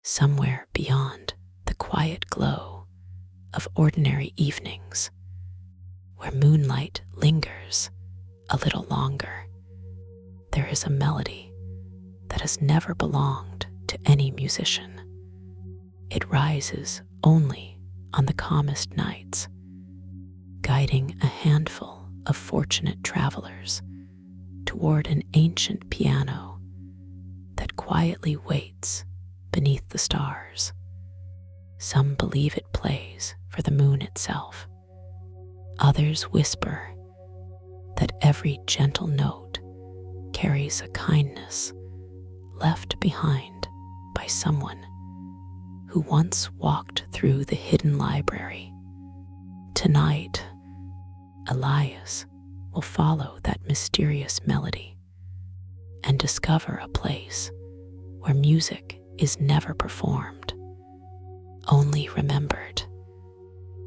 somewhere beyond the quiet glow of ordinary evenings, where moonlight lingers a little longer, there is a melody that has never belonged to any musician. It rises only on the calmest nights, guiding a handful of fortunate travelers toward an ancient piano that quietly waits beneath the stars. Some believe it plays for the moon itself. Others whisper that every gentle note carries a kindness left behind by someone who once walked through the hidden library. Tonight, Elias will follow that mysterious melody and discover a place where music is never performed, only remembered.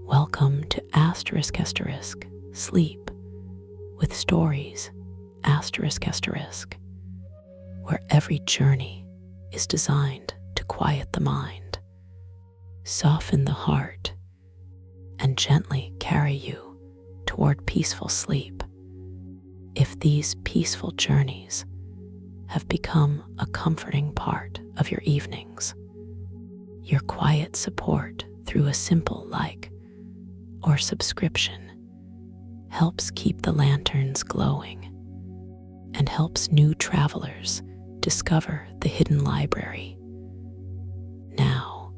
Welcome to ***, Sleep with Stories, ***, where every journey is designed to quiet the mind, soften the heart, and gently carry you toward peaceful sleep. If these peaceful journeys have become a comforting part of your evenings, your quiet support through a simple like or subscription helps keep the lanterns glowing and helps new travelers discover the hidden library. Now,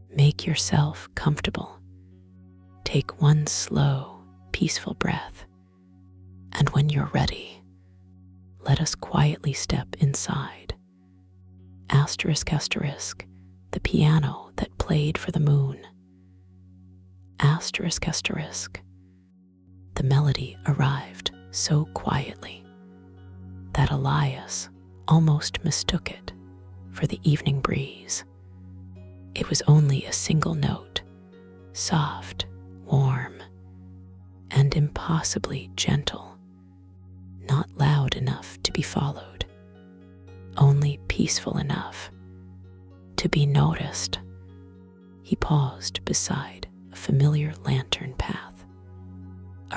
make yourself comfortable. Take one slow, peaceful breath, and when you're ready, let us quietly step inside. ***, the piano that played for the moon. ***, the melody arrived so quietly that Elias almost mistook it for the evening breeze. It was only a single note, soft, warm, and impossibly gentle, not loud enough to be followed, only peaceful enough to be noticed. He paused beside a familiar lantern path.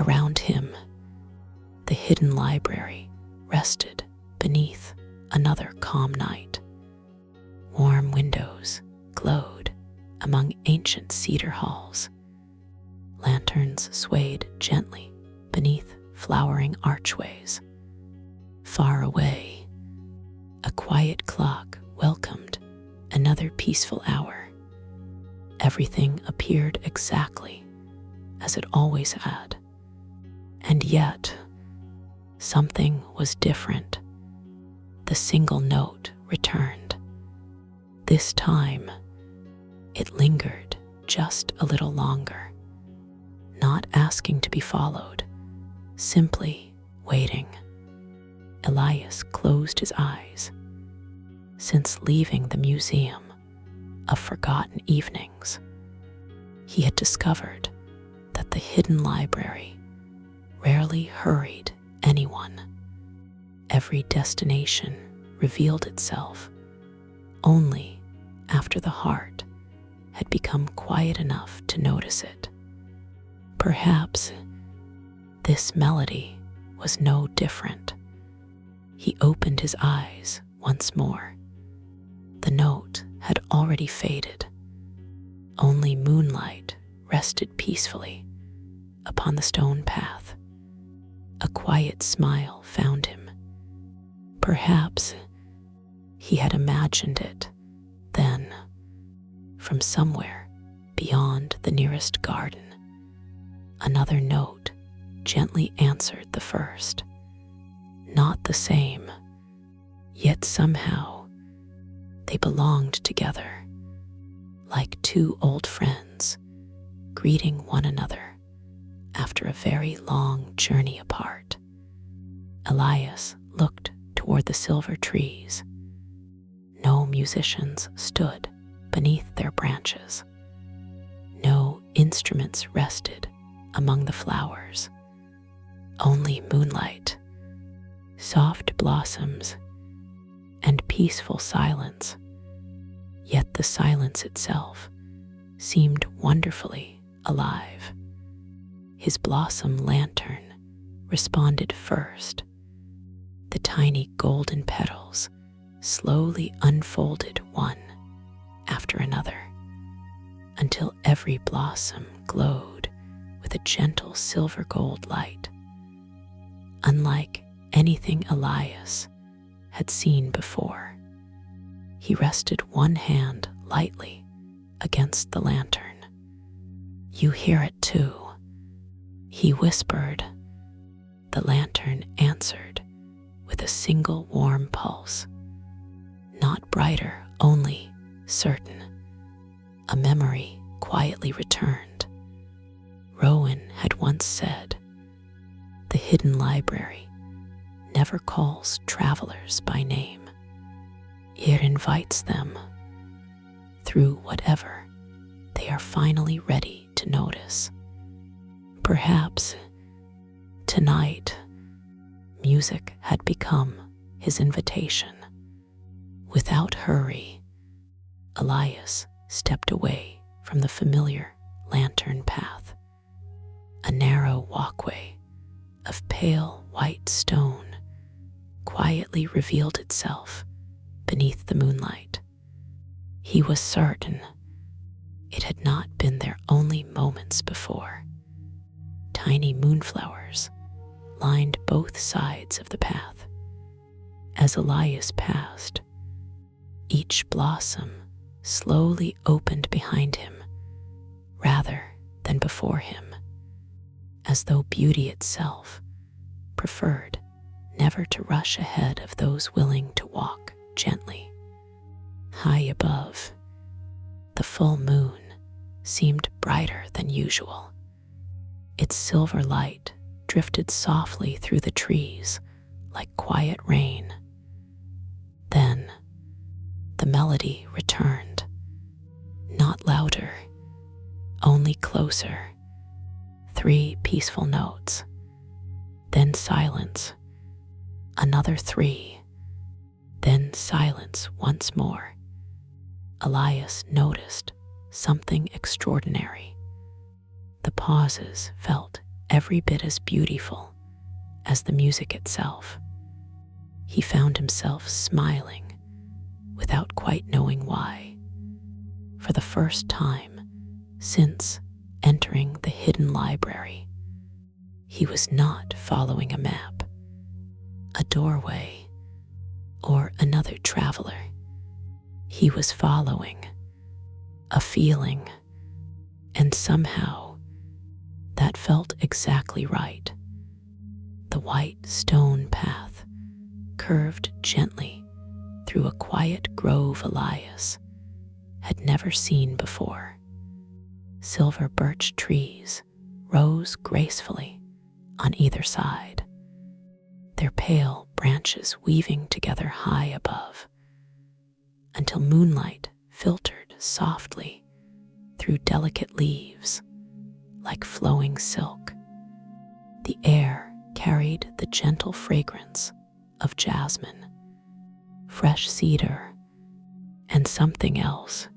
Around him, the hidden library rested beneath another calm night. Warm windows glowed among ancient cedar halls. Lanterns swayed gently beneath flowering archways. Far away, a quiet clock welcomed another peaceful hour. Everything appeared exactly as it always had. And yet, something was different. The single note returned. This time, it lingered just a little longer, not asking to be followed, simply waiting. Elias closed his eyes. Since leaving the museum of forgotten evenings, he had discovered that the hidden library rarely hurried anyone. Every destination revealed itself only after the heart had become quiet enough to notice it. Perhaps this melody was no different. He opened his eyes once more. The note had already faded. Only moonlight rested peacefully upon the stone path. A quiet smile found him. Perhaps he had imagined it then, from somewhere beyond the nearest garden. Another note gently answered the first. Not the same, yet somehow they belonged together, like two old friends greeting one another after a very long journey apart. Elias looked toward the silver trees. No musicians stood beneath their branches. No instruments rested among the flowers. Only moonlight, soft blossoms, and peaceful silence. Yet the silence itself seemed wonderfully alive. His blossom lantern responded first. The tiny golden petals slowly unfolded one after another, until every blossom glowed with a gentle silver gold light, unlike anything Elias had seen before. He rested one hand lightly against the lantern. "You hear it too," he whispered. The lantern answered with a single warm pulse, not brighter, only certain. A memory quietly returned. Rowan had once said, "The hidden library never calls travelers by name. It invites them through whatever they are finally ready to notice." Perhaps tonight, music had become his invitation. Without hurry, Elias stepped away from the familiar lantern path. A narrow walkway of pale white stone quietly revealed itself beneath the moonlight. He was certain it had not been there only moments before. Tiny moonflowers lined both sides of the path. As Elias passed, each blossom slowly opened behind him rather than before him, as though beauty itself preferred never to rush ahead of those willing to walk gently. High above, the full moon seemed brighter than usual. Its silver light drifted softly through the trees like quiet rain. Then the melody returned, not louder, only closer. 3 peaceful notes, then silence, another 3, then silence once more. Elias noticed something extraordinary. The pauses felt every bit as beautiful as the music itself. He found himself smiling without quite knowing why. For the first time since entering the hidden library, he was not following a map, a doorway, or another traveler. He was following a feeling, and somehow that felt exactly right. The white stone path curved gently through a quiet grove Elias had never seen before. Silver birch trees rose gracefully on either side, their pale branches weaving together high above, until moonlight filtered softly through delicate leaves like flowing silk. The air carried the gentle fragrance of jasmine, fresh cedar, and something else,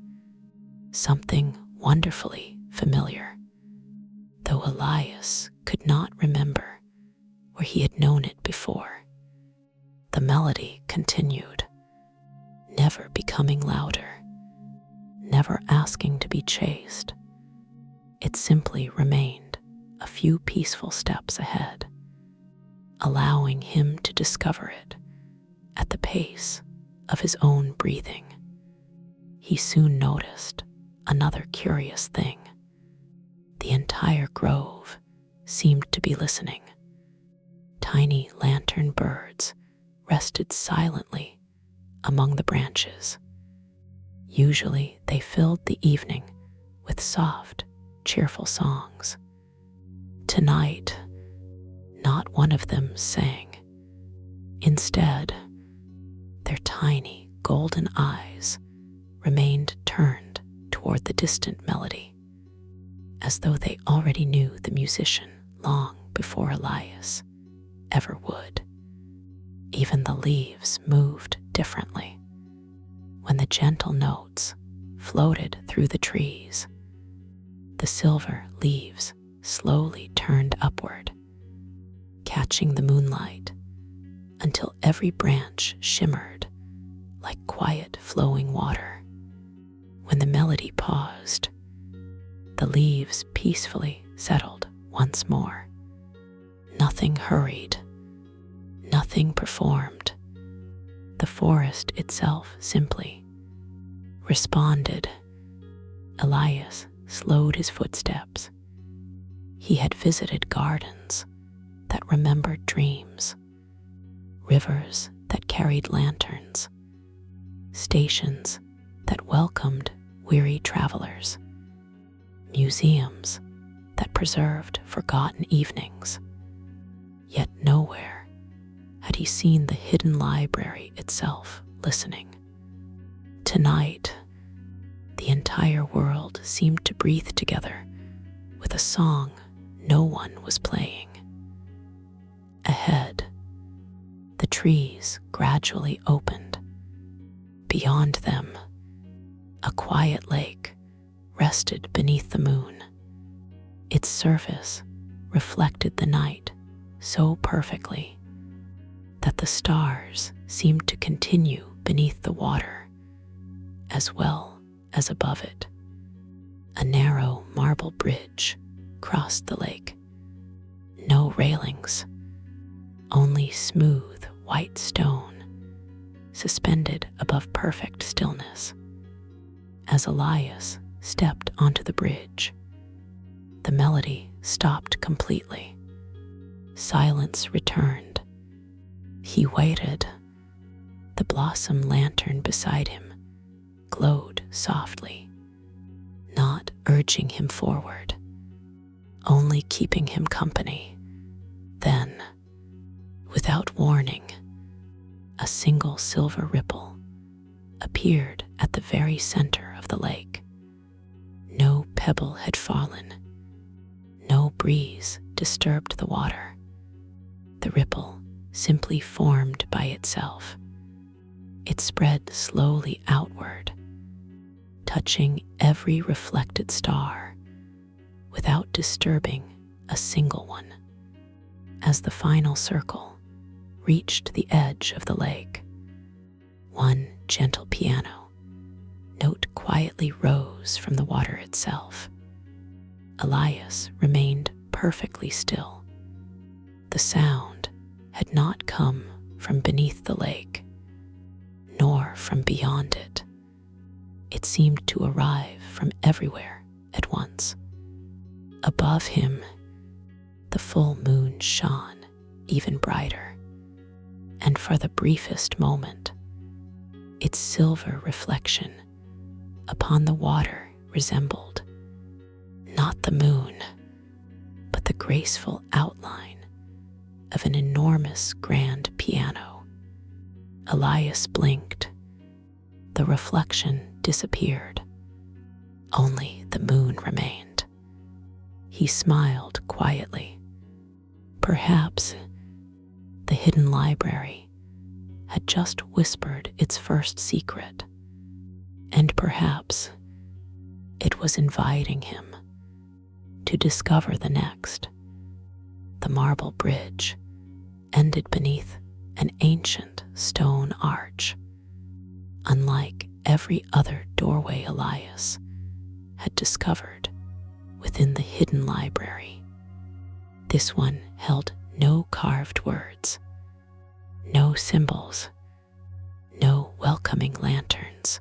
something wonderfully familiar, though Elias could not remember where he had known it before. The melody continued, never becoming louder, never asking to be chased. It simply remained a few peaceful steps ahead, allowing him to discover it at the pace of his own breathing. He soon noticed another curious thing. The entire grove seemed to be listening. Tiny lantern birds rested silently among the branches. Usually they filled the evening with soft, cheerful songs. Tonight, not one of them sang. Instead, their tiny golden eyes remained turned toward the distant melody, as though they already knew the musician long before Elias ever would. Even the leaves moved differently. When the gentle notes floated through the trees. The silver leaves slowly turned upward, catching the moonlight until every branch shimmered like quiet flowing water. When the melody paused, the leaves peacefully settled once more. Nothing hurried, nothing performed. The forest itself simply responded. Elias slowed his footsteps. He had visited gardens that remembered dreams, rivers that carried lanterns, stations that welcomed weary travelers, museums that preserved forgotten evenings. Yet nowhere had he seen the hidden library itself listening. Tonight, the entire world seemed to breathe together with a song no one was playing. Ahead, the trees gradually opened. Beyond them, a quiet lake rested beneath the moon. Its surface reflected the night so perfectly that the stars seemed to continue beneath the water as well as above it. A narrow marble bridge crossed the lake. No railings, only smooth white stone suspended above perfect stillness. As Elias stepped onto the bridge, the melody stopped completely. Silence returned. He waited. The blossom lantern beside him glowed softly, not urging him forward, only keeping him company. Then, without warning, a single silver ripple appeared at the very center of the lake. No pebble had fallen. No breeze disturbed the water. The ripple simply formed by itself. It spread slowly outward, touching every reflected star without disturbing a single one. As the final circle reached the edge of the lake, one gentle piano note quietly rose from the water itself. Elias remained perfectly still. The sound had not come from beneath the lake, nor from beyond it. It seemed to arrive from everywhere at once. Above him, the full moon shone even brighter, and for the briefest moment, its silver reflection upon the water resembled not the moon, but the graceful outline of an enormous grand piano. Elias blinked. The reflection disappeared. Only the moon remained. He smiled quietly. Perhaps the hidden library had just whispered its first secret, and perhaps it was inviting him to discover the next. The marble bridge ended beneath an ancient stone arch. Unlike every other doorway Elias had discovered within the hidden library, this one held no carved words, no symbols, no welcoming lanterns,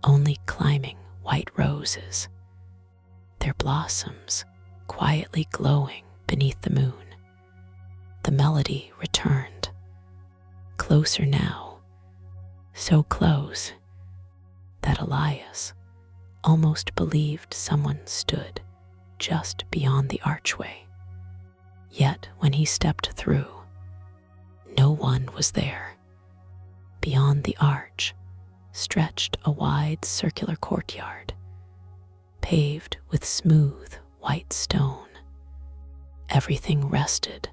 only climbing white roses, their blossoms quietly glowing beneath the moon. The melody returned, closer now, so close that Elias almost believed someone stood just beyond the archway. Yet when he stepped through, no one was there. Beyond the arch stretched a wide circular courtyard, paved with smooth white stone. Everything rested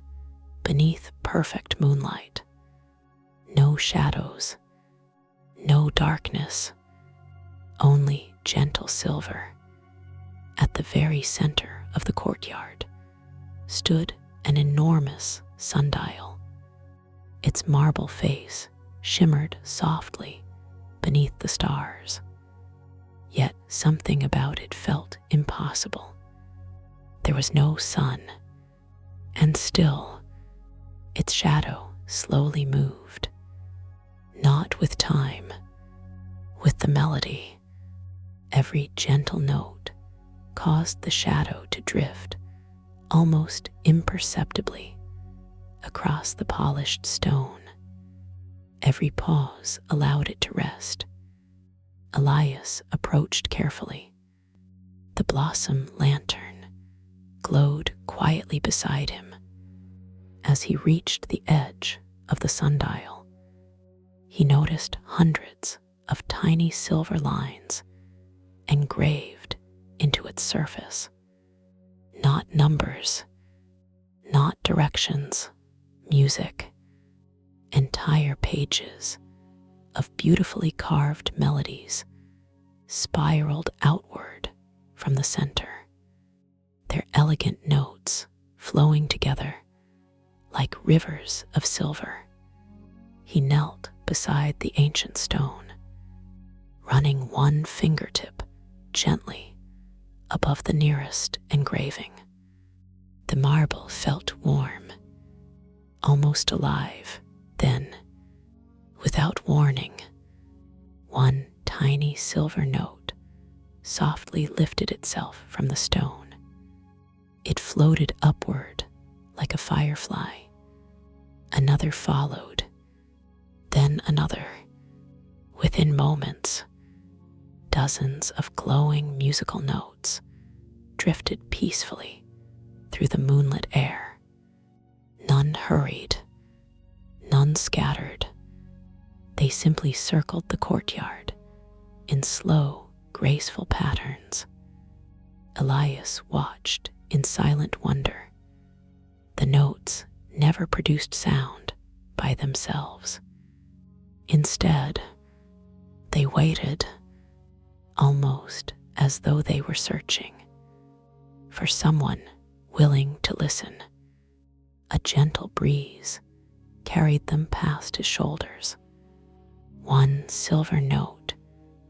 beneath perfect moonlight. No shadows, no darkness, only gentle silver. At the very center of the courtyard stood an enormous sundial. Its marble face shimmered softly beneath the stars. Yet something about it felt impossible. There was no sun, and still its shadow slowly moved, not with time, with the melody. Every gentle note caused the shadow to drift almost imperceptibly across the polished stone. Every pause allowed it to rest. Elias approached carefully. The blossom lantern glowed quietly beside him. As he reached the edge of the sundial, he noticed hundreds of tiny silver lines engraved into its surface. Not numbers, not directions, music, entire pages of beautifully carved melodies spiraled outward from the center, their elegant notes flowing together like rivers of silver. He knelt beside the ancient stone, running one fingertip gently above the nearest engraving. The marble felt warm, almost alive. Then, without warning, one tiny silver note softly lifted itself from the stone. It floated upward like a firefly. Another followed, then another. Within moments, dozens of glowing musical notes drifted peacefully through the moonlit air. None hurried, none scattered. They simply circled the courtyard in slow, graceful patterns. Elias watched in silent wonder. The notes never produced sound by themselves. Instead, they waited, almost as though they were searching for someone willing to listen. A gentle breeze carried them past his shoulders. One silver note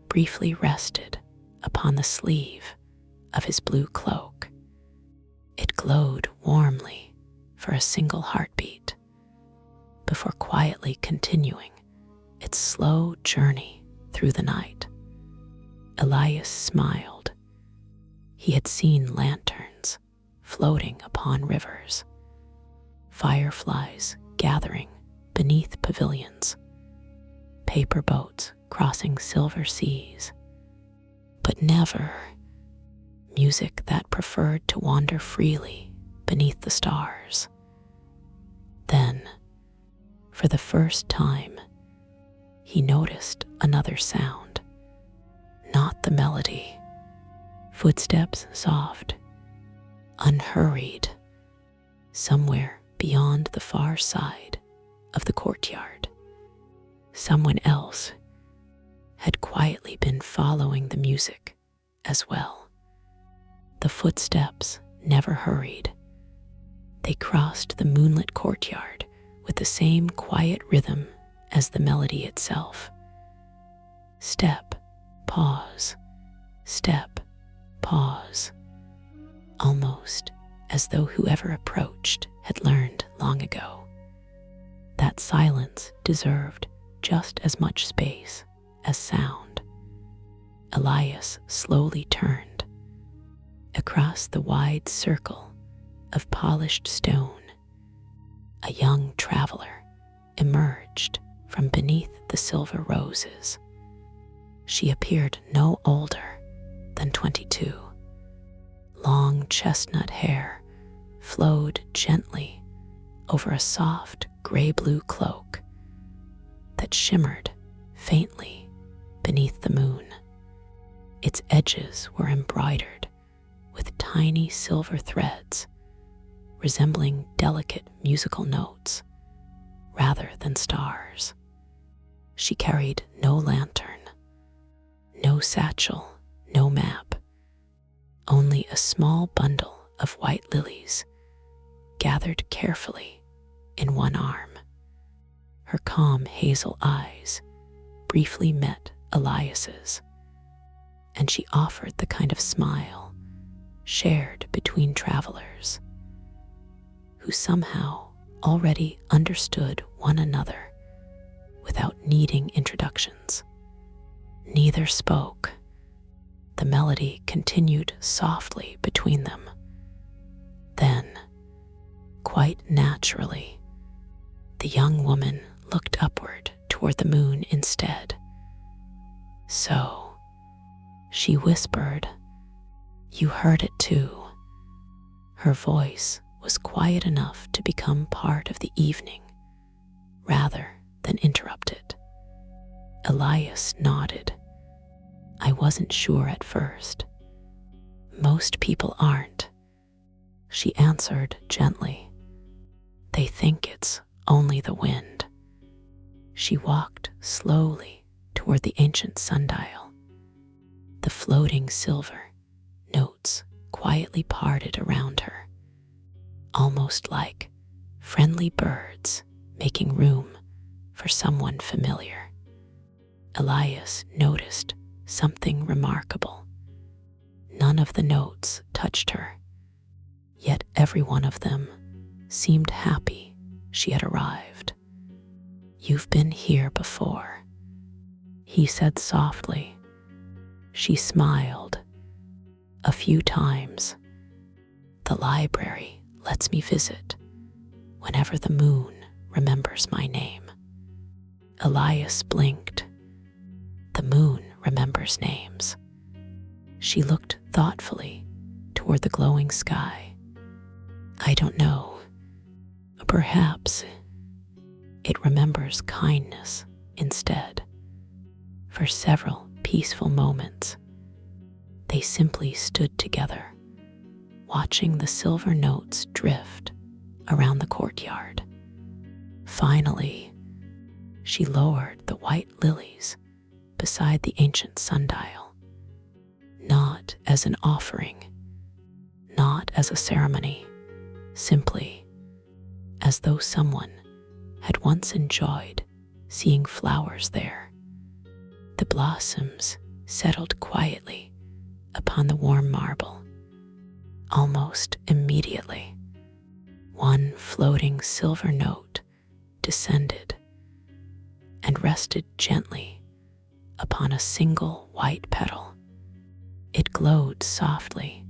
briefly rested upon the sleeve of his blue cloak. It glowed warmly for a single heartbeat before quietly continuing its slow journey through the night. Elias smiled. He had seen lanterns floating upon rivers, fireflies gathering beneath pavilions, paper boats crossing silver seas, but never music that preferred to wander freely beneath the stars. Then, for the first time, he noticed another sound, not the melody. Footsteps soft, unhurried, somewhere beyond the far side of the courtyard. Someone else had quietly been following the music as well. The footsteps never hurried. They crossed the moonlit courtyard with the same quiet rhythm as the melody itself. Step, pause, step, pause, almost as though whoever approached had learned long ago. That silence deserved just as much space as sound. Elias slowly turned. Across the wide circle of polished stone, a young traveler emerged from beneath the silver roses. She appeared no older than 22. Long chestnut hair flowed gently over a soft gray-blue cloak that shimmered faintly beneath the moon. Its edges were embroidered with tiny silver threads, resembling delicate musical notes rather than stars. She carried no lantern, No satchel, no map, only a small bundle of white lilies gathered carefully in one arm. Her calm hazel eyes briefly met Elias's, and she offered the kind of smile shared between travelers who somehow already understood one another without needing introductions. Neither spoke. The melody continued softly between them. Then, quite naturally, the young woman looked upward toward the moon instead. "So," she whispered, "you heard it too." Her voice was quiet enough to become part of the evening rather than interrupt it. Elias nodded. "I wasn't sure at first. Most people aren't," she answered gently. "They think it's only the wind." She walked slowly toward the ancient sundial. The floating silver notes quietly parted around her, almost like friendly birds making room for someone familiar. Elias noticed something remarkable. None of the notes touched her, yet every one of them seemed happy she had arrived. "You've been here before," he said softly. She smiled. "A few times. The library lets me visit whenever the moon remembers my name." Elias blinked. "The moon remembers names." She looked thoughtfully toward the glowing sky. "I don't know. Perhaps it remembers kindness instead." For several peaceful moments, they simply stood together, watching the silver notes drift around the courtyard. Finally, she lowered the white lilies beside the ancient sundial, not as an offering, not as a ceremony, simply as though someone had once enjoyed seeing flowers there. The blossoms settled quietly upon the warm marble. Almost immediately, one floating silver note descended and rested gently upon a single white petal. It glowed softly,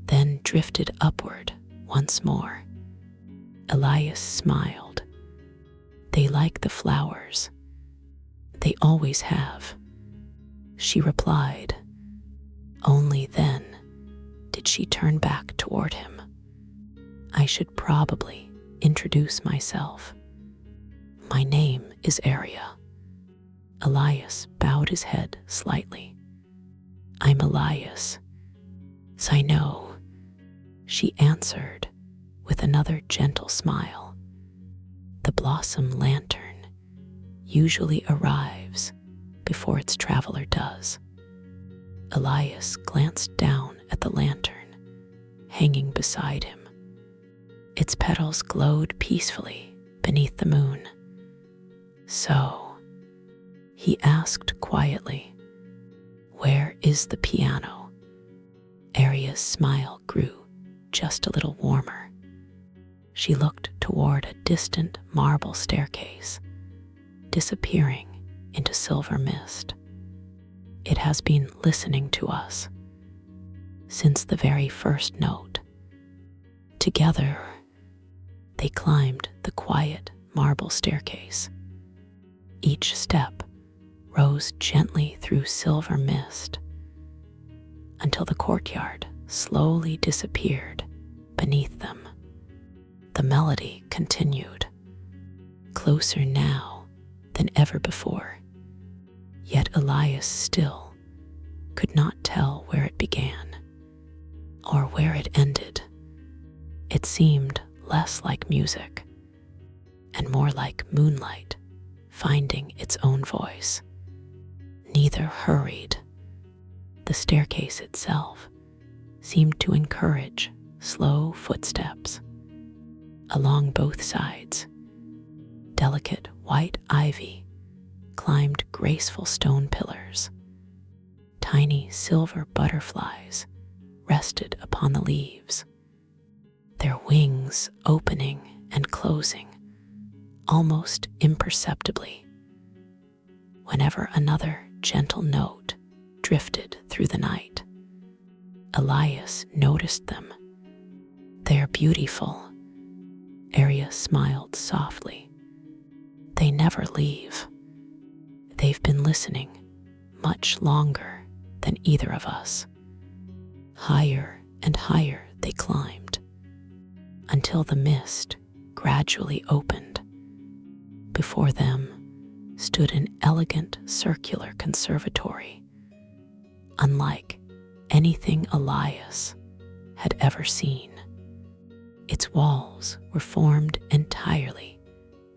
then drifted upward once more. Elias smiled. "They like the flowers. They always have," she replied. Only then did she turn back toward him. "I should probably introduce myself. My name is Aria." Elias bowed his head slightly. "I'm Elias." "I know," she answered with another gentle smile. "The blossom lantern usually arrives before its traveler does." Elias glanced down at the lantern hanging beside him. Its petals glowed peacefully beneath the moon. "So," he asked quietly, "where is the piano?" Aria's smile grew just a little warmer. She looked toward a distant marble staircase, disappearing into silver mist. "It has been listening to us since the very first note." Together, they climbed the quiet marble staircase. Each step rose gently through silver mist until the courtyard slowly disappeared beneath them. The melody continued, closer now than ever before, yet Elias still could not tell where it began or where it ended. It seemed less like music and more like moonlight finding its own voice. neither hurried. The staircase itself seemed to encourage slow footsteps. Along both sides, delicate white ivy climbed graceful stone pillars. Tiny silver butterflies rested upon the leaves, their wings opening and closing almost imperceptibly. Whenever another gentle note drifted through the night, Elias noticed them. "They are beautiful," Arya smiled softly. "They never leave. They've been listening much longer than either of us." Higher and higher they climbed, until the mist gradually opened. Before them stood an elegant circular conservatory, unlike anything Elias had ever seen. Its walls were formed entirely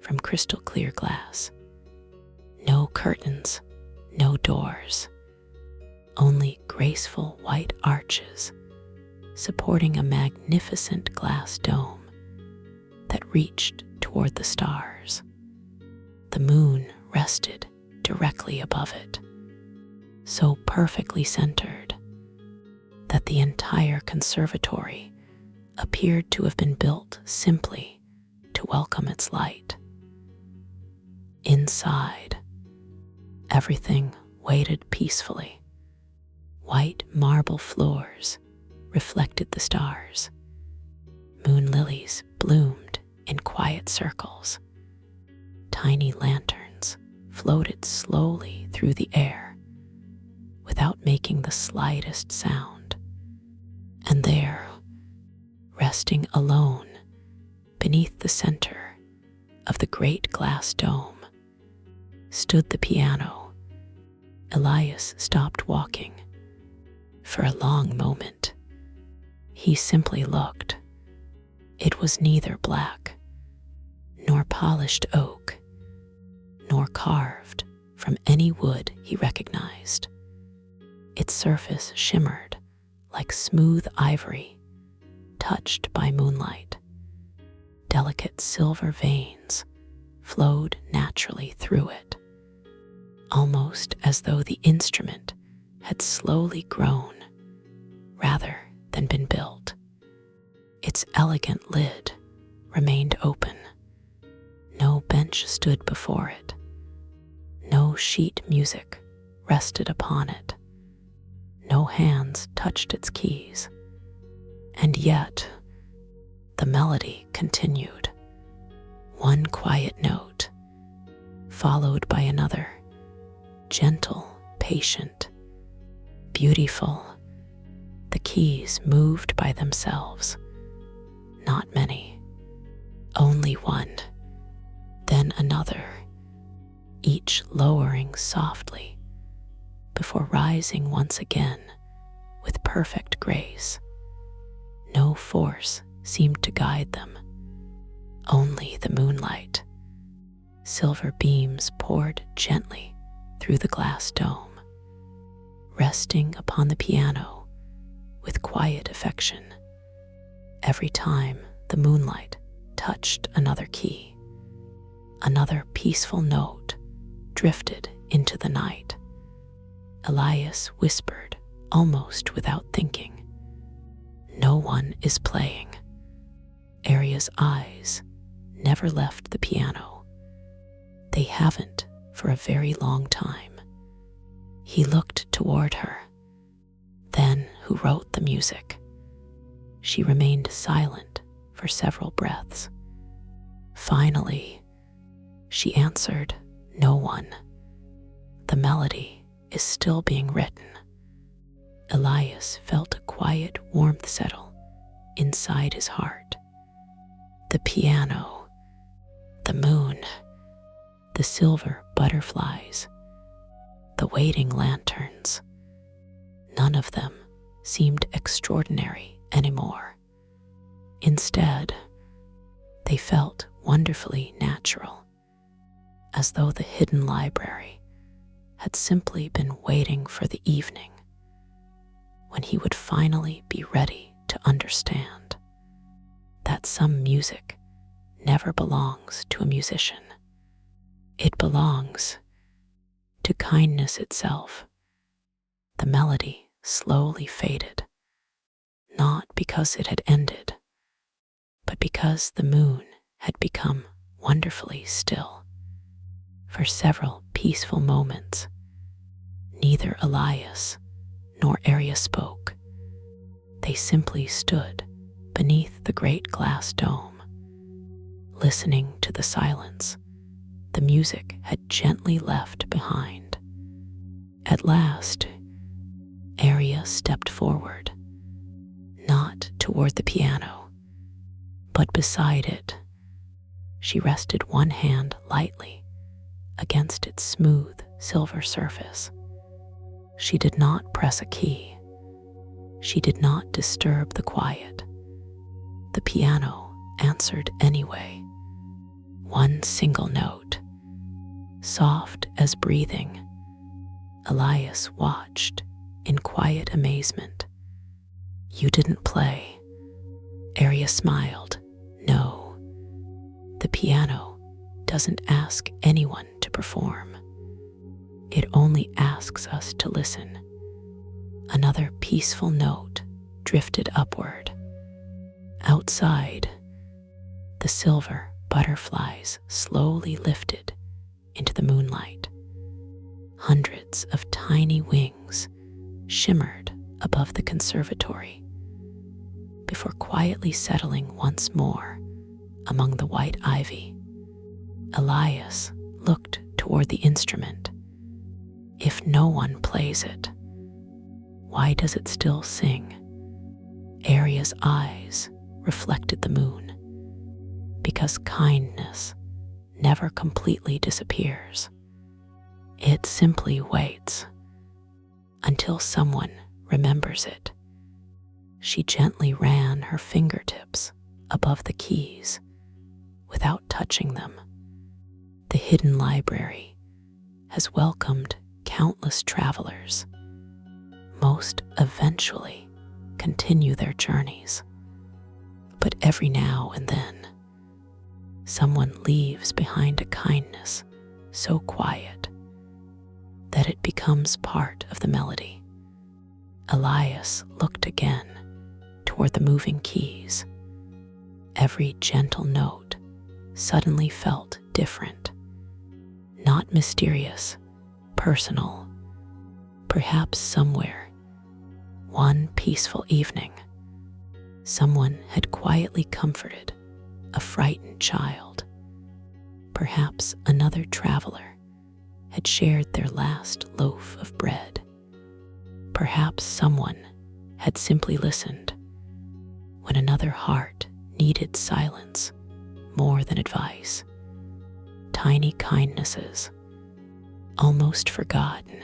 from crystal clear glass. No curtains, no doors, only graceful white arches supporting a magnificent glass dome that reached toward the stars. The moon rested directly above it, so perfectly centered that the entire conservatory appeared to have been built simply to welcome its light. Inside, everything waited peacefully. White marble floors reflected the stars. Moon lilies bloomed in quiet circles. Tiny lanterns floated slowly through the air without making the slightest sound. And there, resting alone beneath the center of the great glass dome, stood the piano. Elias stopped walking. For a long moment, he simply looked. It was neither black, nor polished oak, nor carved from any wood he recognized. Its surface shimmered like smooth ivory touched by moonlight. Delicate silver veins flowed naturally through it, almost as though the instrument had slowly grown rather than been built. Its elegant lid remained open. No bench stood before it. No sheet music rested upon it. No hands touched its keys. And yet, the melody continued. One quiet note, followed by another, gentle, patient, beautiful. The keys moved by themselves. Not many, only one, then another, each lowering softly before rising once again with perfect grace. No force seemed to guide them, only the moonlight. Silver beams poured gently through the glass dome, resting upon the piano with quiet affection. Every time the moonlight touched another key, another peaceful note drifted into the night. Elias whispered almost without thinking, "No one is playing." Arya's eyes never left the piano. They haven't for a very long time. He looked toward her. Then who wrote the music? She remained silent for several breaths. Finally, she answered, "No one. The melody is still being written." Elias felt a quiet warmth settle inside his heart. The piano, the moon, the silver butterflies, the waiting lanterns, none of them seemed extraordinary anymore. Instead, they felt wonderfully natural, as though the hidden library had simply been waiting for the evening when he would finally be ready to understand that some music never belongs to a musician. It belongs to kindness itself. The melody slowly faded, not because it had ended, but because the moon had become wonderfully still. For several peaceful moments, neither Elias nor Elias spoke. They simply stood beneath the great glass dome, listening to the silence the music had gently left behind. At last, Elias stepped forward, not toward the piano, but beside it. She rested one hand lightly against its smooth silver surface. She did not press a key. She did not disturb the quiet. The piano answered anyway. One single note, soft as breathing. Elias watched in quiet amazement. "You didn't play." Elias smiled. "No, the piano doesn't ask anyone to perform. It only asks us to listen." Another peaceful note drifted upward. Outside, the silver butterflies slowly lifted into the moonlight. Hundreds of tiny wings shimmered above the conservatory before quietly settling once more among the white ivy. Elias looked toward the instrument. If no one plays it, why does it still sing? Elias' eyes reflected the moon, because kindness never completely disappears. It simply waits until someone remembers it. She gently ran her fingertips above the keys without touching them. The hidden library has welcomed countless travelers. Most eventually continue their journeys, but every now and then, someone leaves behind a kindness so quiet that it becomes part of the melody. Elias looked again toward the moving keys. Every gentle note suddenly felt different, not mysterious, personal. Perhaps somewhere, one peaceful evening, someone had quietly comforted a frightened child. Perhaps another traveler had shared their last loaf of bread. Perhaps someone had simply listened when another heart needed silence more than advice. Tiny kindnesses, almost forgotten,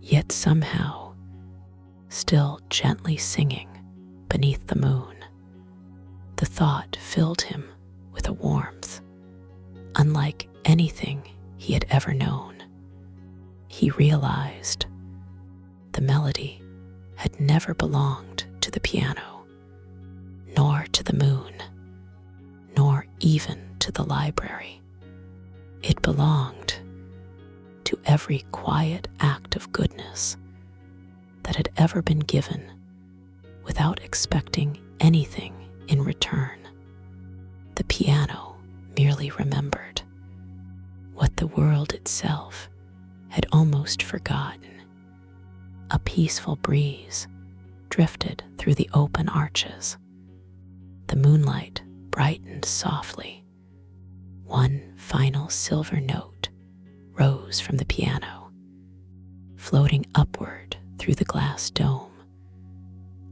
yet somehow still gently singing beneath the moon. The thought filled him with a warmth unlike anything he had ever known. He realized the melody had never belonged to the piano, nor to the moon, nor even to the library. It belonged to every quiet act of goodness that had ever been given without expecting anything in return. The piano merely remembered what the world itself had almost forgotten. A peaceful breeze drifted through the open arches. The moonlight brightened softly. One final silver note rose from the piano, floating upward through the glass dome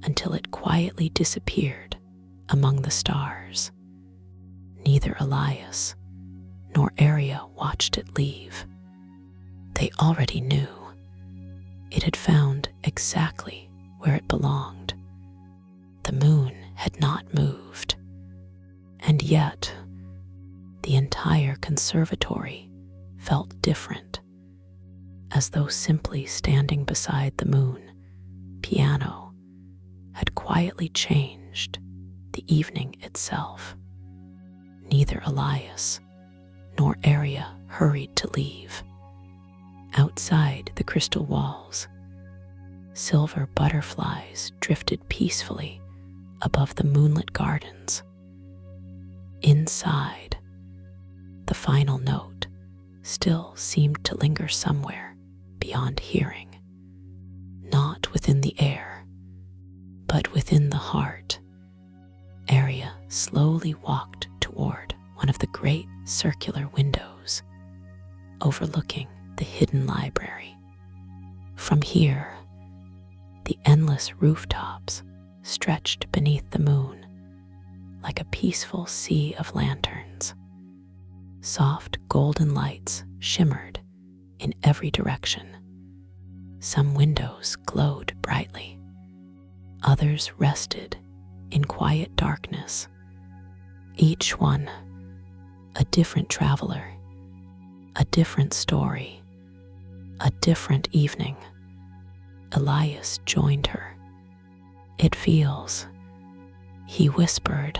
until it quietly disappeared among the stars. Neither Elias nor Aria watched it leave. They already knew it had found exactly where it belonged. The moon had not moved, and yet the entire conservatory felt different. as though simply standing beside the moon piano had quietly changed the evening itself. Neither Elias nor Aria hurried to leave. Outside the crystal walls, silver butterflies drifted peacefully above the moonlit gardens. Inside, the final note still seemed to linger somewhere beyond hearing, not within the air, but within the heart. Aria slowly walked toward one of the great circular windows overlooking the hidden library. From here, the endless rooftops stretched beneath the moon like a peaceful sea of lanterns. Soft golden lights shimmered in every direction. Some windows glowed brightly. Others rested in quiet darkness. Each one a different traveler, a different story, a different evening. Elias joined her. "It feels," he whispered,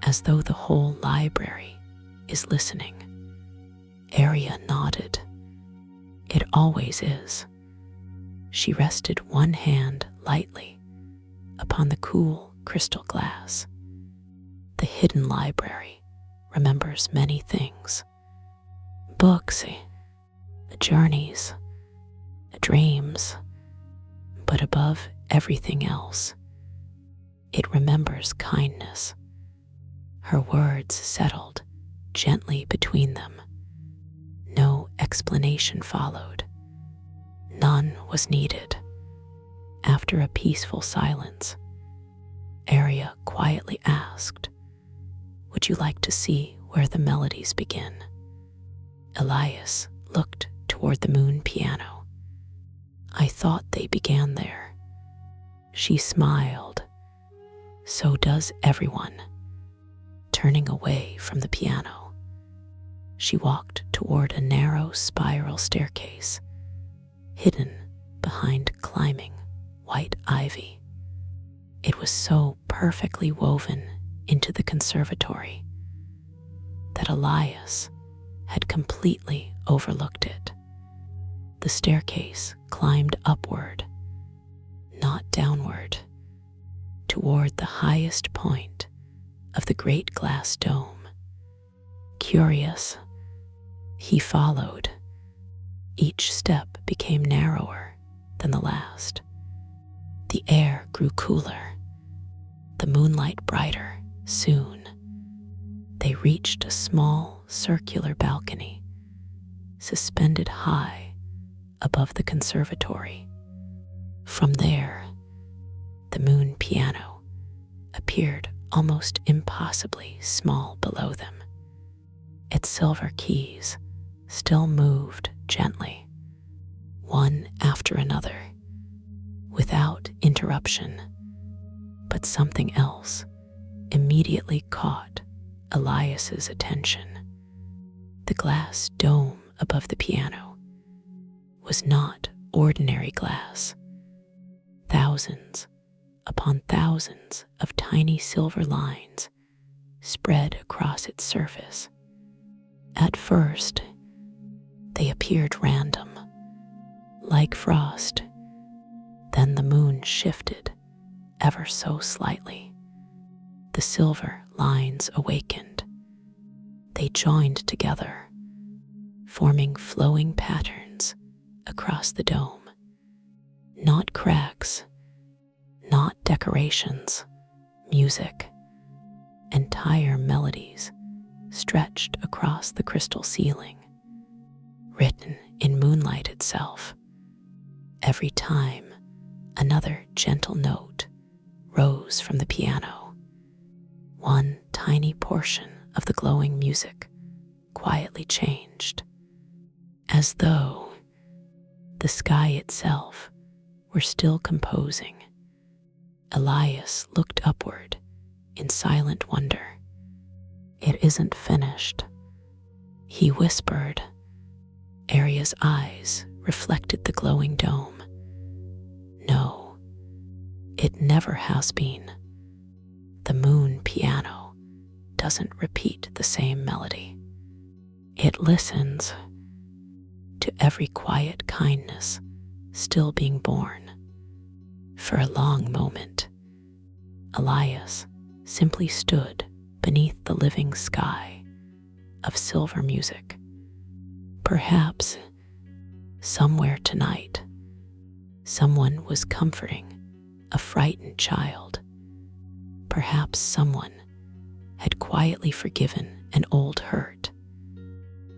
"as though the whole library is listening." Aria nodded. "It always is." She rested one hand lightly upon the cool crystal glass. The hidden library remembers many things. Books, journeys, dreams, but above everything else, it remembers kindness. Her words settled gently between them. No explanation followed. None was needed. After a peaceful silence, Aria quietly asked, "Would you like to see where the melodies begin?" Elias looked toward the moon piano. "I thought they began there." She smiled. "So does everyone." Turning away from the piano, she walked toward a narrow spiral staircase, hidden behind climbing white ivy. It was so perfectly woven into the conservatory that Elias had completely overlooked it. The staircase climbed upward, not downward, toward the highest point of the great glass dome. Curious, he followed. Each step became narrower than the last. The air grew cooler, the moonlight brighter. Soon, they reached a small circular balcony, suspended high above the conservatory. From there, the moon piano appeared almost impossibly small below them. Its silver keys still moved gently, one after another, without interruption. But something else immediately caught Elias's attention. The glass dome above the piano was not ordinary glass. Thousands upon thousands of tiny silver lines spread across its surface. At first, they appeared random, like frost. Then the moon shifted ever so slightly. The silver lines awakened. They joined together, forming flowing patterns across the dome. Not cracks, not decorations, music. Entire melodies stretched across the crystal ceiling, written in moonlight itself. Every time, another gentle note rose from the piano. One tiny portion of the glowing music quietly changed, as though the sky itself were still composing. Elias looked upward in silent wonder. "It isn't finished," he whispered. Aria's eyes reflected the glowing dome. No, it never has been. The moon piano doesn't repeat the same melody. It listens to every quiet kindness still being born. For a long moment, Elias simply stood beneath the living sky of silver music. Perhaps somewhere tonight, someone was comforting a frightened child. Perhaps someone had quietly forgiven an old hurt.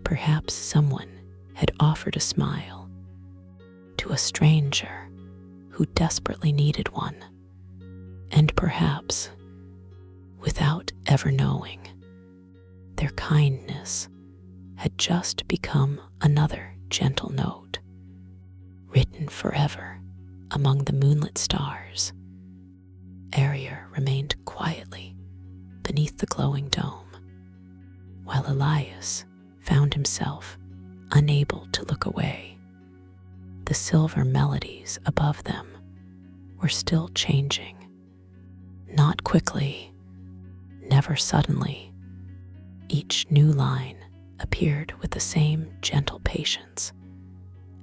Perhaps someone had offered a smile to a stranger who desperately needed one. And perhaps, without ever knowing, their kindness had just become another gentle note, written forever among the moonlit stars. Arya remained quietly beneath the glowing dome, while Elias found himself unable to look away. The silver melodies above them were still changing. Not quickly, never suddenly. Each new line appeared with the same gentle patience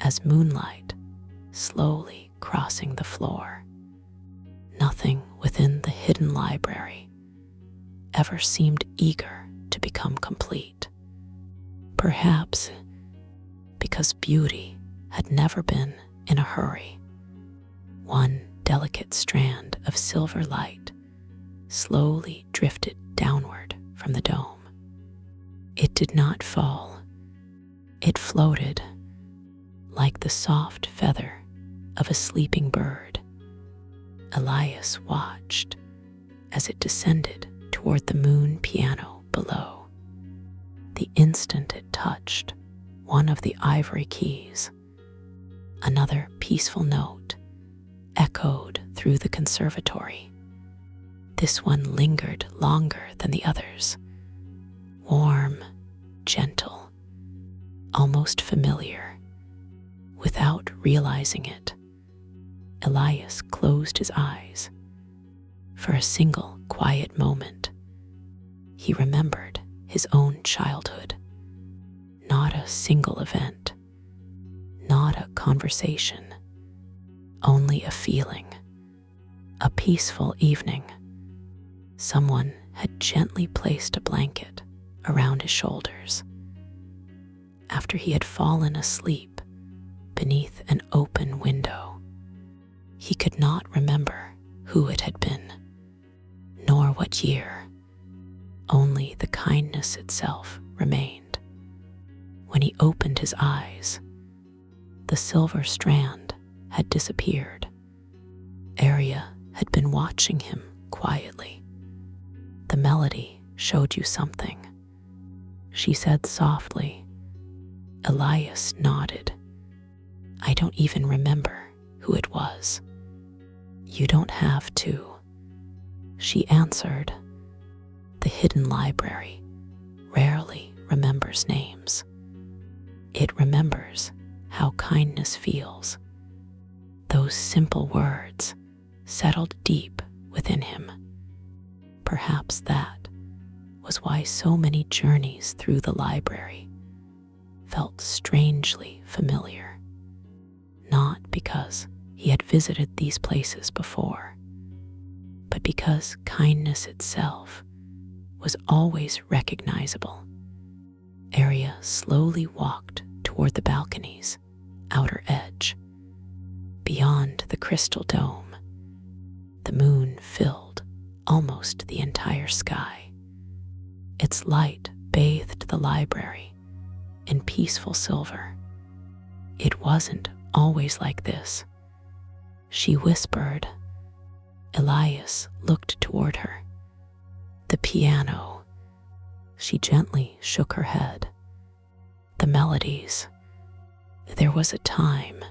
as moonlight slowly crossing the floor. Nothing within the hidden library ever seemed eager to become complete. Perhaps because beauty had never been in a hurry. One delicate strand of silver light slowly drifted downward from the dome. It did not fall. It floated like the soft feather of a sleeping bird. Elias watched as it descended toward the moon piano below. The instant it touched one of the ivory keys, another peaceful note echoed through the conservatory. This one lingered longer than the others, warm, gentle, almost familiar. Without realizing it, Elias closed his eyes. For a single quiet moment, he remembered his own childhood. Not a single event, not a conversation, only a feeling, a peaceful evening. Someone had gently placed a blanket around his shoulders. After he had fallen asleep beneath an open window, he could not remember who it had been, nor what year. Only the kindness itself remained. When he opened his eyes, the silver strand had disappeared. Arya had been watching him quietly. The melody showed you something, she said softly. Elias nodded. I don't even remember who it was. You don't have to, she answered. The hidden library rarely remembers names. It remembers how kindness feels. Those simple words settled deep within him. Perhaps that was why so many journeys through the library felt strangely familiar. Not because he had visited these places before, but because kindness itself was always recognizable. Arya slowly walked toward the balcony's outer edge. Beyond the crystal dome, the moon filled almost the entire sky. Its light bathed the library in peaceful silver. It wasn't always like this, she whispered. Elias looked toward her. The piano. She gently shook her head. The melodies. There was a time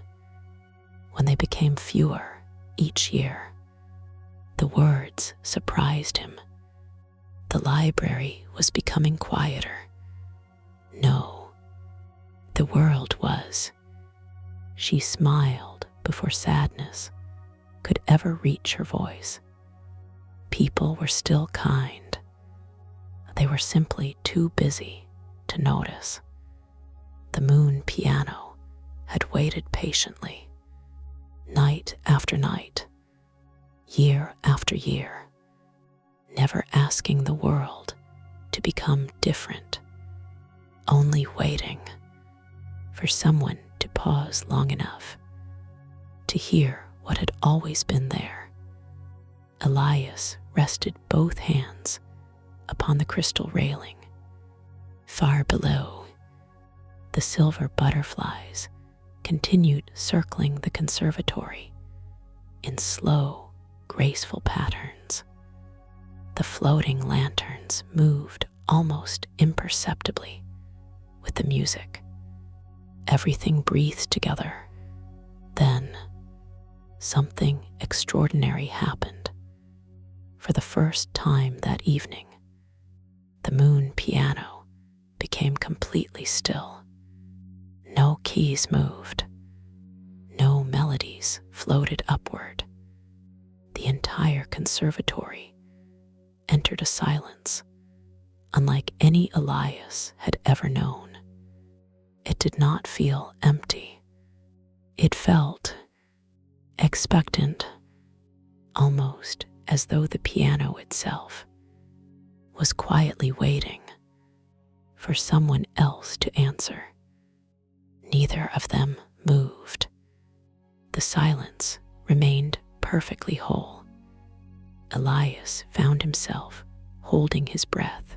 when they became fewer each year. The words surprised him. The library was becoming quieter. No, the world was. She smiled before sadness could ever reach her voice. People were still kind. They were simply too busy to notice. The moon piano had waited patiently, night after night, year after year, never asking the world to become different, only waiting for someone to pause long enough to hear what had always been there. Elias rested both hands upon the crystal railing. Far below, the silver butterflies continued circling the conservatory in slow, graceful patterns. The floating lanterns moved almost imperceptibly with the music. Everything breathed together. Then, something extraordinary happened. For the first time that evening, the moon piano became completely still. No keys moved. No melodies floated upward. The entire conservatory entered a silence unlike any Elias had ever known. It did not feel empty. It felt expectant, almost as though the piano itself was quietly waiting for someone else to answer. Neither of them moved. The silence remained perfectly whole. Elias found himself holding his breath,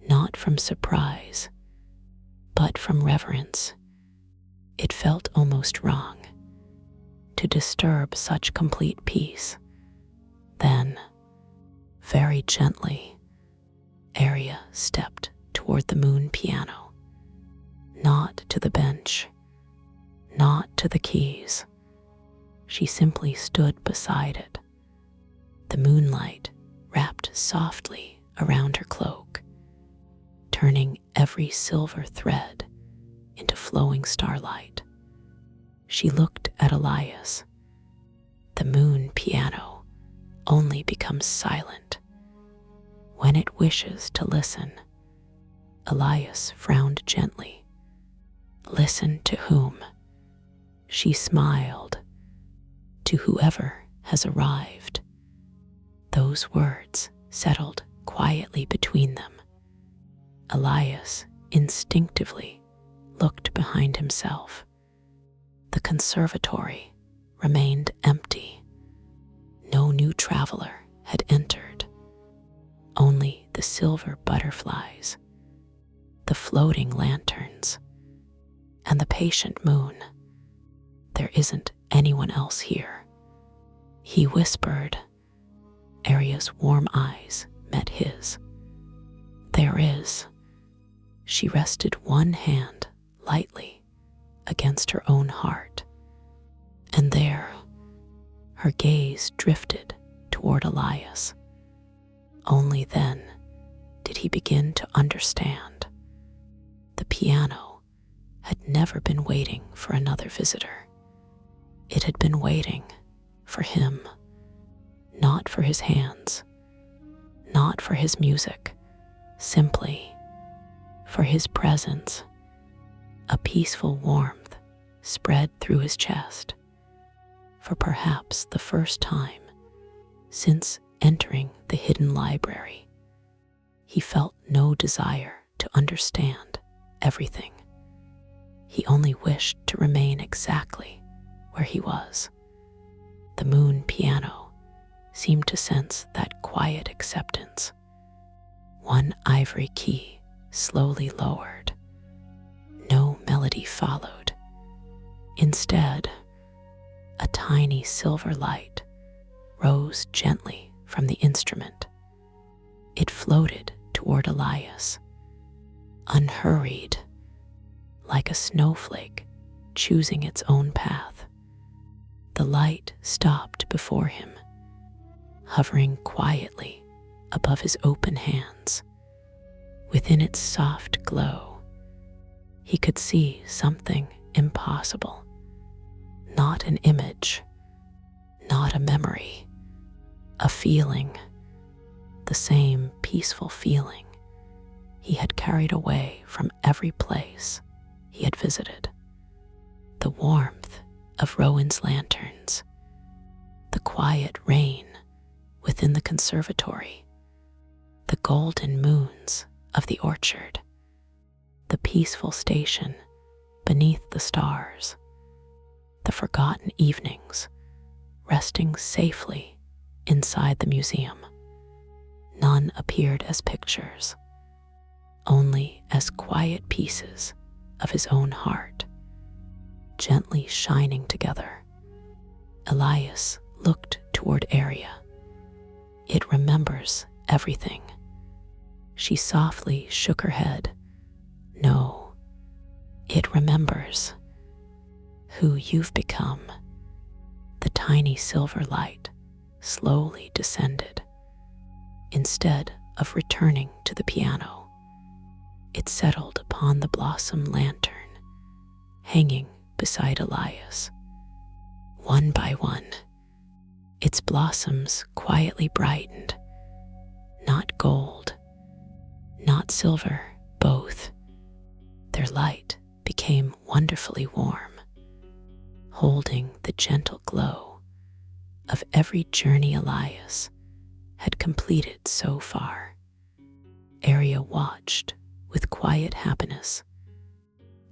not from surprise, but from reverence. It felt almost wrong to disturb such complete peace. Then, very gently, Aria stepped toward the moon piano, not to the bench, not to the keys. She simply stood beside it. The moonlight wrapped softly around her cloak, turning every silver thread into flowing starlight. She looked at Elias. The moon piano only becomes silent when it wishes to listen. Elias frowned gently. Listen to whom? She smiled. To whoever has arrived. Those words settled quietly between them. Elias instinctively looked behind himself. The conservatory remained empty. No new traveler had entered. Only the silver butterflies, the floating lanterns, and the patient moon. There isn't anyone else here, he whispered. Aria's warm eyes met his. There is. She rested one hand lightly against her own heart, and there, her gaze drifted toward Elias. Only then did he begin to understand. The piano had never been waiting for another visitor. It had been waiting for him, not for his hands, not for his music, simply for his presence. A peaceful warmth spread through his chest. For perhaps the first time since entering the hidden library, he felt no desire to understand everything. He only wished to remain exactly where he was. The moon piano seemed to sense that quiet acceptance. One ivory key slowly lowered. No melody followed. Instead, a tiny silver light rose gently from the instrument. It floated toward Elias, unhurried, like a snowflake choosing its own path. The light stopped before him, hovering quietly above his open hands. Within its soft glow, he could see something impossible. Not an image, not a memory, a feeling, the same peaceful feeling he had carried away from every place he had visited. The warmth of Rowan's lanterns, the quiet rain within the conservatory, the golden moons of the orchard, the peaceful station beneath the stars, the forgotten evenings resting safely inside the museum. None appeared as pictures, only as quiet pieces of his own heart, gently shining together. Elias looked toward Aria. It remembers everything. She softly shook her head. No, it remembers who you've become. The tiny silver light slowly descended. Instead of returning to the piano, it settled upon the blossom lantern hanging beside Elias. One by one, its blossoms quietly brightened. Not gold, not silver, both. Their light became wonderfully warm, holding the gentle glow of every journey Elias had completed so far. Aria watched with quiet happiness.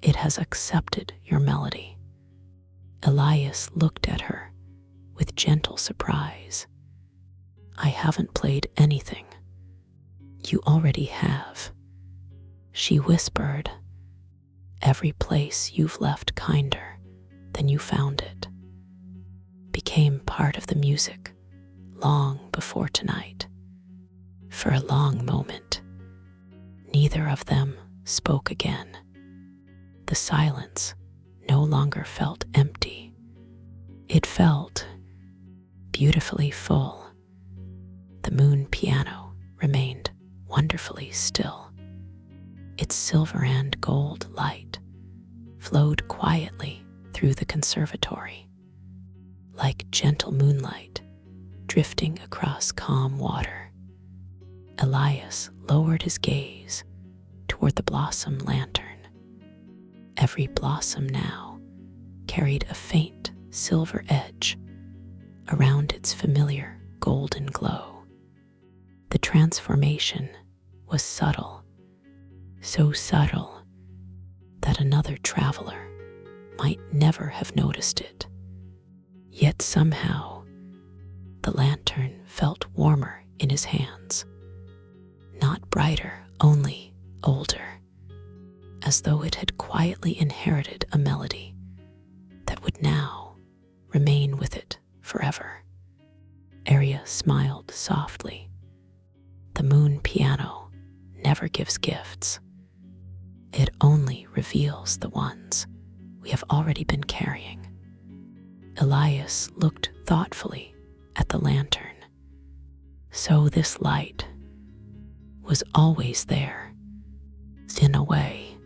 It has accepted your melody. Elias looked at her with gentle surprise. I haven't played anything. You already have. She whispered, every place you've left kinder than you found it became part of the music long before tonight. For a long moment, neither of them spoke again. The silence no longer felt empty. It felt beautifully full. The moon piano remained wonderfully still. Its silver and gold light flowed quietly through the conservatory, like gentle moonlight drifting across calm water. Elias lowered his gaze toward the blossom lantern. Every blossom now carried a faint silver edge around its familiar golden glow. The transformation was subtle, so subtle that another traveler might never have noticed it. Yet somehow, the lantern felt warmer in his hands. Not brighter, only older, as though it had quietly inherited a melody that would now remain with it forever. Aria smiled softly. The moon piano never gives gifts. It only reveals the ones we have already been carrying. Elias looked thoughtfully at the lantern. So this light was always there. In a way,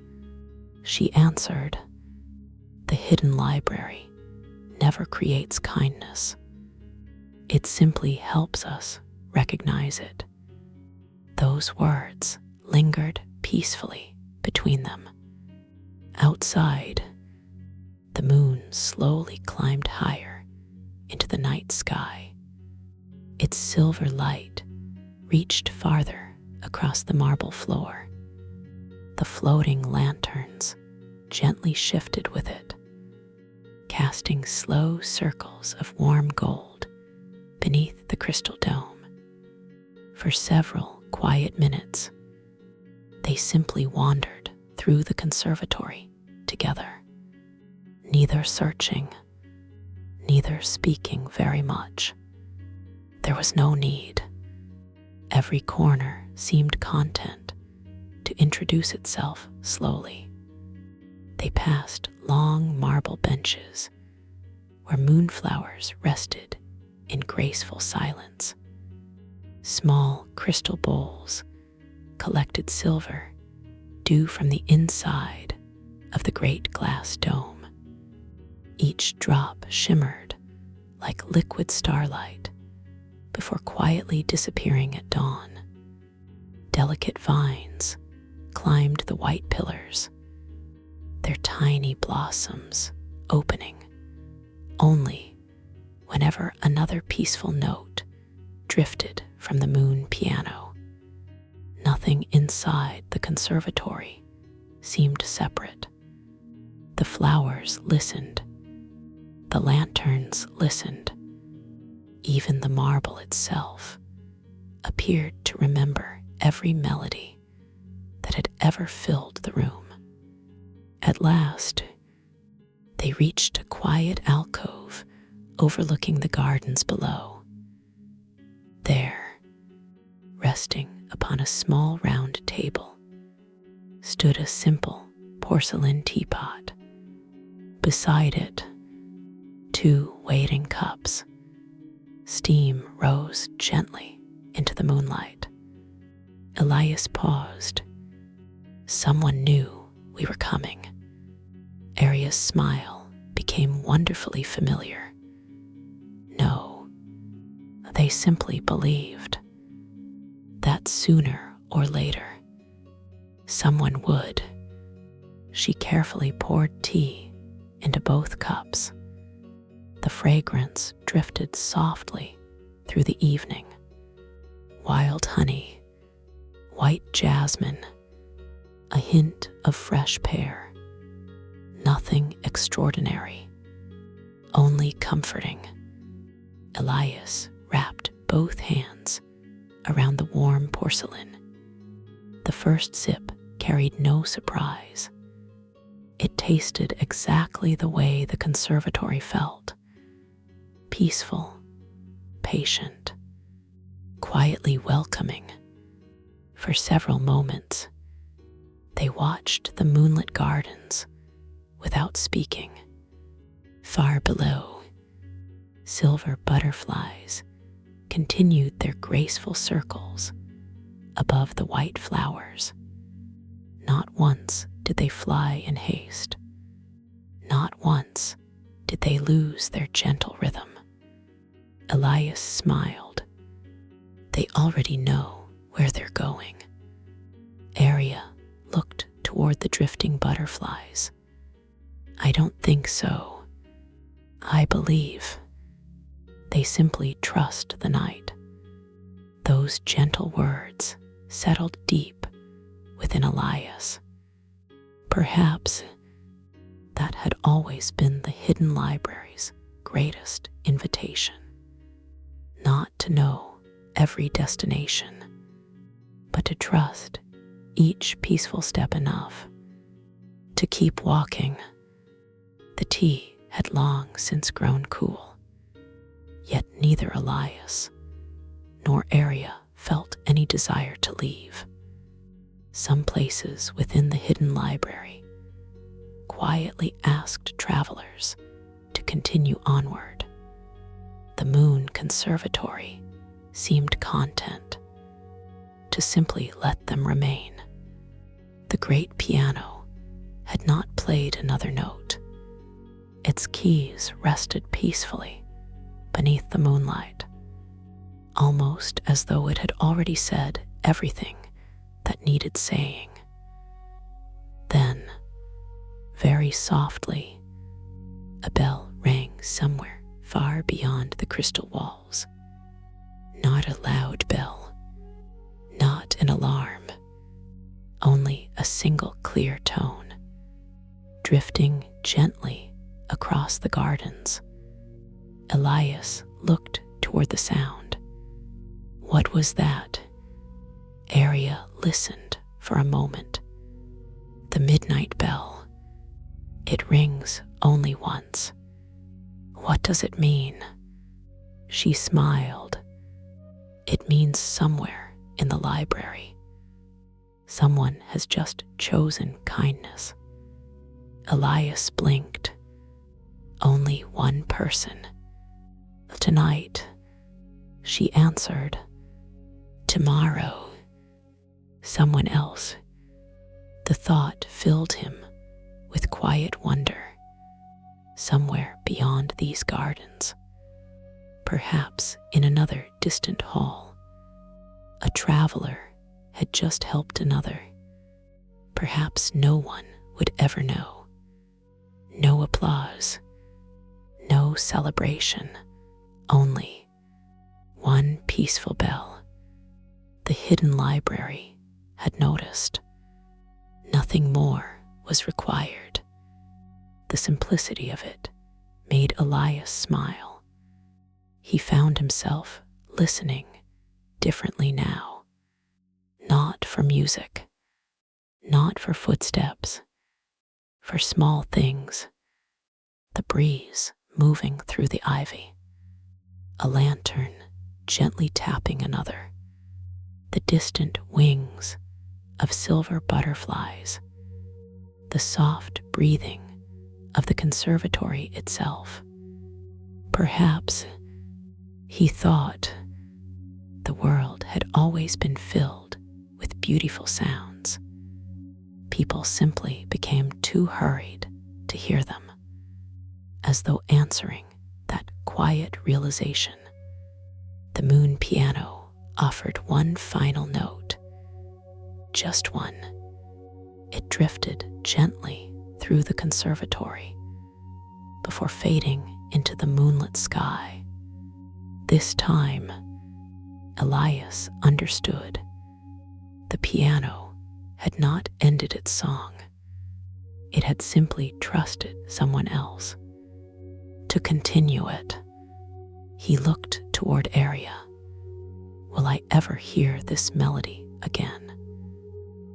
she answered, the hidden library never creates kindness. It simply helps us recognize it. Those words lingered peacefully between them. Outside, the moon slowly climbed higher into the night sky. Its silver light reached farther across the marble floor. The floating lanterns gently shifted with it, casting slow circles of warm gold beneath the crystal dome. For several quiet minutes, they simply wandered through the conservatory together, neither searching, neither speaking very much. There was no need. Every corner seemed content to introduce itself slowly. They passed long marble benches where moonflowers rested in graceful silence. Small crystal bowls collected silver due from the inside of the great glass dome. Each drop shimmered like liquid starlight before quietly disappearing at dawn. Delicate vines climbed the white pillars, their tiny blossoms opening only whenever another peaceful note drifted from the moon piano. Nothing inside the conservatory seemed separate. The flowers listened, the lanterns listened, even the marble itself appeared to remember every melody that had ever filled the room. At last, they reached a quiet alcove overlooking the gardens below. There, resting upon a small round table, stood a simple porcelain teapot. Beside it, 2 waiting cups. Steam rose gently into the moonlight. Elias paused. Someone knew we were coming. Aria's smile became wonderfully familiar. No, they simply believed that sooner or later, someone would. She carefully poured tea into both cups. The fragrance drifted softly through the evening. Wild honey, white jasmine, a hint of fresh pear. Nothing extraordinary, only comforting. Elias wrapped both hands around the warm porcelain. The first sip carried no surprise. It tasted exactly the way the conservatory felt. Peaceful, patient, quietly welcoming. For several moments, they watched the moonlit gardens without speaking. Far below, silver butterflies continued their graceful circles above the white flowers. Not once did they fly in haste. Not once did they lose their gentle rhythm. Elias smiled. They already know where they're going. Aria looked toward the drifting butterflies. I don't think so. I believe. They simply trust the night. Those gentle words settled deep within Elias. Perhaps that had always been the hidden library's greatest invitation. Not to know every destination, but to trust each peaceful step enough to keep walking. The tea had long since grown cool, yet neither Elias nor Aria felt any desire to leave. Some places within the hidden library quietly asked travelers to continue onward. The moon conservatory seemed content to simply let them remain. The great piano had not played another note. Its keys rested peacefully beneath the moonlight, almost as though it had already said everything that needed saying. Then, very softly, a bell rang somewhere far beyond the crystal walls. Not a loud bell, not an alarm, only a single clear tone, drifting gently across the gardens. Elias looked toward the sound. What was that? Aria listened for a moment. The midnight bell. It rings only once. What does it mean? She smiled. It means somewhere in the library, someone has just chosen kindness. Elias blinked. Only one person. Tonight, she answered. Tomorrow, someone else. The thought filled him with quiet wonder. somewhere beyond these gardens, perhaps in another distant hall. A traveler had just helped another. Perhaps no one would ever know. No applause, no celebration, only one peaceful bell. The hidden library had noticed. Nothing more was required. The simplicity of it made Elias smile. He found himself listening differently now. Not for music, not for footsteps, for small things. The breeze moving through the ivy, a lantern gently tapping another, the distant wings of silver butterflies, the soft breathing of the conservatory itself. Perhaps, he thought, the world had always been filled with beautiful sounds. People simply became too hurried to hear them, as though answering that quiet realization. The moon piano offered one final note, just one. It drifted gently through the conservatory before fading into the moonlit sky. This time, Elias understood. The piano had not ended its song. It had simply trusted someone else to continue it. He looked toward Aria. Will I ever hear this melody again?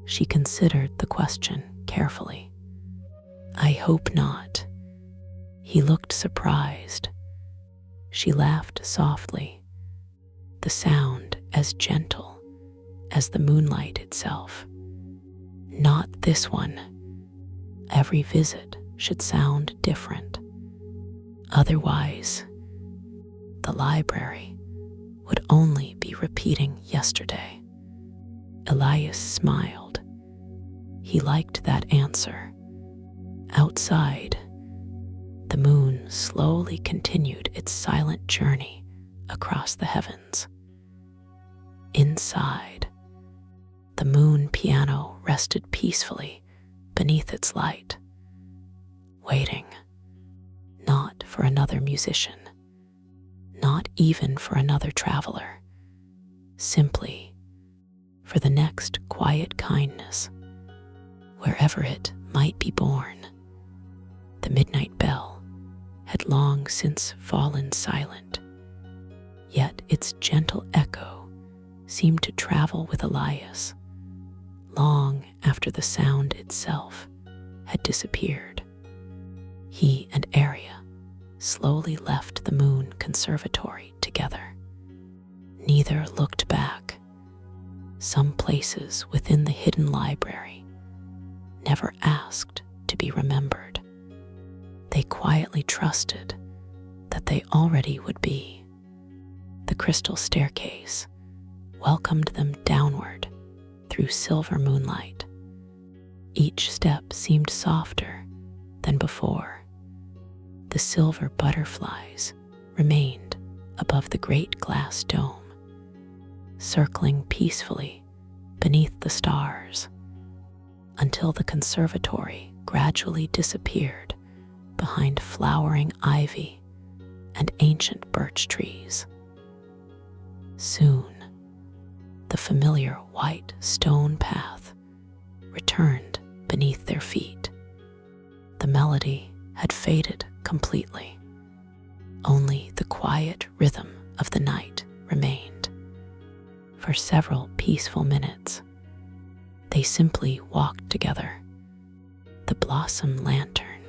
She considered the question carefully. I hope not. He looked surprised. She laughed softly, the sound as gentle as the moonlight itself. Not this one. Every visit should sound different. Otherwise, the library would only be repeating yesterday. Elias smiled. He liked that answer. Outside, the moon slowly continued its silent journey across the heavens. Inside, the moon piano rested peacefully beneath its light, waiting, not for another musician, not even for another traveler, simply for the next quiet kindness, wherever it might be born. The midnight bell had long since fallen silent, yet its gentle echo seemed to travel with Elias long after the sound itself had disappeared. He and Aria slowly left the moon conservatory together. Neither looked back. Some places within the hidden library never asked to be remembered. They quietly trusted that they already would be. The crystal staircase welcomed them downward through silver moonlight. Each step seemed softer than before. The silver butterflies remained above the great glass dome, circling peacefully beneath the stars, until the conservatory gradually disappeared behind flowering ivy and ancient birch trees. Soon, the familiar white stone path returned beneath their feet. The melody had faded completely. Only the quiet rhythm of the night remained. For several peaceful minutes, they simply walked together. The blossom lantern,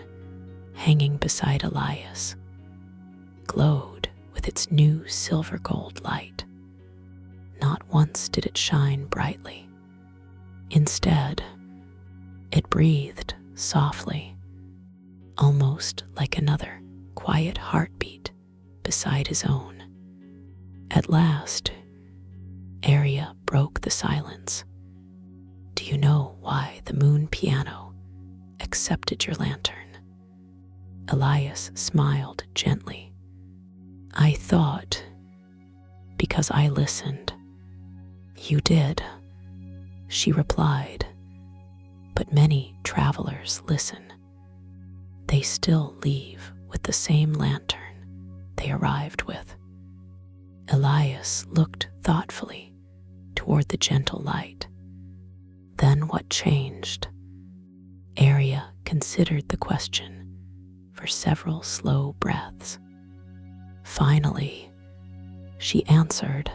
hanging beside Elias, glowed with its new silver gold light. Not once did it shine brightly. Instead, it breathed softly, almost like another quiet heartbeat beside his own. At last, Aria broke the silence. Do you know why the moon piano accepted your lantern? Elias smiled gently. I thought, because I listened. You did, she replied. But many travelers listen. They still leave with the same lantern they arrived with. Elias looked thoughtfully toward the gentle light. Then what changed? Arya considered the question for several slow breaths. Finally, she answered,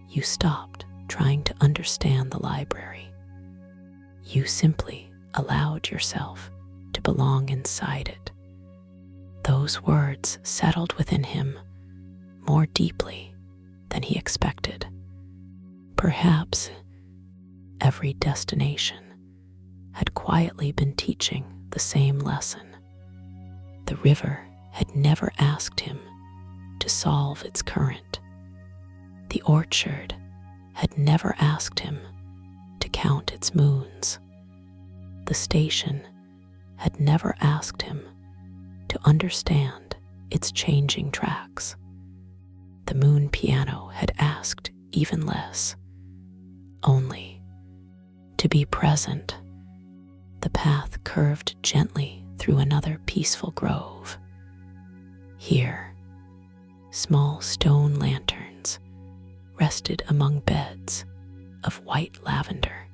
You stopped trying to understand the library. You simply allowed yourself to belong inside it. Those words settled within him more deeply than he expected. Perhaps every destination had quietly been teaching the same lesson. The river had never asked him to solve its current. The orchard had never asked him to count its moons. The station had never asked him to understand its changing tracks. The moon piano had asked even less, only to be present. The path curved gently through another peaceful grove. Here, small stone lanterns rested among beds of white lavender.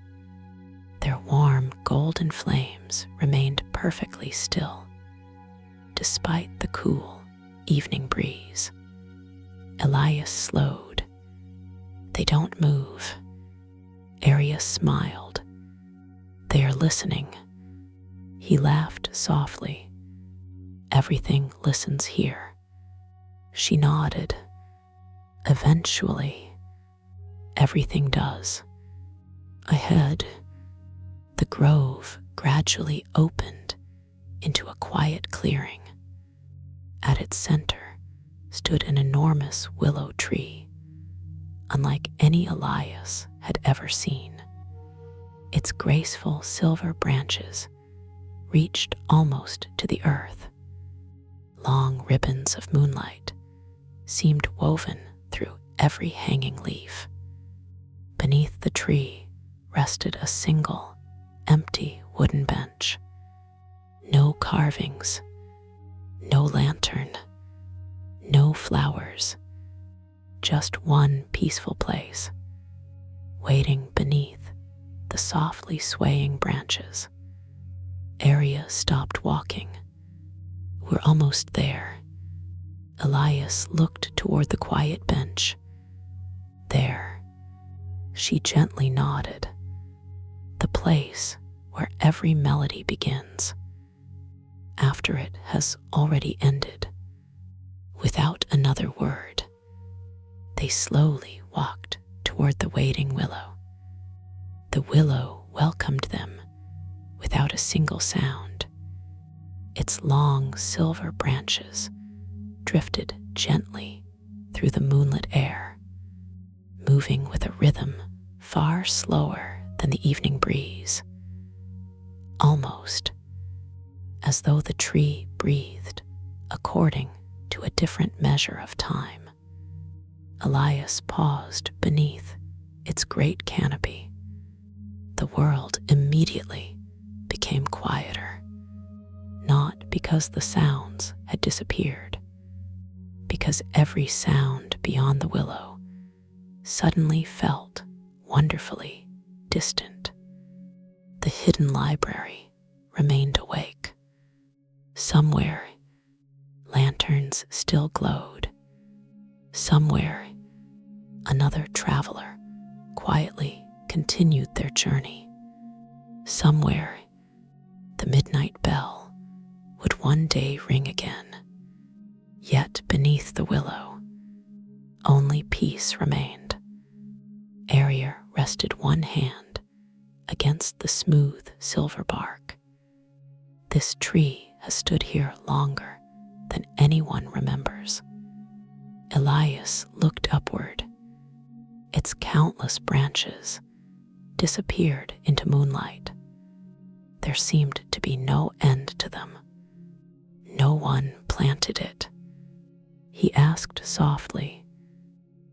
Their warm golden flames remained perfectly still, despite the cool evening breeze. Elias slowed. They don't move. Arya smiled. They are listening. He laughed softly. Everything listens here. She nodded. Eventually, everything does. Ahead, the grove gradually opened into a quiet clearing. At its center stood an enormous willow tree, unlike any Elias had ever seen. Its graceful silver branches reached almost to the earth. Long ribbons of moonlight seemed woven through every hanging leaf. Beneath the tree rested a single, empty wooden bench. No carvings, no lantern, no flowers, just one peaceful place, waiting beneath the softly swaying branches. Arya stopped walking. We're almost there. Elias looked toward the quiet bench. There, she gently nodded. The place where every melody begins, after it has already ended. Without another word, they slowly walked toward the waiting willow. The willow welcomed them without a single sound. Its long silver branches drifted gently through the moonlit air, moving with a rhythm far slower than the evening breeze, almost as though the tree breathed according to a different measure of time. Elias paused beneath its great canopy. The world immediately became quieter, not because the sounds had disappeared, because every sound beyond the willow suddenly felt wonderfully distant. The hidden library remained awake. Somewhere, lanterns still glowed. Somewhere, another traveler quietly continued their journey. Somewhere, the midnight bell would one day ring again. Yet beneath the willow, only peace remained. Arya rested one hand against the smooth silver bark. This tree has stood here longer than anyone remembers. Elias looked upward. Its countless branches disappeared into moonlight. There seemed to be no end to them, one planted it?" he asked softly.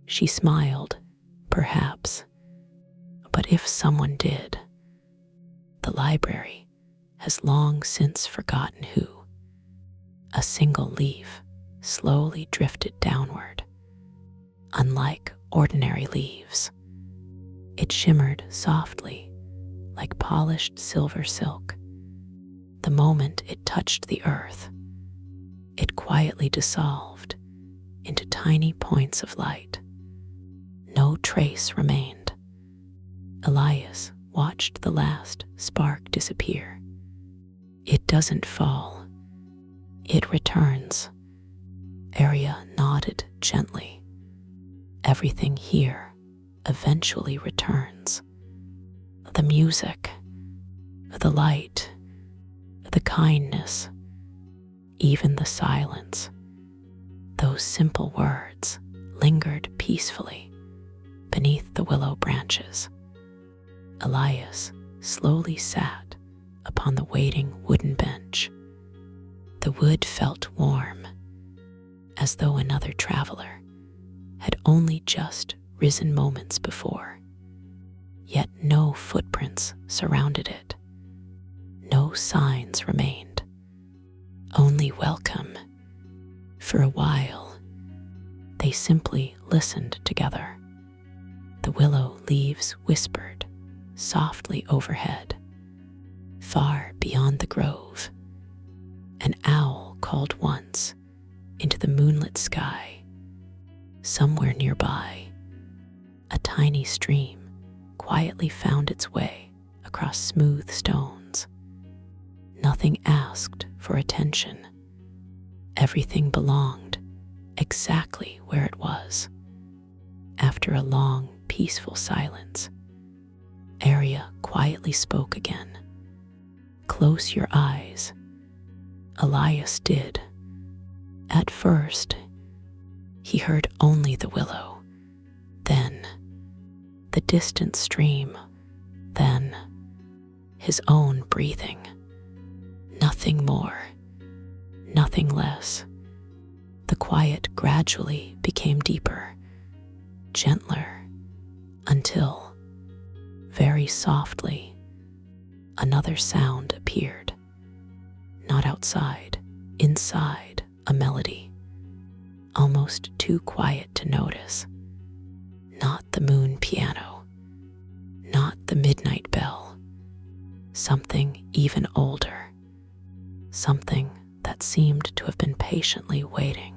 She smiled, perhaps. "But if someone did, the library has long since forgotten who." A single leaf slowly drifted downward. Unlike ordinary leaves, it shimmered softly like polished silver silk. The moment it touched the earth, it quietly dissolved into tiny points of light. No trace remained. Elias watched the last spark disappear. "It doesn't fall, it returns." Arya nodded gently. "Everything here eventually returns. The music, the light, the kindness, even the silence." Those simple words lingered peacefully beneath the willow branches. Elias slowly sat upon the waiting wooden bench. The wood felt warm, as though another traveler had only just risen moments before. Yet no footprints surrounded it. No signs remained. Only welcome. For a while, they simply listened together. The willow leaves whispered softly overhead. Far beyond the grove, an owl called once into the moonlit sky. Somewhere nearby, a tiny stream quietly found its way across smooth stones. Nothing asked for attention. Everything belonged exactly where it was. After a long, peaceful silence, Arya quietly spoke again. "Close your eyes." Elias did. At first, he heard only the willow, then the distant stream, then his own breathing. Nothing more, nothing less. The quiet gradually became deeper, gentler, until, very softly, another sound appeared. Not outside, inside a melody, almost too quiet to notice. Not the moon piano, not the midnight bell. Something even older, something that seemed to have been patiently waiting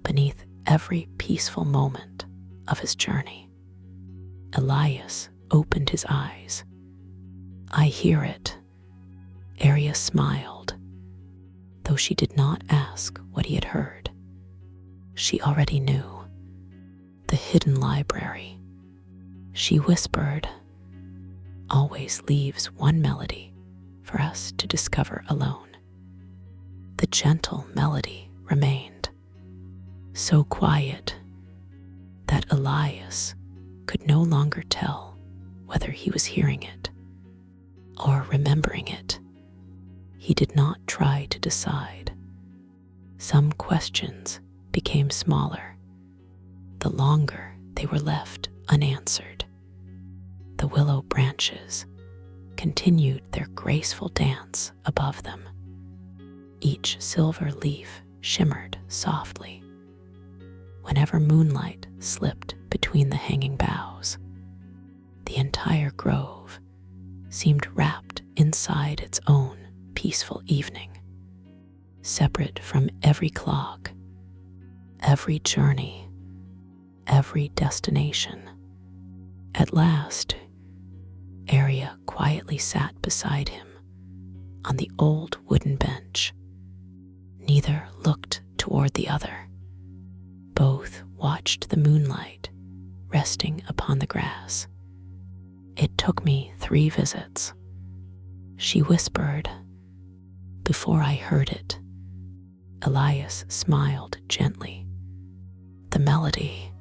beneath every peaceful moment of his journey. Elias opened his eyes. "I hear it." Arya smiled, though she did not ask what he had heard. She already knew. The hidden library, she whispered, always leaves one melody for us to discover alone. The gentle melody remained, so quiet that Elias could no longer tell whether he was hearing it or remembering it. He did not try to decide. Some questions became smaller the longer they were left unanswered. The willow branches continued their graceful dance above them. Each silver leaf shimmered softly whenever moonlight slipped between the hanging boughs. The entire grove seemed wrapped inside its own peaceful evening, separate from every clock, every journey, every destination. At last, Arya quietly sat beside him on the old wooden bench. Neither looked toward the other. Both watched the moonlight resting upon the grass. "It took me 3 visits," she whispered, "before I heard it." Elias smiled gently. "The melody,"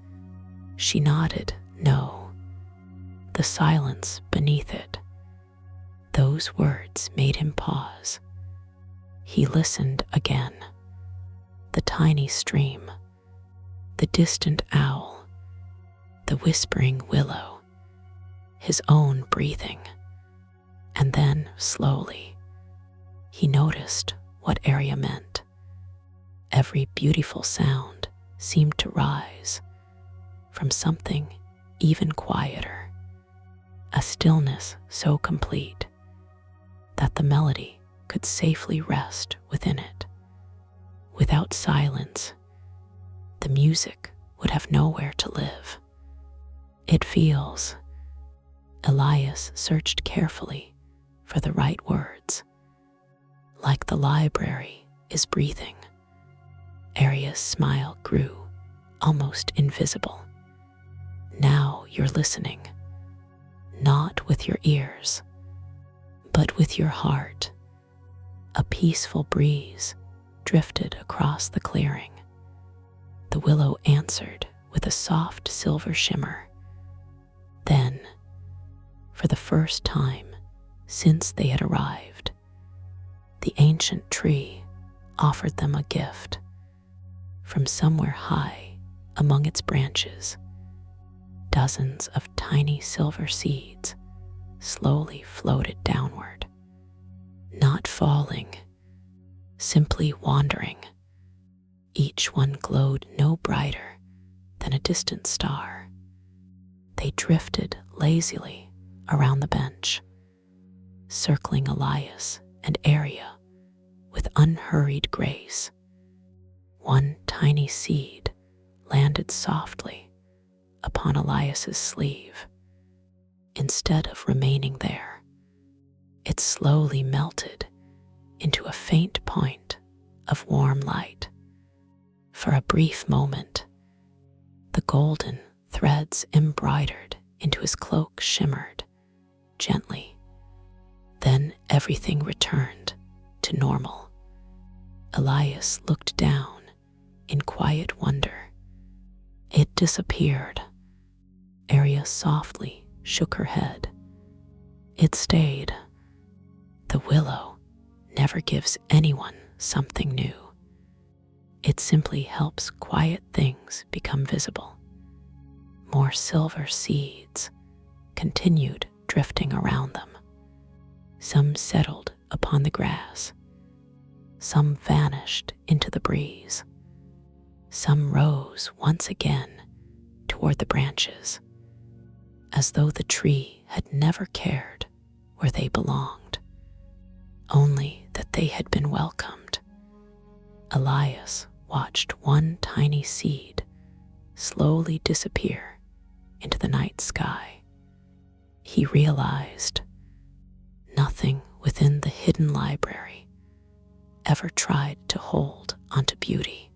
she nodded, "no." The silence beneath it. Those words made him pause. He listened again. The tiny stream, the distant owl, the whispering willow, his own breathing. And then, slowly, he noticed what area meant. Every beautiful sound seemed to rise from something even quieter, a stillness so complete that the melody could safely rest within it. Without silence, the music would have nowhere to live. It feels. Elias searched carefully for the right words. Like the library is breathing. Aria's smile grew almost invisible. Now you're listening, not with your ears, but with your heart. A peaceful breeze drifted across the clearing. The willow answered with a soft silver shimmer. Then, for the first time since they had arrived, the ancient tree offered them a gift. From somewhere high among its branches, dozens of tiny silver seeds slowly floated downward, not falling, simply wandering. Each one glowed no brighter than a distant star. They drifted lazily around the bench, circling Elias and Aria with unhurried grace. One tiny seed landed softly upon Elias's sleeve. Instead of remaining there, it slowly melted into a faint point of warm light. For a brief moment, the golden threads embroidered into his cloak shimmered gently. Then everything returned to normal. Elias looked down in quiet wonder. It disappeared. Aria softly shook her head. It stayed. The willow never gives anyone something new. It simply helps quiet things become visible. More silver seeds continued drifting around them. Some settled upon the grass. Some vanished into the breeze. Some rose once again toward the branches, as though the tree had never cared where they belonged, only that they had been welcomed. Elias watched one tiny seed slowly disappear into the night sky. He realized nothing within the hidden library ever tried to hold onto beauty.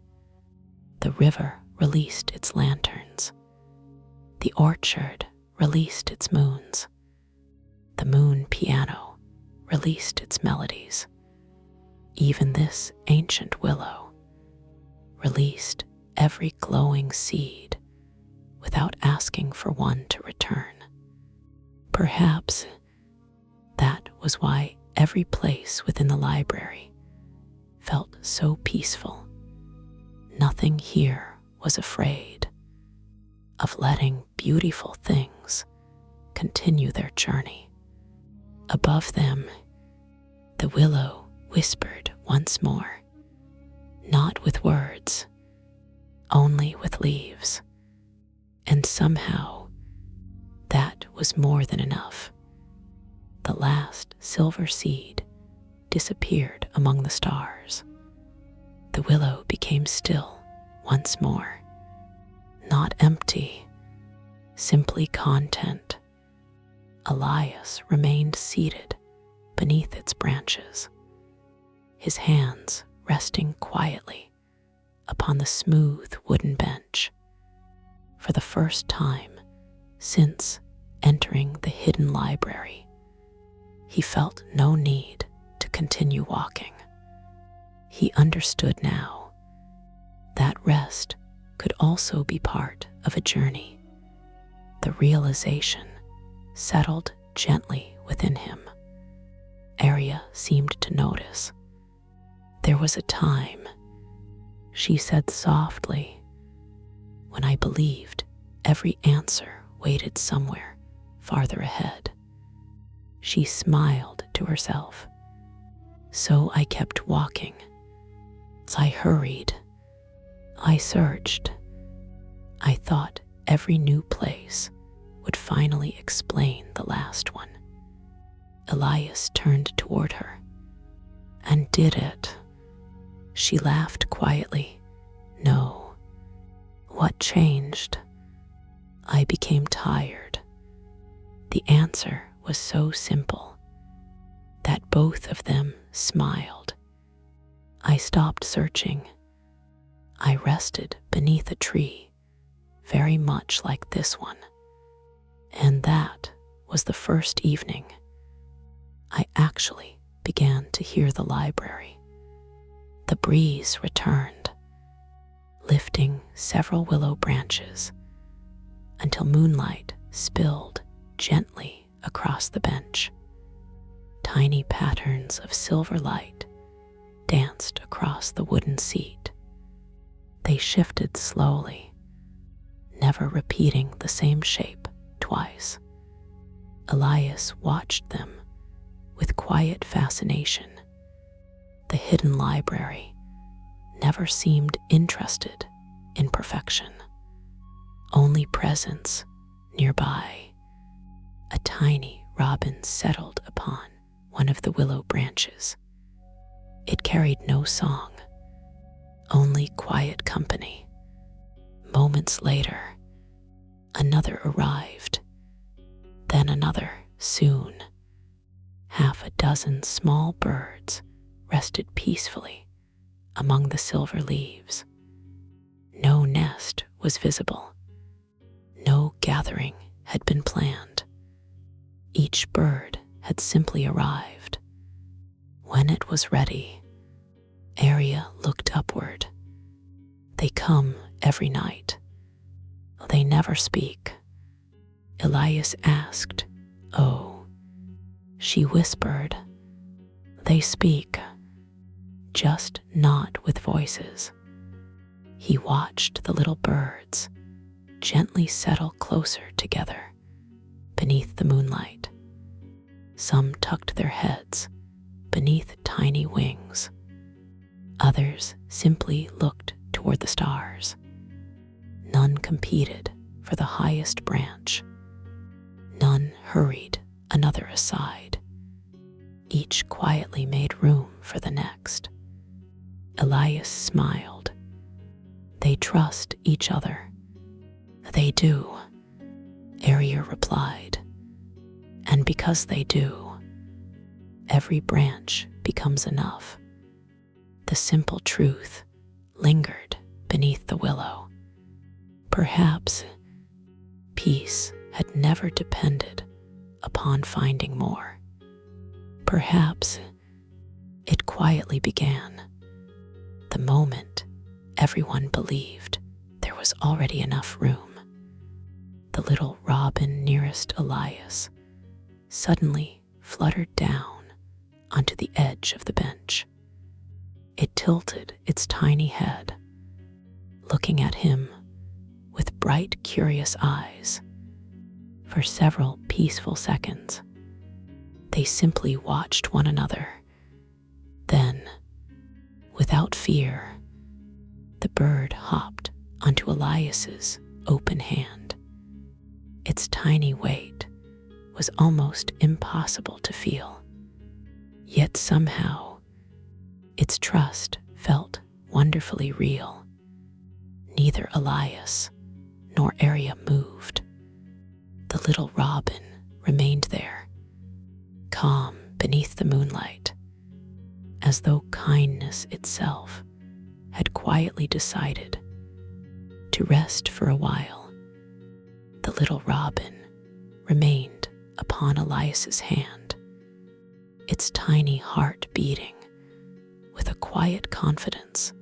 The river released its lanterns. The orchard released its moons. The moon piano released its melodies. Even this ancient willow released every glowing seed without asking for one to return. Perhaps that was why every place within the library felt so peaceful. Nothing here was afraid of letting beautiful things continue their journey. Above them, the willow whispered once more, not with words, only with leaves. And somehow, that was more than enough. The last silver seed disappeared among the stars. The willow became still once more, not empty, simply content. Elias remained seated beneath its branches, his hands resting quietly upon the smooth wooden bench. For the first time since entering the hidden library, he felt no need to continue walking. He understood now that rest could also be part of a journey. The realization settled gently within him. Aria seemed to notice. "There was a time," she said softly, "when I believed every answer waited somewhere farther ahead." She smiled to herself. "So I kept walking. I hurried. I searched. I thought every new place would finally explain the last one." Elias turned toward her. "And did it?" She laughed quietly. "No." "What changed?" "I became tired." The answer was so simple that both of them smiled. "I stopped searching. I rested beneath a tree, very much like this one. And that was the first evening I actually began to hear the library." The breeze returned, lifting several willow branches until moonlight spilled gently across the bench. Tiny patterns of silver light danced across the wooden seat. They shifted slowly, never repeating the same shape twice. Elias watched them with quiet fascination. The hidden library never seemed interested in perfection, only presence nearby. A tiny robin settled upon one of the willow branches. It carried no song, only quiet company. Moments later, another arrived, then another soon. Half a dozen small birds rested peacefully among the silver leaves. No nest was visible. No gathering had been planned. Each bird had simply arrived. When it was ready, Arya looked upward. "They come every night. They never speak." Elias asked. "Oh." She whispered. "They speak, just not with voices." He watched the little birds gently settle closer together beneath the moonlight. Some tucked their heads beneath tiny wings. Others simply looked toward the stars. None competed for the highest branch. None hurried another aside. Each quietly made room for the next. Elias smiled. "They trust each other." "They do," Arya replied. "And because they do, every branch becomes enough." The simple truth lingered beneath the willow. Perhaps peace had never depended upon finding more. Perhaps it quietly began the moment everyone believed there was already enough room. The little robin nearest Elias suddenly fluttered down onto the edge of the bench. It tilted its tiny head, looking at him with bright, curious eyes. For several peaceful seconds, they simply watched one another. Then, without fear, the bird hopped onto Elias's open hand. Its tiny weight was almost impossible to feel. Yet somehow, its trust felt wonderfully real. Neither Elias nor Arya moved. The little robin remained there, calm beneath the moonlight, as though kindness itself had quietly decided to rest for a while. The little robin remained upon Elias's hand, its tiny heart beating with a quiet confidence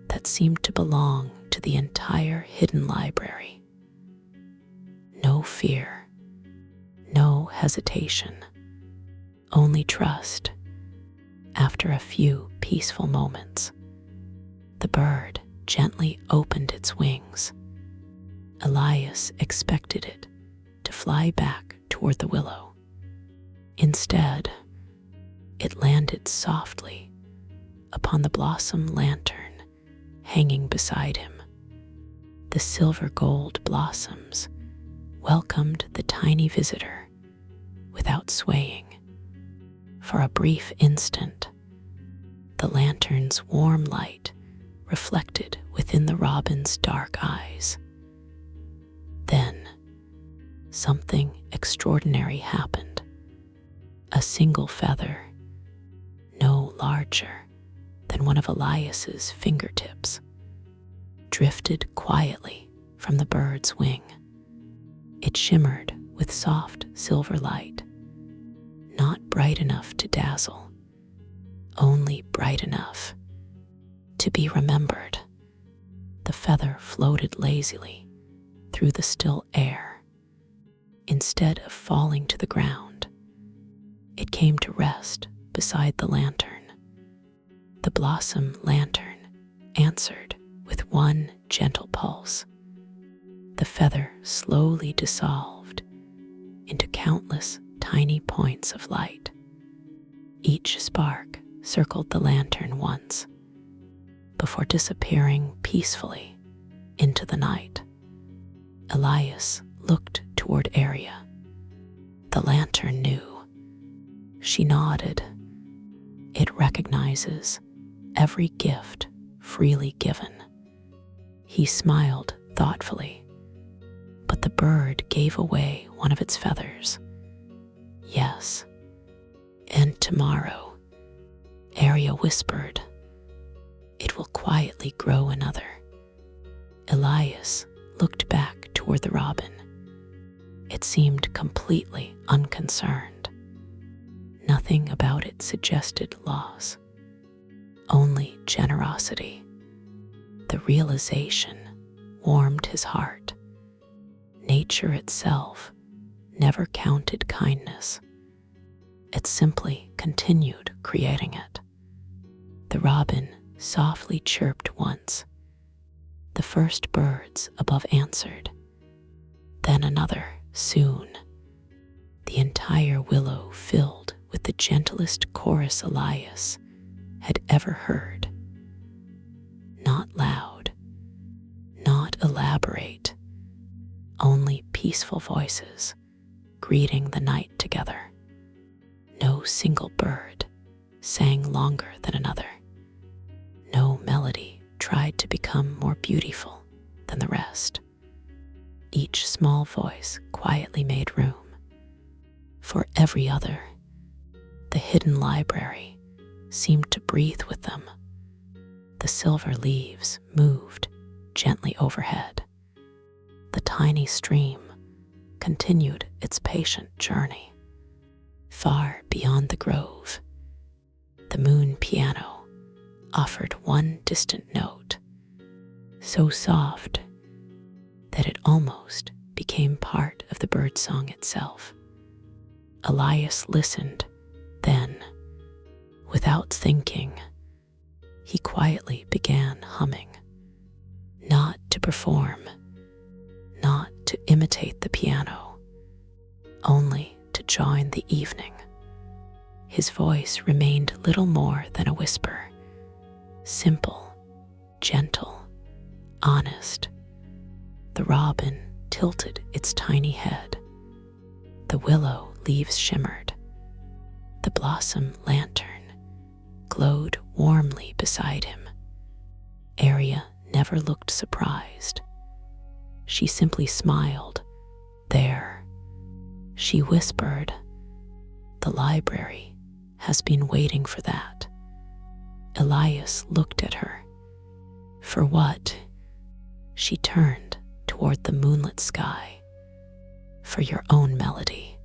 that seemed to belong to the entire hidden library. No fear, no hesitation, only trust. After a few peaceful moments, the bird gently opened its wings. Elias expected it to fly back toward the willow. Instead, it landed softly upon the blossom lantern hanging beside him. The silver gold blossoms welcomed the tiny visitor without swaying. For a brief instant, the lantern's warm light reflected within the robin's dark eyes. Then, something extraordinary happened. A single feather, no larger than one of Elias's fingertips, drifted quietly from the bird's wing. It shimmered with soft silver light, not bright enough to dazzle, only bright enough to be remembered. The feather floated lazily through the still air. Instead of falling to the ground, it came to rest beside the lantern. The blossom lantern answered with one gentle pulse. The feather slowly dissolved into countless tiny points of light. Each spark circled the lantern once before disappearing peacefully into the night. Elias looked toward Aria. The lantern knew. She nodded. It recognizes every gift freely given. He smiled thoughtfully, but the bird gave away one of its feathers. Yes, and tomorrow, Aria whispered, it will quietly grow another. Elias looked back toward the robin. It seemed completely unconcerned. Nothing about it suggested loss, only generosity. The realization warmed his heart. Nature itself never counted kindness. It simply continued creating it. The robin softly chirped once. The first birds above answered, then another soon. The entire willow filled with the gentlest chorus Elias had ever heard. Not loud, not elaborate, only peaceful voices greeting the night together. No single bird sang longer than another. No melody tried to become more beautiful than the rest. Each small voice quietly made room for every other. The hidden library seemed to breathe with them. The silver leaves moved gently overhead. The tiny stream continued its patient journey. Far beyond the grove, the moon piano offered one distant note, so soft that it almost became part of the birdsong itself. Elias listened, then, without thinking, he quietly began humming, not to perform, not to imitate the piano, only to join the evening. His voice remained little more than a whisper, simple, gentle, honest. The robin tilted its tiny head. The willow leaves shimmered. The blossom lantern glowed warmly beside him. Aria never looked surprised. She simply smiled. There, she whispered, the library has been waiting for that. Elias looked at her. For what? She turned toward the moonlit sky. For your own melody.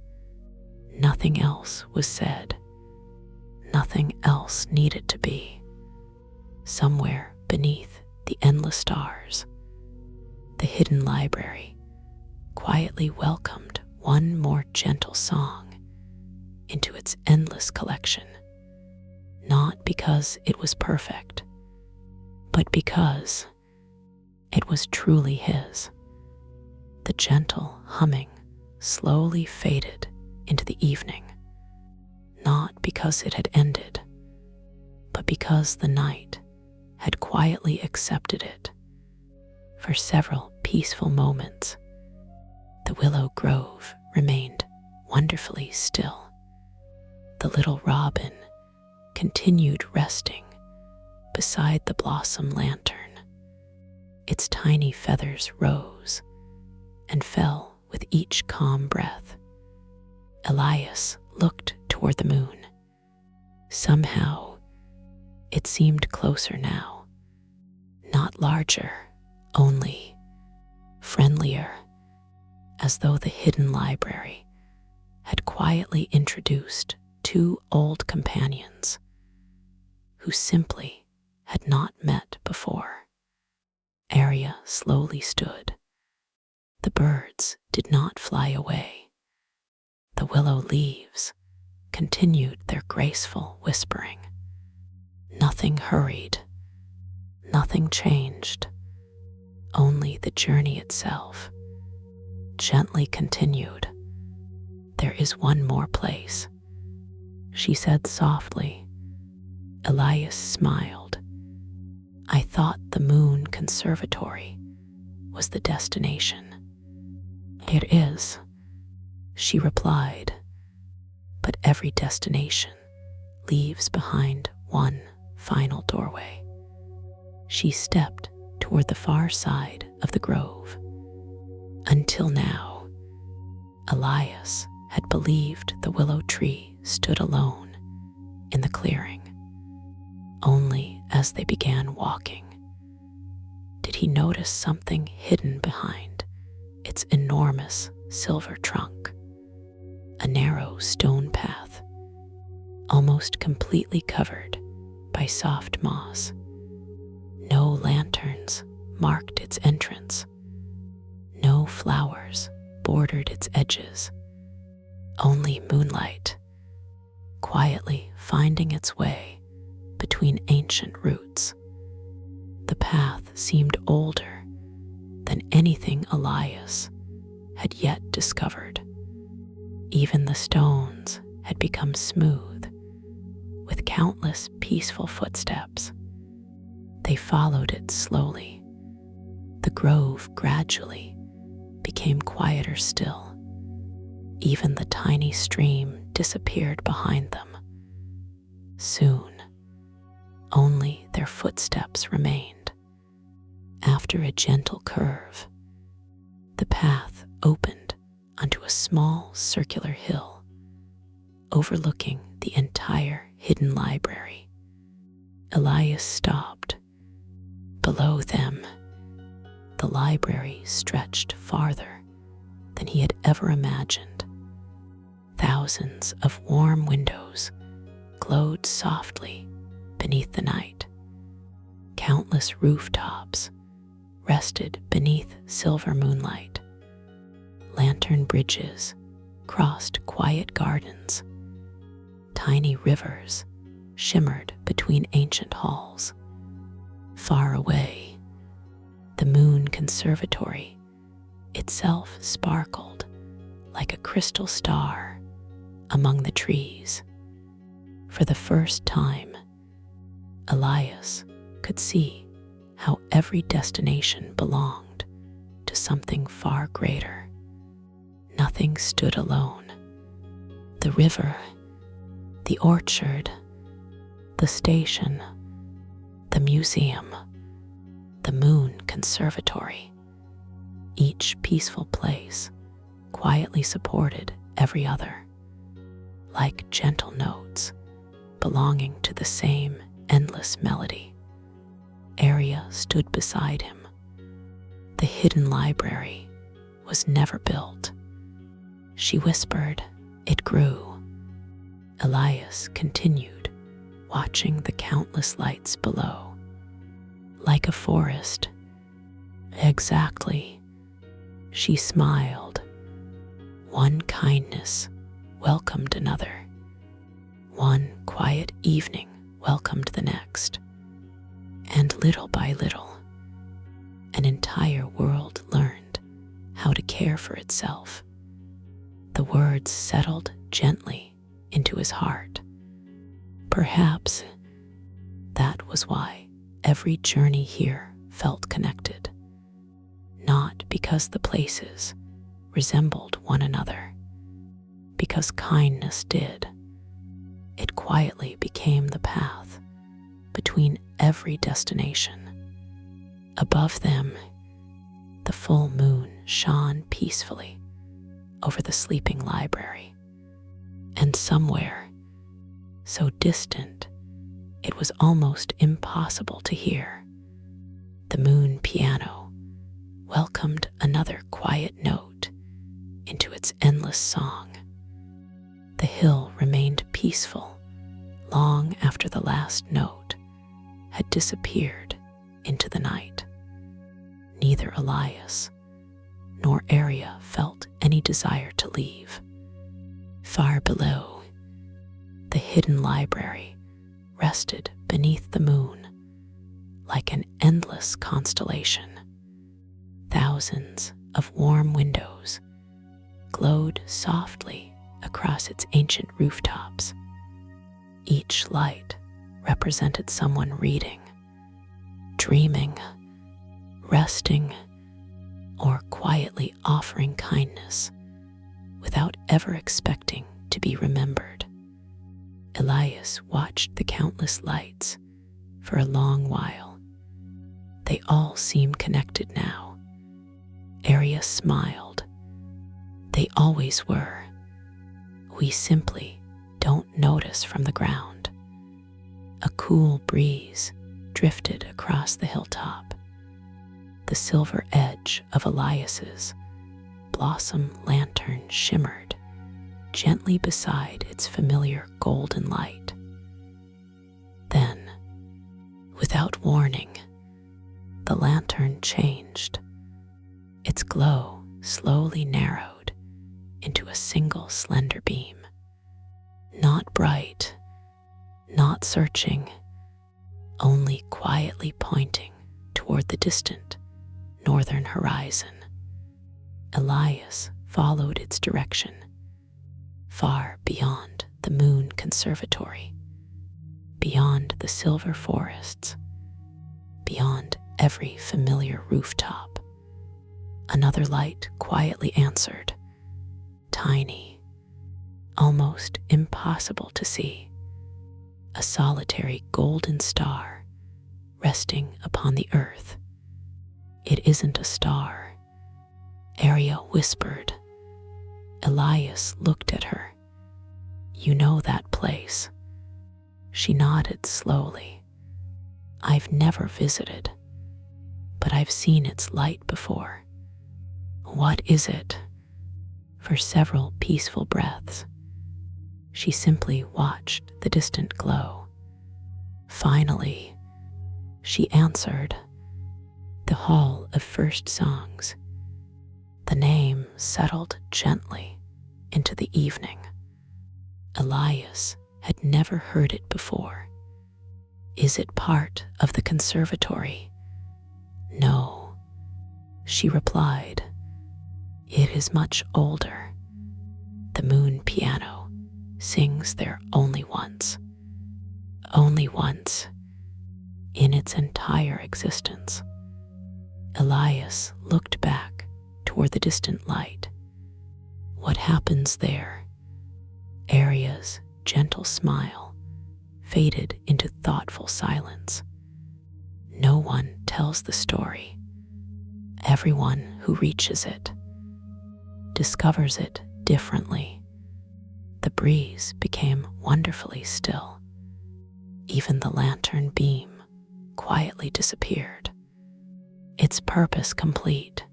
Nothing else was said. Nothing else needed to be. Somewhere beneath the endless stars, the hidden library quietly welcomed one more gentle song into its endless collection. not because it was perfect, but because it was truly his. The gentle humming slowly faded into the evening, not because it had ended, but because the night had quietly accepted it. For several peaceful moments, the willow grove remained wonderfully still. The little robin continued resting beside the blossom lantern. Its tiny feathers rose and fell with each calm breath. Elias looked toward the moon. Somehow, it seemed closer now, not larger, only friendlier, as though the hidden library had quietly introduced two old companions who simply had not met before. Arya slowly stood. The birds did not fly away. The willow leaves continued their graceful whispering. Nothing hurried, nothing changed, only the journey itself gently continued. There is one more place, she said softly. Elias smiled. I thought the moon conservatory was the destination. It is, she replied, but every destination leaves behind one final doorway. She stepped toward the far side of the grove. Until now, Elias had believed the willow tree stood alone in the clearing. Only as they began walking did he notice something hidden behind its enormous silver trunk. A narrow stone path, almost completely covered by soft moss. No lanterns marked its entrance. No flowers bordered its edges. Only moonlight, quietly finding its way between ancient roots. The path seemed older than anything Elias had yet discovered. Even the stones had become smooth, with countless peaceful footsteps. They followed it slowly. The grove gradually became quieter still. Even the tiny stream disappeared behind them. Soon, only their footsteps remained. After a gentle curve, the path opened onto a small circular hill, overlooking the entire hidden library. Elias stopped. Below them, the library stretched farther than he had ever imagined. Thousands of warm windows glowed softly beneath the night. Countless rooftops rested beneath silver moonlight. Lantern bridges crossed quiet gardens. Tiny rivers shimmered between ancient halls. Far away, the moon conservatory itself sparkled like a crystal star among the trees. For the first time, Elias could see how every destination belonged to something far greater. Nothing stood alone. The river, the orchard, the station, the museum, the moon conservatory. Each peaceful place quietly supported every other, like gentle notes belonging to the same endless melody. Arya stood beside him. The hidden library was never built. She whispered, it grew. Elias continued, watching the countless lights below. Like a forest. Exactly. She smiled. One kindness welcomed another. One quiet evening welcomed the next, and little by little, an entire world learned how to care for itself. The words settled gently into his heart. Perhaps that was why every journey here felt connected, not because the places resembled one another, because kindness did. It quietly became the path between every destination. Above them, the full moon shone peacefully over the sleeping library, and somewhere, so distant it was almost impossible to hear, the moon piano welcomed another quiet note into its endless song. The hill remained peaceful long after the last note had disappeared into the night. Neither Elias nor Aria felt any desire to leave. Far below, the hidden library rested beneath the moon like an endless constellation. Thousands of warm windows glowed softly across its ancient rooftops. Each light represented someone reading, dreaming, resting, or quietly offering kindness without ever expecting to be remembered. Elias watched the countless lights for a long while. They all seemed connected now. Aria smiled. They always were. We simply don't notice from the ground. A cool breeze drifted across the hilltop. The silver edge of Elias's blossom lantern shimmered gently beside its familiar golden light. Then, without warning, the lantern changed. Its glow slowly narrowed into a single slender beam. Not bright, not searching, only quietly pointing toward the distant northern horizon. Elias followed its direction, far beyond the moon conservatory, beyond the silver forests, beyond every familiar rooftop. Another light quietly answered, tiny, almost impossible to see, a solitary golden star resting upon the earth. It isn't a star, Aria whispered. Elias looked at her. You know that place? She nodded slowly. I've never visited, but I've seen its light before. What is it? For several peaceful breaths, she simply watched the distant glow. Finally, she answered, the Hall of First Songs. The name settled gently into the evening. Elias had never heard it before. Is it part of the conservatory? No, she replied. It is much older. The moon piano sings there only once in its entire existence. Elias looked back toward the distant light. What happens there? Aria's gentle smile faded into thoughtful silence. No one tells the story. Everyone who reaches it discovers it differently. The breeze became wonderfully still. Even the lantern beam quietly disappeared, its purpose complete.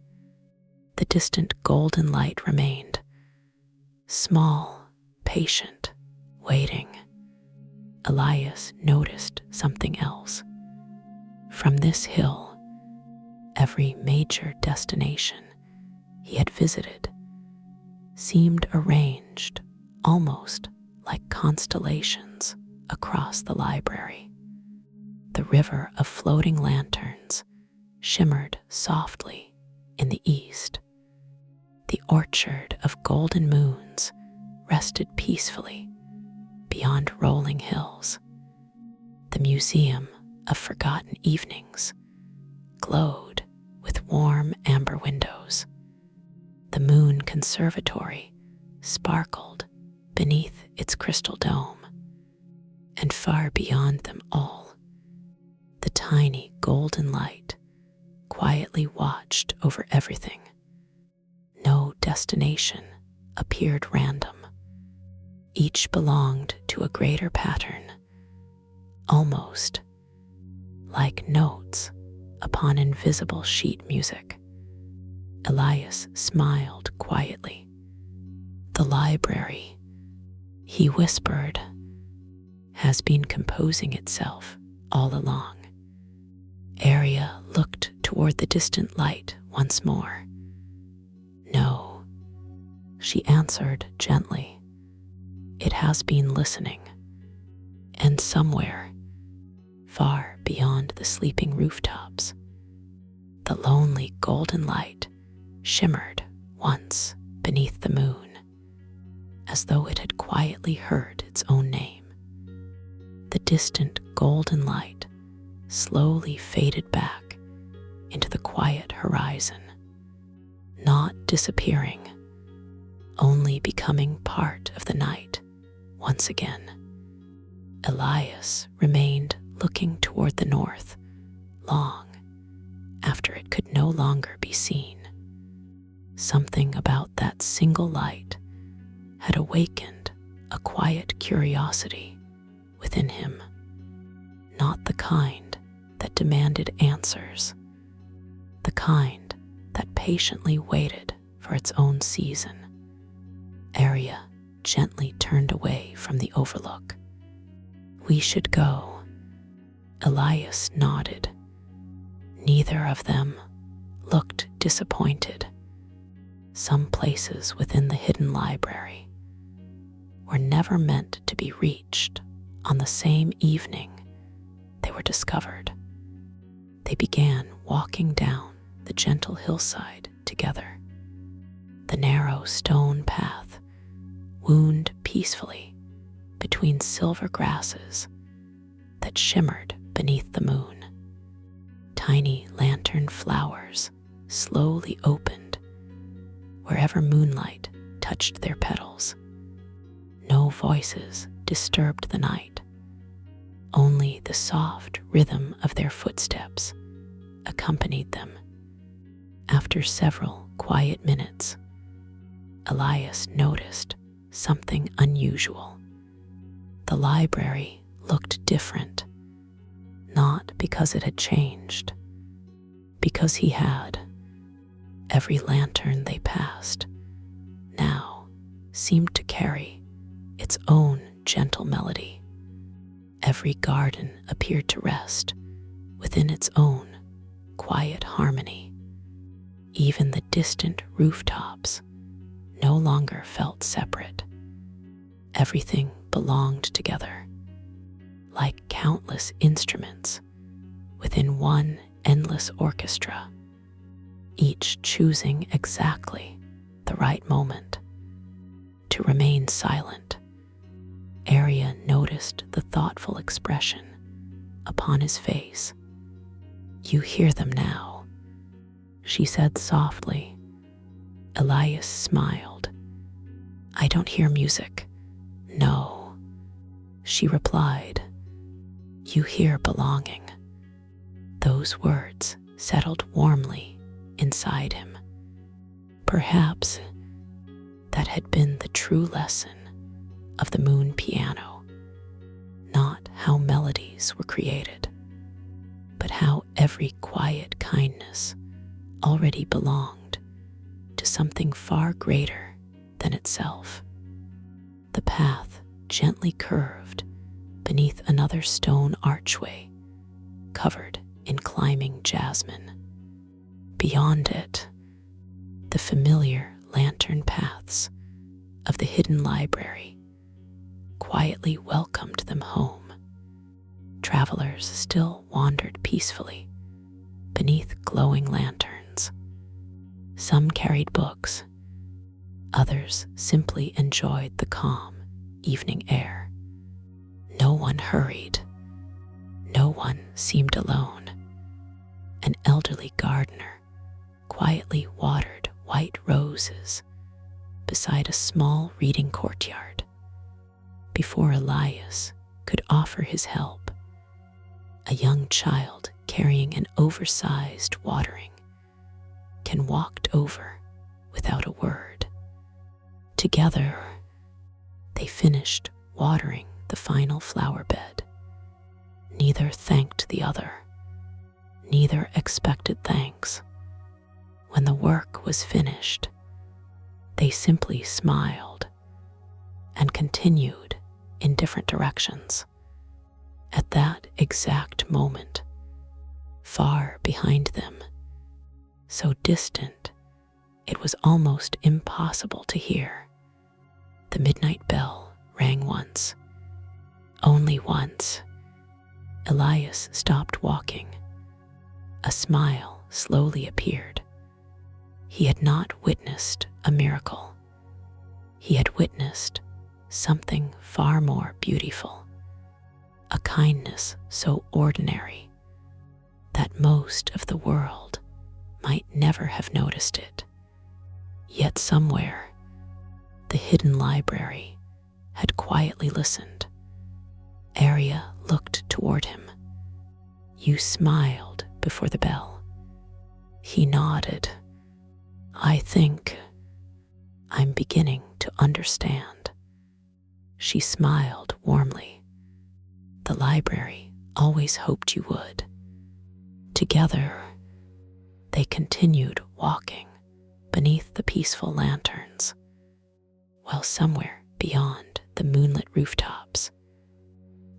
The distant golden light remained, small, patient, waiting. Elias noticed something else. From this hill, every major destination he had visited seemed arranged almost like constellations across the library. The river of floating lanterns shimmered softly in the east. The orchard of golden moons rested peacefully beyond rolling hills. The museum of forgotten evenings glowed with warm amber windows. The moon conservatory sparkled beneath its crystal dome. And far beyond them all, the tiny golden light quietly watched over everything. No destination appeared random. Each belonged to a greater pattern, almost like notes upon invisible sheet music. Elias smiled quietly. The library, he whispered, has been composing itself all along. Aria looked toward the distant light once more. No, she answered gently. It has been listening. And somewhere, far beyond the sleeping rooftops, the lonely golden light shimmered once beneath the moon, as though it had quietly heard its own name. The distant golden light slowly faded back into the quiet horizon, not disappearing, only becoming part of the night once again. Elias remained looking toward the north long after it could no longer be seen. Something about that single light had awakened a quiet curiosity within him, not the kind that demanded answers, the kind that patiently waited for its own season. Aria gently turned away from the overlook. We should go. Elias nodded. Neither of them looked disappointed. Some places within the hidden library were never meant to be reached on the same evening they were discovered. They began walking down the gentle hillside together. The narrow stone path wound peacefully between silver grasses that shimmered beneath the moon. Tiny lantern flowers slowly opened wherever moonlight touched their petals. No voices disturbed the night. Only the soft rhythm of their footsteps accompanied them. After several quiet minutes, Elias noticed something unusual. The library looked different, not because it had changed, because he had. Every lantern they passed now seemed to carry its own gentle melody. Every garden appeared to rest within its own quiet harmony. Even the distant rooftops no longer felt separate. Everything belonged together, like countless instruments within one endless orchestra, each choosing exactly the right moment to remain silent. Aria noticed the thoughtful expression upon his face. You hear them now, she said softly. Elias smiled. I don't hear music. No, she replied. You hear belonging. Those words settled warmly inside him. Perhaps that had been the true lesson of the moon piano, not how melodies were created, but how every quiet kindness already belonged to something far greater than itself. The path gently curved beneath another stone archway covered in climbing jasmine. Beyond it, the familiar lantern paths of the hidden library quietly welcomed them home. Travelers still wandered peacefully beneath glowing lanterns. Some carried books, others simply enjoyed the calm evening air. No one hurried. No one seemed alone. An elderly gardener quietly watered white roses beside a small reading courtyard. Before Elias could offer his help, a young child carrying an oversized watering can walked over without a word. Together, they finished watering the final flower bed. Neither thanked the other. Neither expected thanks. When the work was finished, they simply smiled and continued in different directions. At that exact moment, far behind them, so distant it was almost impossible to hear, the midnight bell rang once, only once. Elias stopped walking. A smile slowly appeared. He had not witnessed a miracle. He had witnessed something far more beautiful, a kindness so ordinary that most of the world might never have noticed it. Yet somewhere, the hidden library had quietly listened. Arya looked toward him. You smiled before the bell. He nodded. I think I'm beginning to understand. She smiled warmly. The library always hoped you would. Together, they continued walking beneath the peaceful lanterns, while somewhere beyond the moonlit rooftops,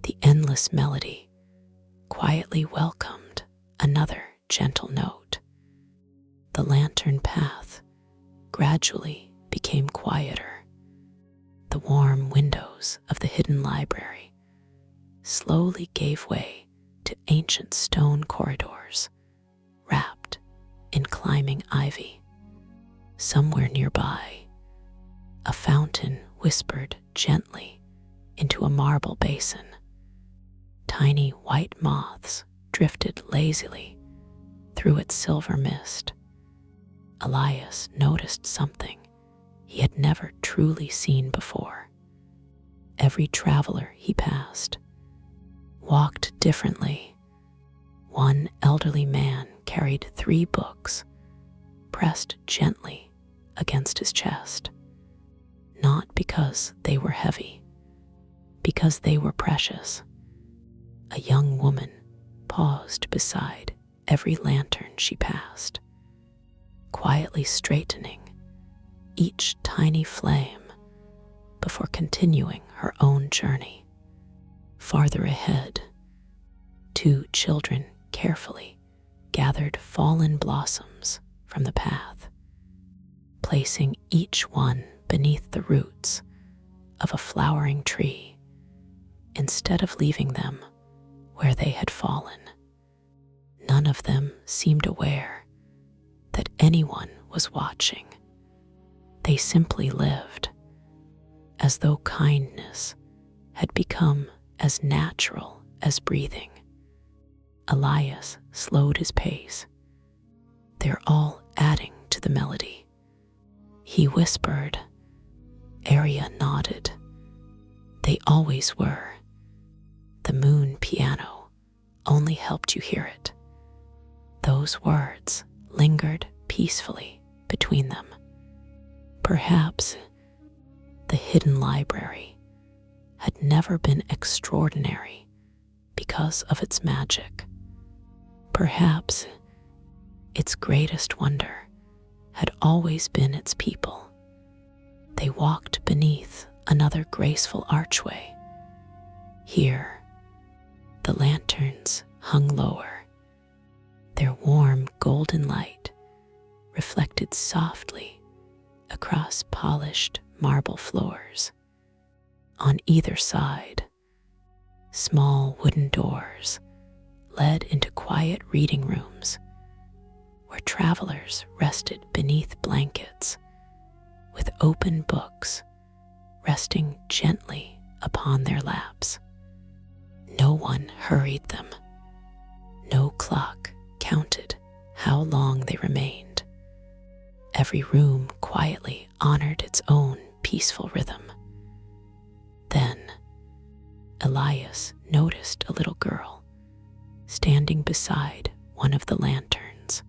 the endless melody quietly welcomed another gentle note. The lantern path gradually became quieter. The warm windows of the hidden library slowly gave way to ancient stone corridors wrapped in climbing ivy. Somewhere nearby, a fountain whispered gently into a marble basin. Tiny white moths drifted lazily through its silver mist. Elias noticed something he had never truly seen before. Every traveler he passed walked differently. One elderly man carried 3 books pressed gently against his chest, not because they were heavy, because they were precious. A young woman paused beside every lantern she passed, quietly straightening each tiny flame before continuing her own journey. Farther ahead, 2 children carefully gathered fallen blossoms from the path, placing each one beneath the roots of a flowering tree instead of leaving them where they had fallen. None of them seemed aware that anyone was watching. They simply lived, as though kindness had become as natural as breathing. Elias slowed his pace. They're all adding to the melody. He whispered. Arya nodded. They always were. The moon piano only helped you hear it. Those words lingered peacefully between them. Perhaps the hidden library had never been extraordinary because of its magic. Perhaps its greatest wonder had always been its people. They walked beneath another graceful archway. Here, the lanterns hung lower. Their warm golden light reflected softly across polished marble floors. On either side, small wooden doors led into quiet reading rooms where travelers rested beneath blankets with open books resting gently upon their laps. No one hurried them. No clock counted how long they remained. Every room quietly honored its own peaceful rhythm. Then, Elias noticed a little girl standing beside one of the lanterns.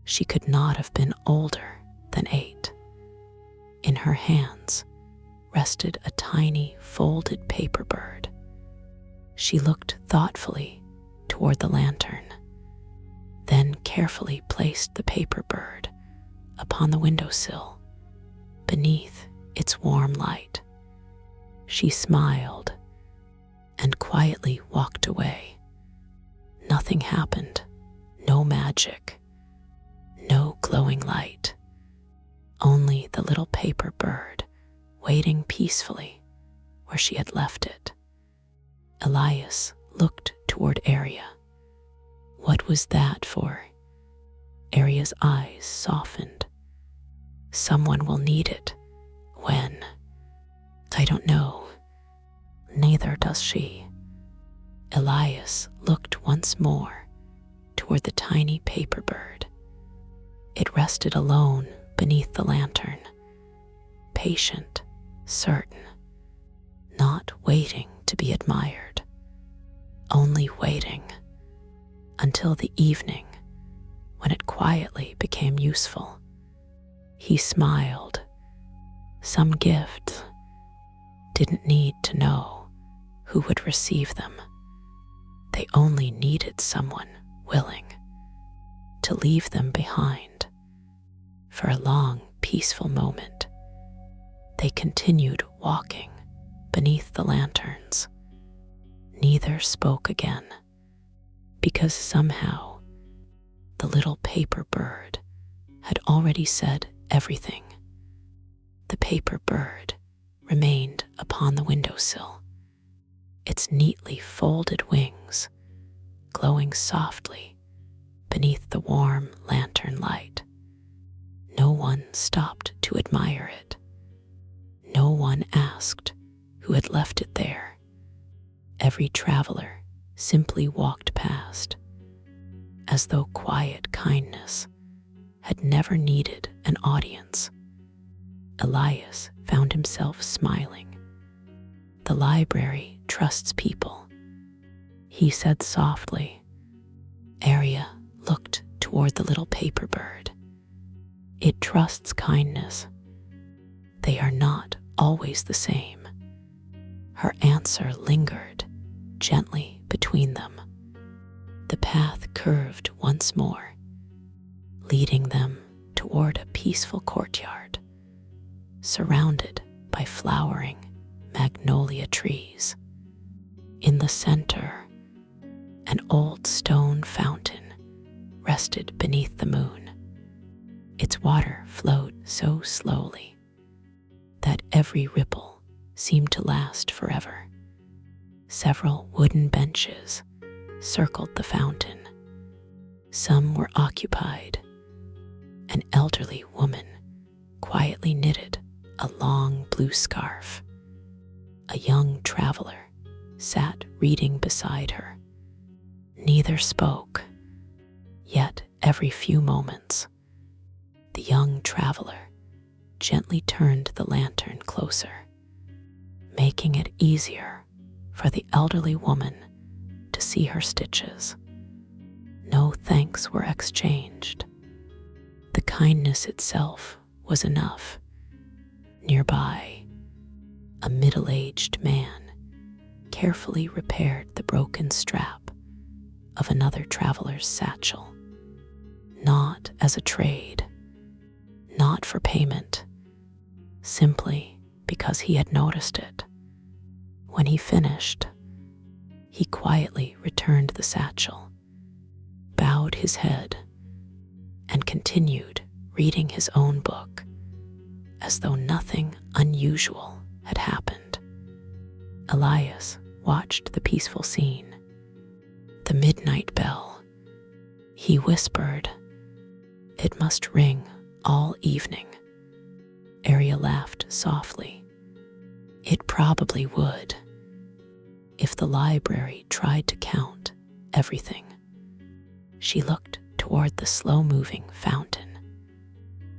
She could not have been older than 8. In her hands rested a tiny folded paper bird. She looked thoughtfully toward the lantern, then carefully placed the paper bird upon the windowsill beneath its warm light. She smiled and quietly walked away. Nothing happened, no magic, no glowing light, only the little paper bird waiting peacefully where she had left it. Elias looked toward Arya. What was that for? Arya's eyes softened. Someone will need it. When? I don't know. Neither does she. Elias looked once more toward the tiny paper bird. It rested alone beneath the lantern, patient, certain, not waiting to be admired, only waiting until the evening when it quietly became useful. He smiled. Some gifts didn't need to know who would receive them. They only needed someone willing to leave them behind. For a long, peaceful moment, they continued walking beneath the lanterns. Neither spoke again, because somehow the little paper bird had already said everything. The paper bird remained upon the windowsill, its neatly folded wings glowing softly beneath the warm lantern light. No one stopped to admire it. No one asked who had left it there. Every traveler simply walked past, as though quiet kindness had never needed an audience. Elias found himself smiling. The library trusts people, he said softly. Arya looked toward the little paper bird. It trusts kindness. They are not always the same. Her answer lingered gently between them. The path curved once more, leading them toward a peaceful courtyard, surrounded by flowering magnolia trees. In the center, an old stone fountain rested beneath the moon. Its water flowed so slowly that every ripple seemed to last forever. Several wooden benches circled the fountain. Some were occupied. An elderly woman quietly knitted a long blue scarf. A young traveler sat reading beside her. Neither spoke, yet every few moments, the young traveler gently turned the lantern closer, making it easier for the elderly woman to see her stitches. No thanks were exchanged. The kindness itself was enough. Nearby, a middle-aged man carefully repaired the broken strap of another traveler's satchel, not as a trade, not for payment, simply because he had noticed it. When he finished, he quietly returned the satchel, bowed his head, and continued reading his own book as though nothing unusual had happened. Elias watched the peaceful scene. The midnight bell, he whispered. It must ring all evening. Aria laughed softly. It probably would, if the library tried to count everything. She looked toward the slow-moving fountain.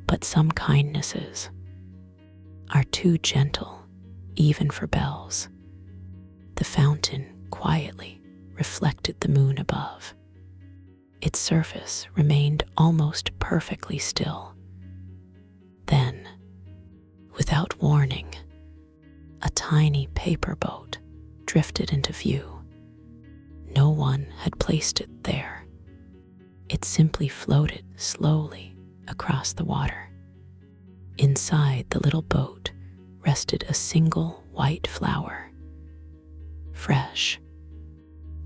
But some kindnesses are too gentle, even for bells. The fountain quietly reflected the moon above. Its surface remained almost perfectly still. Then, without warning, a tiny paper boat drifted into view. No one had placed it there. It simply floated slowly across the water. Inside the little boat rested a single white flower. Fresh,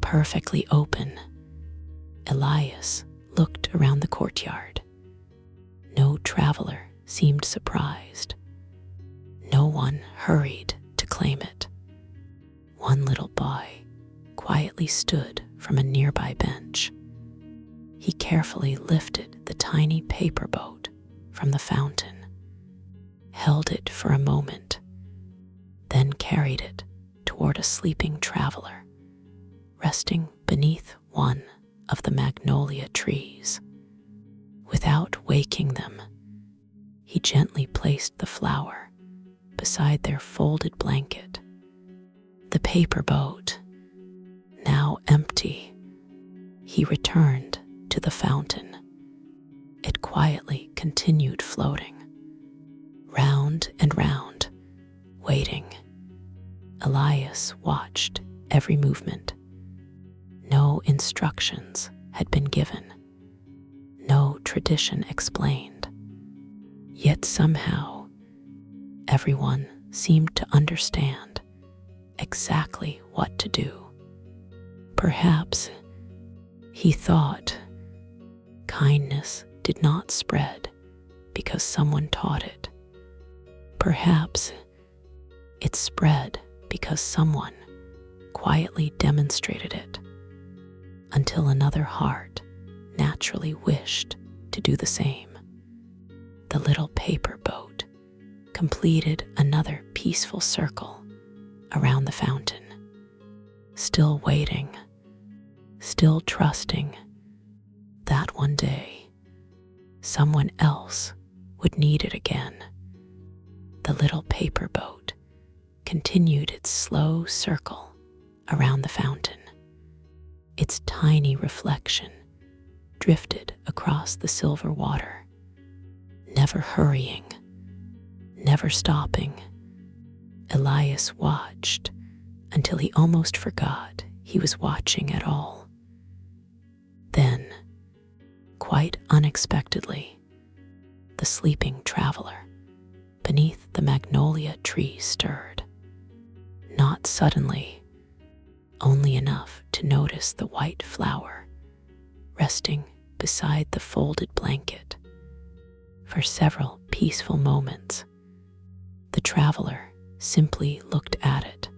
perfectly open. Elias looked around the courtyard. No traveler seemed surprised. No one hurried to claim it. One little boy quietly stood from a nearby bench. He carefully lifted the tiny paper boat from the fountain, held it for a moment, then carried it toward a sleeping traveler, resting beneath one of the magnolia trees. Without waking them, he gently placed the flower beside their folded blanket. The paper boat, now empty, he returned to the fountain. It quietly continued floating, round and round, waiting. Elias watched every movement. No instructions had been given. No tradition explained. Yet somehow, everyone seemed to understand exactly what to do. Perhaps, he thought, kindness did not spread because someone taught it. Perhaps it spread because someone quietly demonstrated it, until another heart naturally wished to do the same. The little paper boat completed another peaceful circle around the fountain, still waiting, still trusting that one day someone else would need it again. The little paper boat continued its slow circle around the fountain. Its tiny reflection drifted across the silver water, never hurrying, never stopping. Elias watched until he almost forgot he was watching at all. Then, quite unexpectedly, the sleeping traveler beneath the magnolia tree stirred. Not suddenly, only enough to notice the white flower resting beside the folded blanket. For several peaceful moments, the traveler simply looked at it.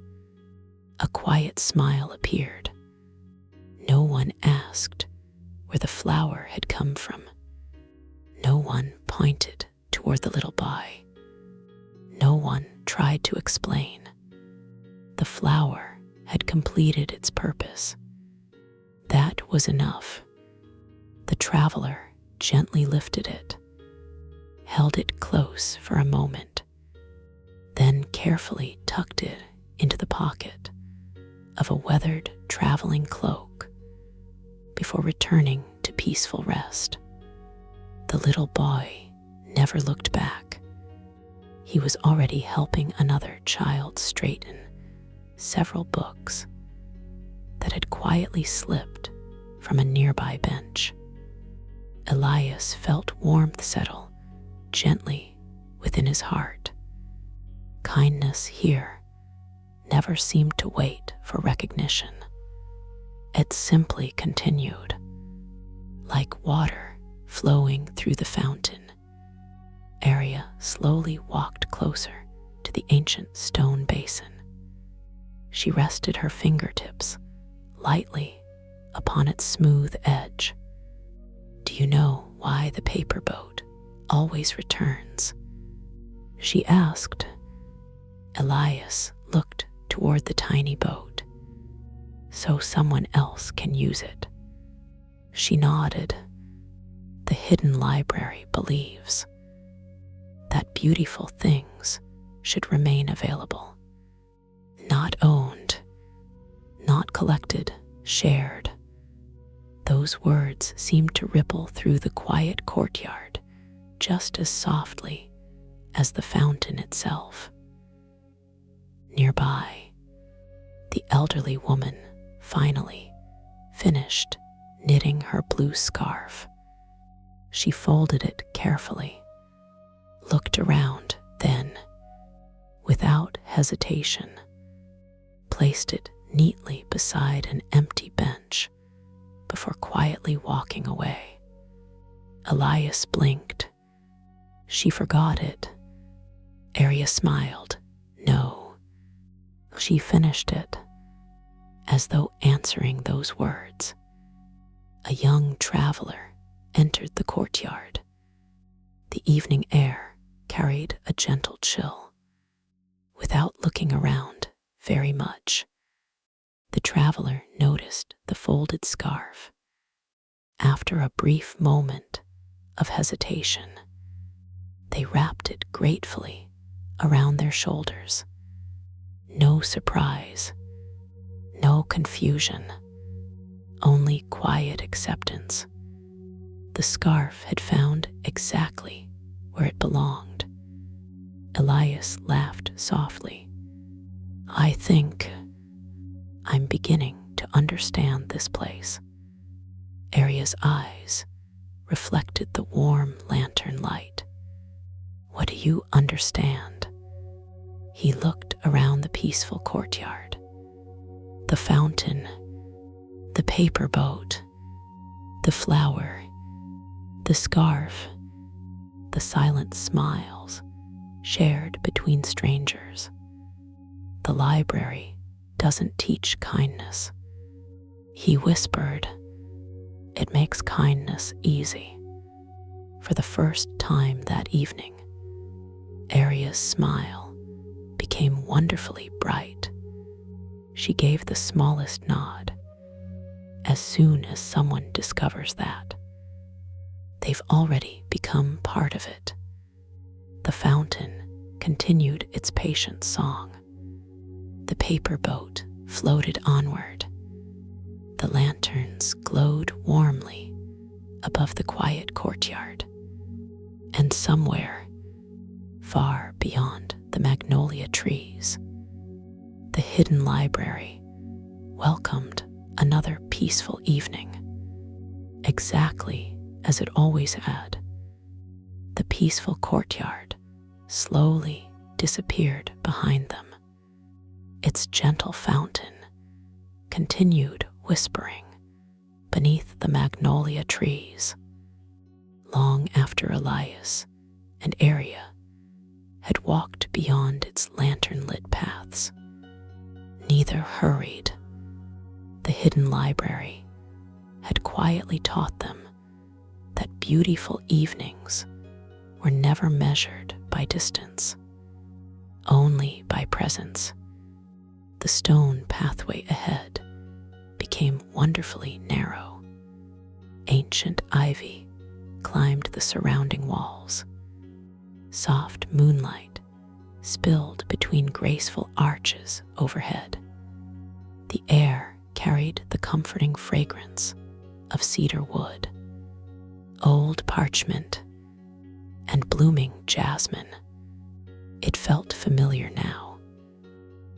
A quiet smile appeared. No one asked where the flower had come from. No one pointed toward the little boy. No one tried to explain. The flower had completed its purpose. That was enough. The traveler gently lifted it, held it close for a moment, then carefully tucked it into the pocket of a weathered traveling cloak before returning to peaceful rest. The little boy never looked back. He was already helping another child straighten several books that had quietly slipped from a nearby bench. Elias felt warmth settle gently within his heart. Kindness here never seemed to wait for recognition. It simply continued, like water flowing through the fountain. Aria slowly walked closer to the ancient stone basin. She rested her fingertips lightly upon its smooth edge. "Do you know why the paper boat always returns?" she asked. Elias looked toward the tiny boat. "So someone else can use it." She nodded. "The hidden library believes that beautiful things should remain available. Not owned, not collected, shared." Those words seemed to ripple through the quiet courtyard just as softly as the fountain itself. Nearby, the elderly woman finally finished knitting her blue scarf. She folded it carefully, looked around, then, without hesitation, placed it neatly beside an empty bench before quietly walking away. Elias blinked. She forgot it. Arya smiled. No. She finished it, as though answering those words. A young traveler entered the courtyard. The evening air carried a gentle chill. Without looking around very much, the traveler noticed the folded scarf. After a brief moment of hesitation, they wrapped it gratefully around their shoulders. No surprise, no confusion, only quiet acceptance. The scarf had found exactly where it belonged. Elias laughed softly. "I think I'm beginning to understand this place." Arya's eyes reflected the warm lantern light. "What do you understand?" He looked around the peaceful courtyard. The fountain, the paper boat, the flower, the scarf, the silent smiles shared between strangers. "The library doesn't teach kindness," he whispered. "It makes kindness easy." For the first time that evening, Arya's smile became wonderfully bright. She gave the smallest nod. As soon as someone discovers that, they've already become part of it. The fountain continued its patient song. The paper boat floated onward. The lanterns glowed warmly above the quiet courtyard. And somewhere, far beyond the magnolia trees, the hidden library welcomed another peaceful evening, exactly as it always had. The peaceful courtyard slowly disappeared behind them. Its gentle fountain continued whispering beneath the magnolia trees. Long after Elias and Arya had walked beyond its lantern-lit paths, neither hurried. The hidden library had quietly taught them that beautiful evenings were never measured by distance, only by presence. The stone pathway ahead became wonderfully narrow. Ancient ivy climbed the surrounding walls. Soft moonlight spilled between graceful arches overhead. The air carried the comforting fragrance of cedar wood, old parchment, and blooming jasmine. It felt familiar now,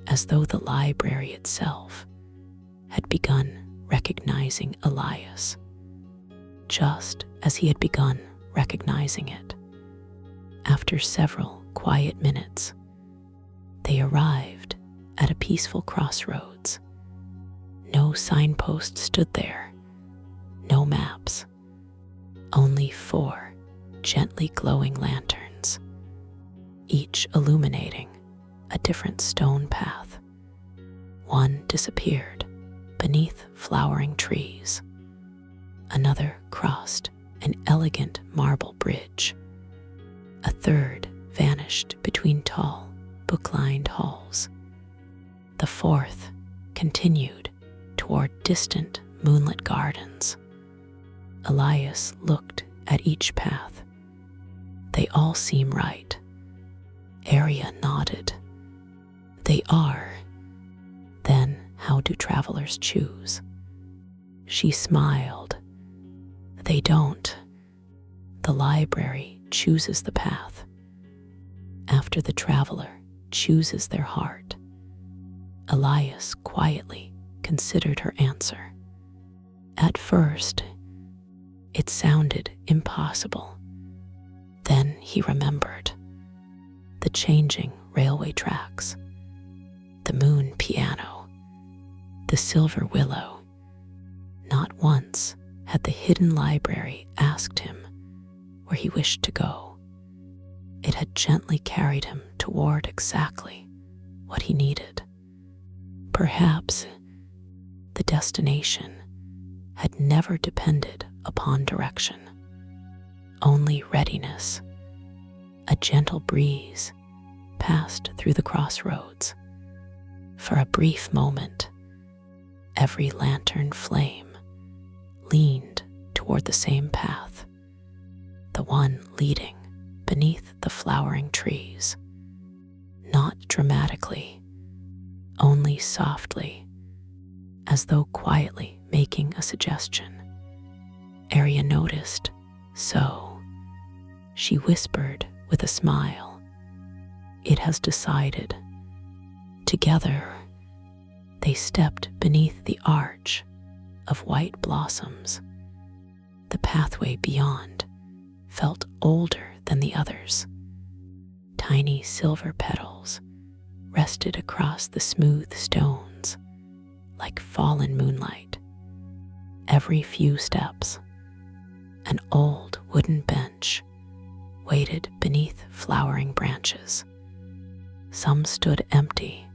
as though the library itself had begun recognizing Elias, just as he had begun recognizing it. After several quiet minutes, they arrived at a peaceful crossroads. No signpost stood there, no maps, only 4 gently glowing lanterns, each illuminating a different stone path. One disappeared beneath flowering trees. Another crossed an elegant marble bridge. A third vanished between tall, book-lined halls. The fourth continued toward distant moonlit gardens. Elias looked at each path. They all seem right. Arya nodded. They are. Then how do travelers choose? She smiled. They don't. The library chooses the path. After the traveler chooses their heart. Elias quietly considered her answer. At first, it sounded impossible. Then he remembered the changing railway tracks, the moon piano, the silver willow. Not once had the hidden library asked him where he wished to go. It had gently carried him toward exactly what he needed. Perhaps the destination had never depended upon direction, only readiness. A gentle breeze passed through the crossroads. For a brief moment, every lantern flame leaned toward the same path, the one leading beneath the flowering trees. Not dramatically, only softly, as though quietly making a suggestion. Arya noticed, so she whispered with a smile, "It has decided." Together, they stepped beneath the arch of white blossoms. The pathway beyond felt older than the others. Tiny silver petals rested across the smooth stones like fallen moonlight. Every few steps, an old wooden bench waited beneath flowering branches. Some stood empty,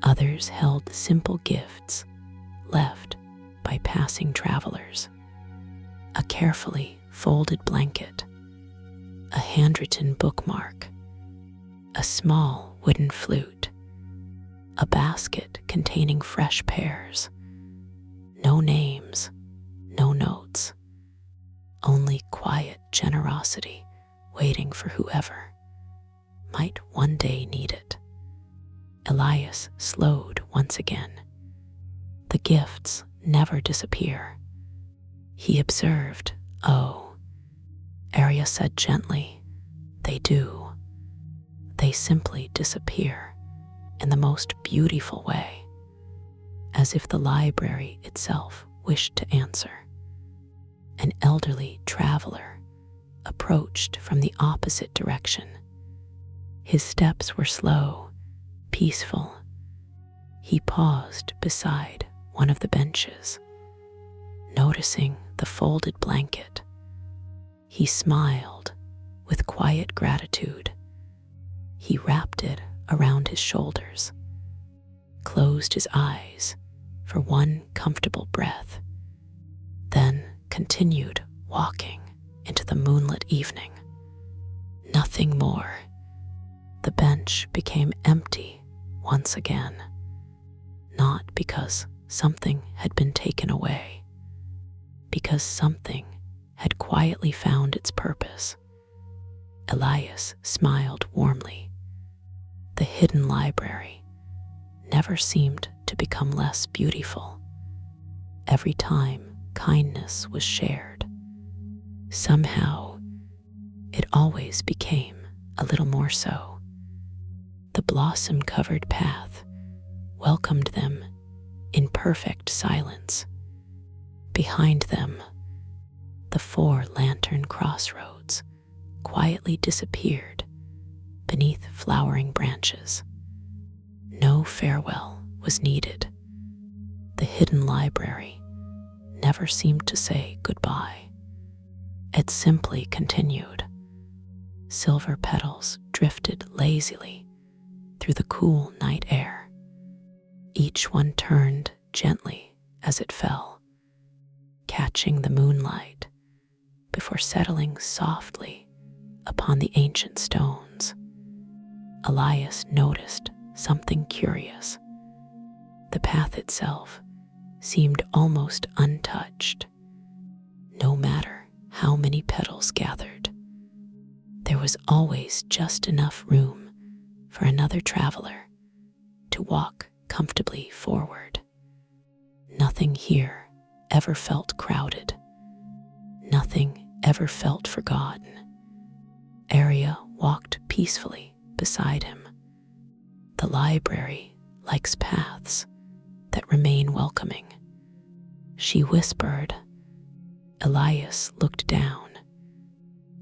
others held simple gifts left by passing travelers. A carefully folded blanket, a handwritten bookmark, a small wooden flute, a basket containing fresh pears. No names, no notes, only quiet generosity waiting for whoever might one day need it. Elias slowed once again. The gifts never disappear. He observed, "Oh," Arya said gently, "they do. They simply disappear in the most beautiful way, as if the library itself wished to answer." An elderly traveler approached from the opposite direction. His steps were slow, peaceful. He paused beside one of the benches. Noticing the folded blanket, he smiled with quiet gratitude. He wrapped it around his shoulders, closed his eyes for one comfortable breath, then continued walking into the moonlit evening. Nothing more. The bench became empty once again, not because something had been taken away, because something had quietly found its purpose. Elias smiled warmly. The hidden library never seemed to become less beautiful. Every time kindness was shared, somehow it always became a little more so. The blossom-covered path welcomed them in perfect silence. Behind them, the four-lantern crossroads quietly disappeared beneath flowering branches. No farewell was needed. The hidden library never seemed to say goodbye. It simply continued. Silver petals drifted lazily through the cool night air. Each one turned gently as it fell, catching the moonlight before settling softly upon the ancient stones. Elias noticed something curious. The path itself seemed almost untouched. No matter how many petals gathered, there was always just enough room for another traveler to walk comfortably forward. Nothing here ever felt crowded. Nothing ever felt forgotten. Arya walked peacefully beside him. The library likes paths that remain welcoming. She whispered. Elias looked down.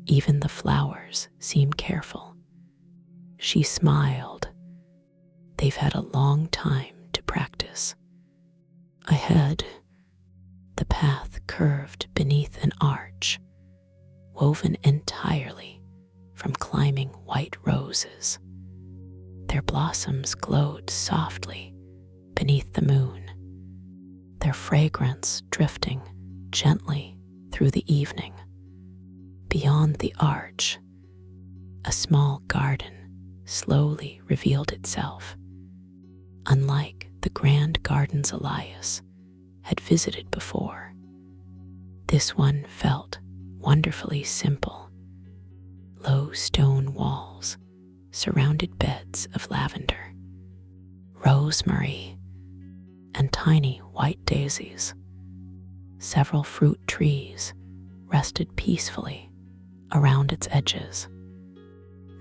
Even the flowers seemed careful. She smiled. They've had a long time to practice. Ahead, the path curved beneath an arch, woven entirely from climbing white roses. Their blossoms glowed softly beneath the moon, their fragrance drifting gently through the evening. Beyond the arch, a small garden slowly revealed itself. Unlike the grand gardens Elias had visited before, this one felt wonderfully simple. Low stone walls surrounded beds of lavender, rosemary, and tiny white daisies. Several fruit trees rested peacefully around its edges.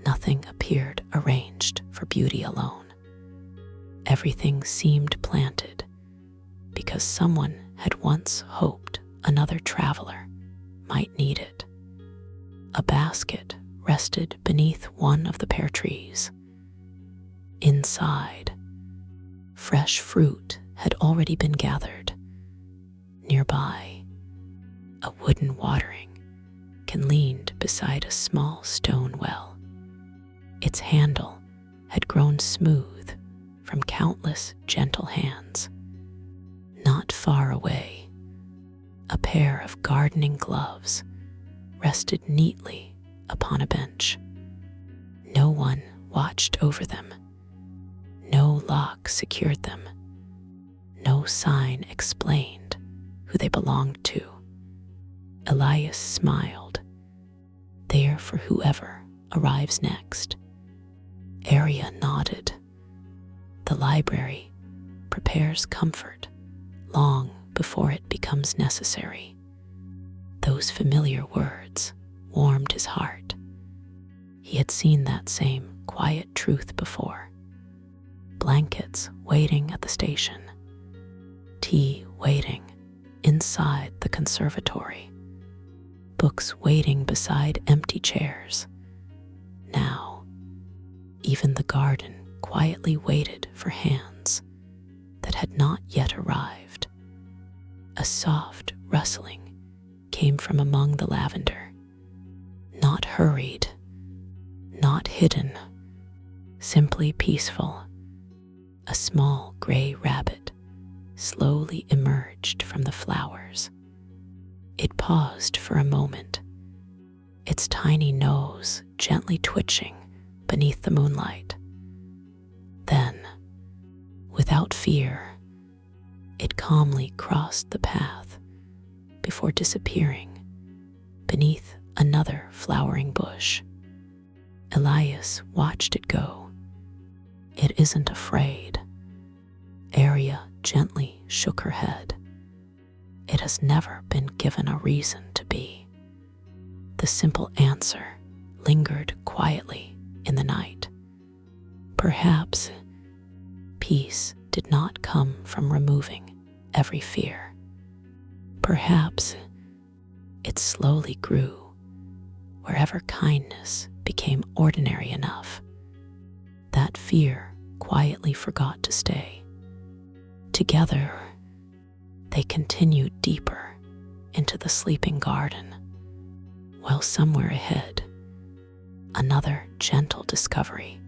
Nothing appeared arranged for beauty alone. Everything seemed planted because someone had once hoped another traveler might need it. A basket rested beneath one of the pear trees. Inside, fresh fruit had already been gathered. Nearby, a wooden watering can leaned beside a small stone well. Its handle had grown smooth from countless gentle hands. Not far away, a pair of gardening gloves rested neatly upon a bench. No one watched over them. No lock secured them. No sign explained who they belonged to. Elias smiled. There for whoever arrives next. Arya nodded. The library prepares comfort long before it becomes necessary. Those familiar words warmed his heart. He had seen that same quiet truth before. Blankets waiting at the station. Tea waiting inside the conservatory. Books waiting beside empty chairs. Now, even the garden quietly waited for hands that had not yet arrived. A soft rustling came from among the lavender. Not hurried, not hidden, simply peaceful. A small gray rabbit slowly emerged from the flowers. It paused for a moment, its tiny nose gently twitching beneath the moonlight. Then, without fear, it calmly crossed the path before disappearing beneath another flowering bush. Elias watched it go. It isn't afraid. Arya gently shook her head. It has never been given a reason to be. The simple answer lingered quietly in the night. Perhaps peace did not come from removing every fear. Perhaps it slowly grew wherever kindness became ordinary enough. That fear quietly forgot to stay. Together, they continued deeper into the sleeping garden, while somewhere ahead, another gentle discovery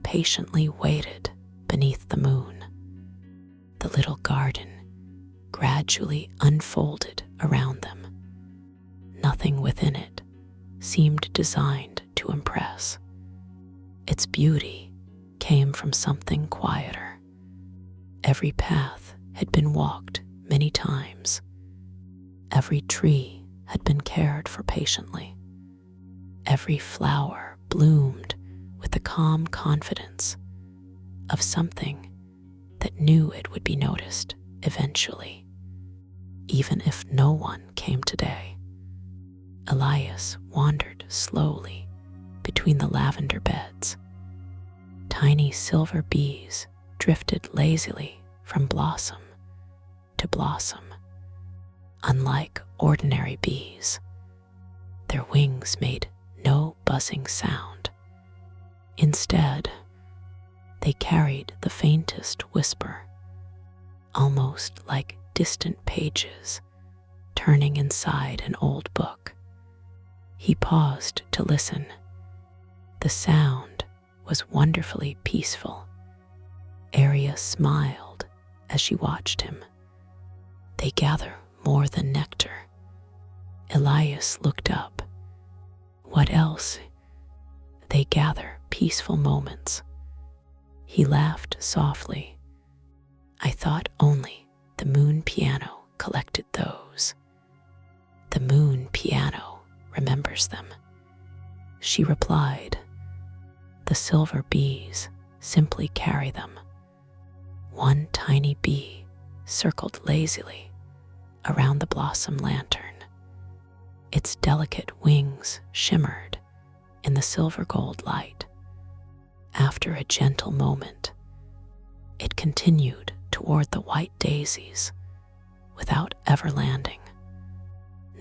patiently waited beneath the moon. The little garden gradually unfolded around them. Nothing within it seemed designed to impress. Its beauty came from something quieter. Every path had been walked many times. Every tree had been cared for patiently. Every flower bloomed with the calm confidence of something that knew it would be noticed eventually, even if no one came today. Elias wandered slowly between the lavender beds. Tiny silver bees drifted lazily from blossom to blossom. Unlike ordinary bees, their wings made no buzzing sound. Instead, they carried the faintest whisper, almost like distant pages turning inside an old book. He paused to listen. The sound was wonderfully peaceful. Aria smiled as she watched him. They gather more than nectar. Elias looked up. What else? They gather peaceful moments. He laughed softly. I thought only the moon piano collected those. The moon piano remembers them. She replied, the silver bees simply carry them. One tiny bee circled lazily around the blossom lantern. Its delicate wings shimmered in the silver gold light. After a gentle moment, it continued toward the white daisies without ever landing.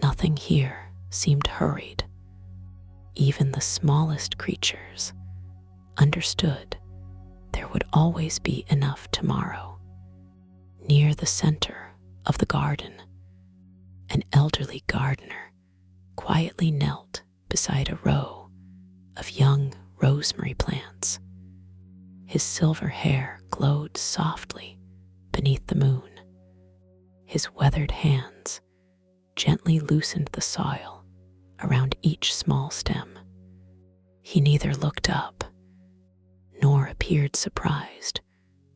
Nothing here seemed hurried. Even the smallest creatures understood there would always be enough tomorrow. Near the center of the garden, an elderly gardener quietly knelt beside a row of young rosemary plants. His silver hair glowed softly beneath the moon. His weathered hands gently loosened the soil around each small stem. He neither looked up nor appeared surprised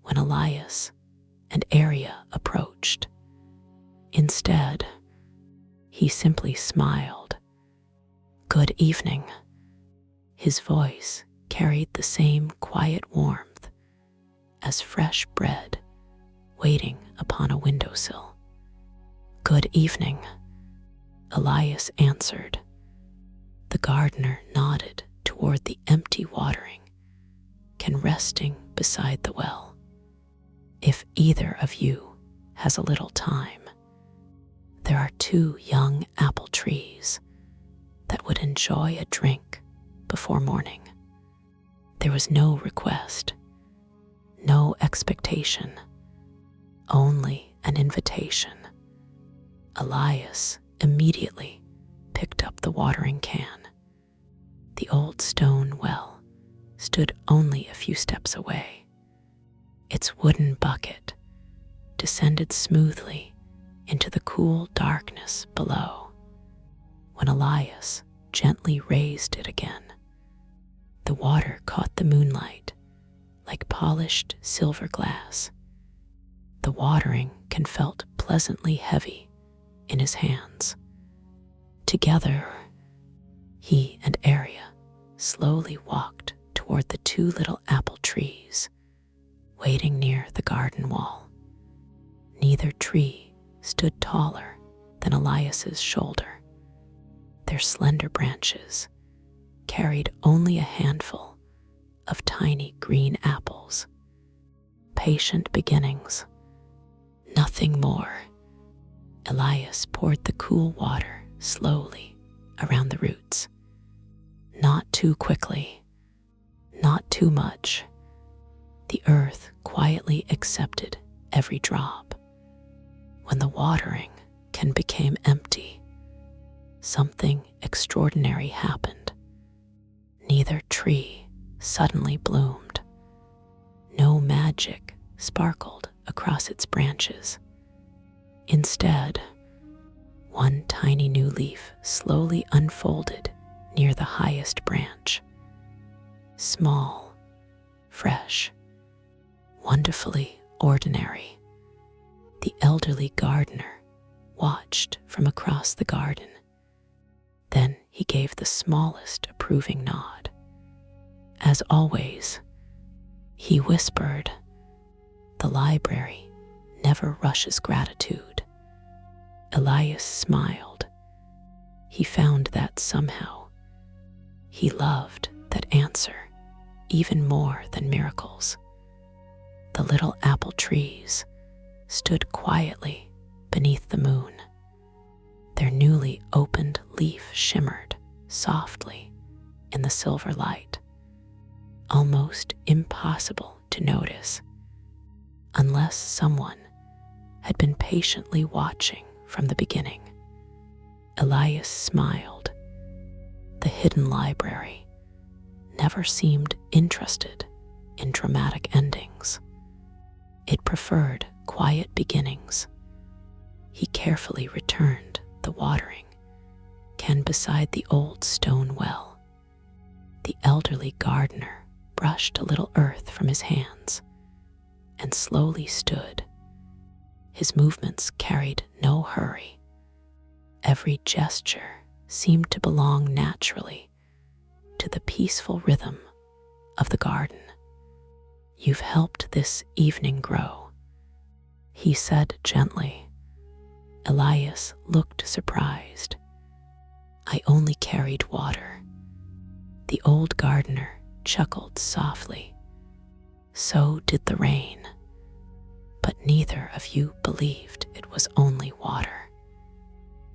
when Elias and Aria approached. Instead, he simply smiled. Good evening. His voice carried the same quiet warmth as fresh bread waiting upon a windowsill. Good evening, Elias answered. The gardener nodded toward the empty watering can resting beside the well. If either of you has a little time, there are 2 young apple trees that would enjoy a drink before morning. There was no request, no expectation, only an invitation. Elias immediately picked up the watering can. The old stone well stood only a few steps away. Its wooden bucket descended smoothly into the cool darkness below. When Elias gently raised it again, the water caught the moonlight like polished silver glass. The watering can felt pleasantly heavy in his hands. Together, he and Aria slowly walked toward the 2 little apple trees waiting near the garden wall. Neither tree stood taller than Elias's shoulder. Their slender branches carried only a handful of tiny green apples. Patient beginnings, nothing more. Elias poured the cool water slowly around the roots. Not too quickly, not too much. The earth quietly accepted every drop. When the watering can became empty, something extraordinary happened. Neither tree suddenly bloomed. No magic sparkled across its branches. Instead, one tiny new leaf slowly unfolded near the highest branch. Small, fresh, wonderfully ordinary. The elderly gardener watched from across the garden. Then he gave the smallest approving nod. As always, he whispered, "The library never rushes gratitude." Elias smiled. He found that somehow he loved that answer even more than miracles. The little apple trees stood quietly beneath the moon. Their newly opened leaf shimmered softly in the silver light, almost impossible to notice unless someone had been patiently watching from the beginning. Elias smiled. The hidden library never seemed interested in dramatic endings. It preferred quiet beginnings. He carefully returned the watering can beside the old stone well. The elderly gardener brushed a little earth from his hands and slowly stood. His movements carried no hurry. Every gesture seemed to belong naturally to the peaceful rhythm of the garden. "You've helped this evening grow," he said gently. Elias looked surprised. "I only carried water." The old gardener chuckled softly. "So did the rain, but neither of you believed it was only water."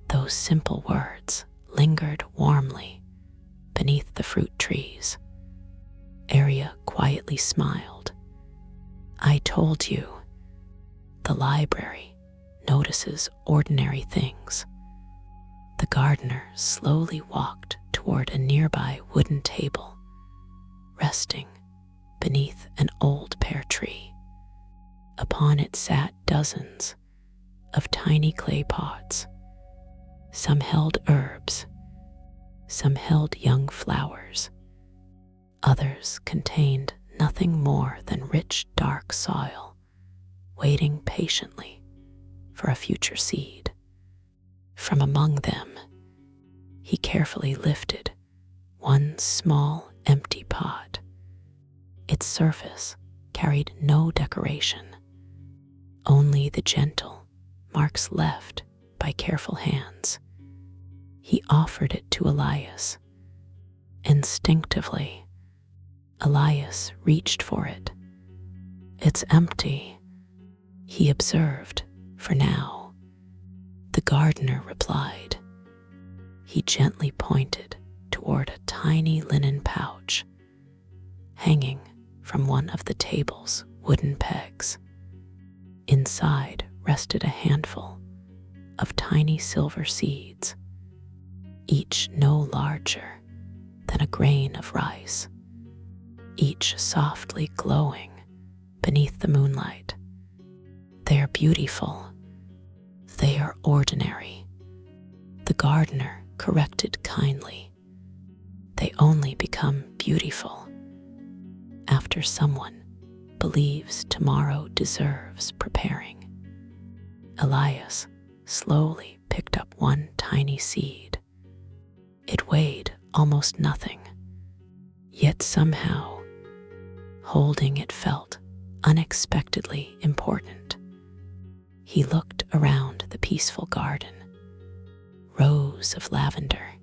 Those simple words lingered warmly beneath the fruit trees. Arya quietly smiled. "I told you, the library notices ordinary things." The gardener slowly walked toward a nearby wooden table, resting beneath an old pear tree. Upon it sat dozens of tiny clay pots. Some held herbs, some held young flowers. Others contained nothing more than rich, dark soil, waiting patiently for a future seed. From among them, he carefully lifted one small, empty pot. Its surface carried no decoration, only the gentle marks left by careful hands. He offered it to Elias. Instinctively, Elias reached for it. "It's empty," he observed, "for now." The gardener replied. He gently pointed toward a tiny linen pouch hanging from one of the table's wooden pegs. Inside rested a handful of tiny silver seeds, each no larger than a grain of rice, each softly glowing beneath the moonlight. "They are beautiful. They are ordinary," the gardener corrected kindly. "They only become beautiful after someone believes tomorrow deserves preparing." Elias slowly picked up one tiny seed. It weighed almost nothing, yet somehow, holding it felt unexpectedly important. He looked around the peaceful garden. Rows of lavender,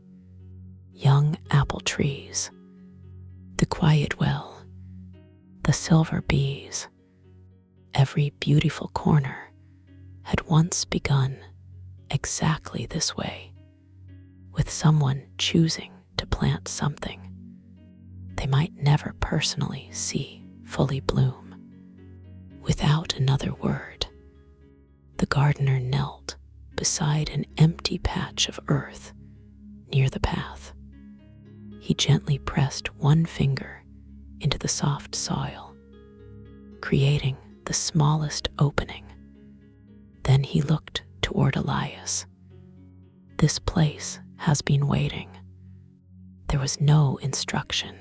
young apple trees, the quiet well, the silver bees. Every beautiful corner had once begun exactly this way, with someone choosing to plant something they might never personally see fully bloom. Without another word, the gardener knelt beside an empty patch of earth near the path. He gently pressed one finger into the soft soil, creating the smallest opening. Then he looked toward Elias. This place has been waiting. There was no instruction,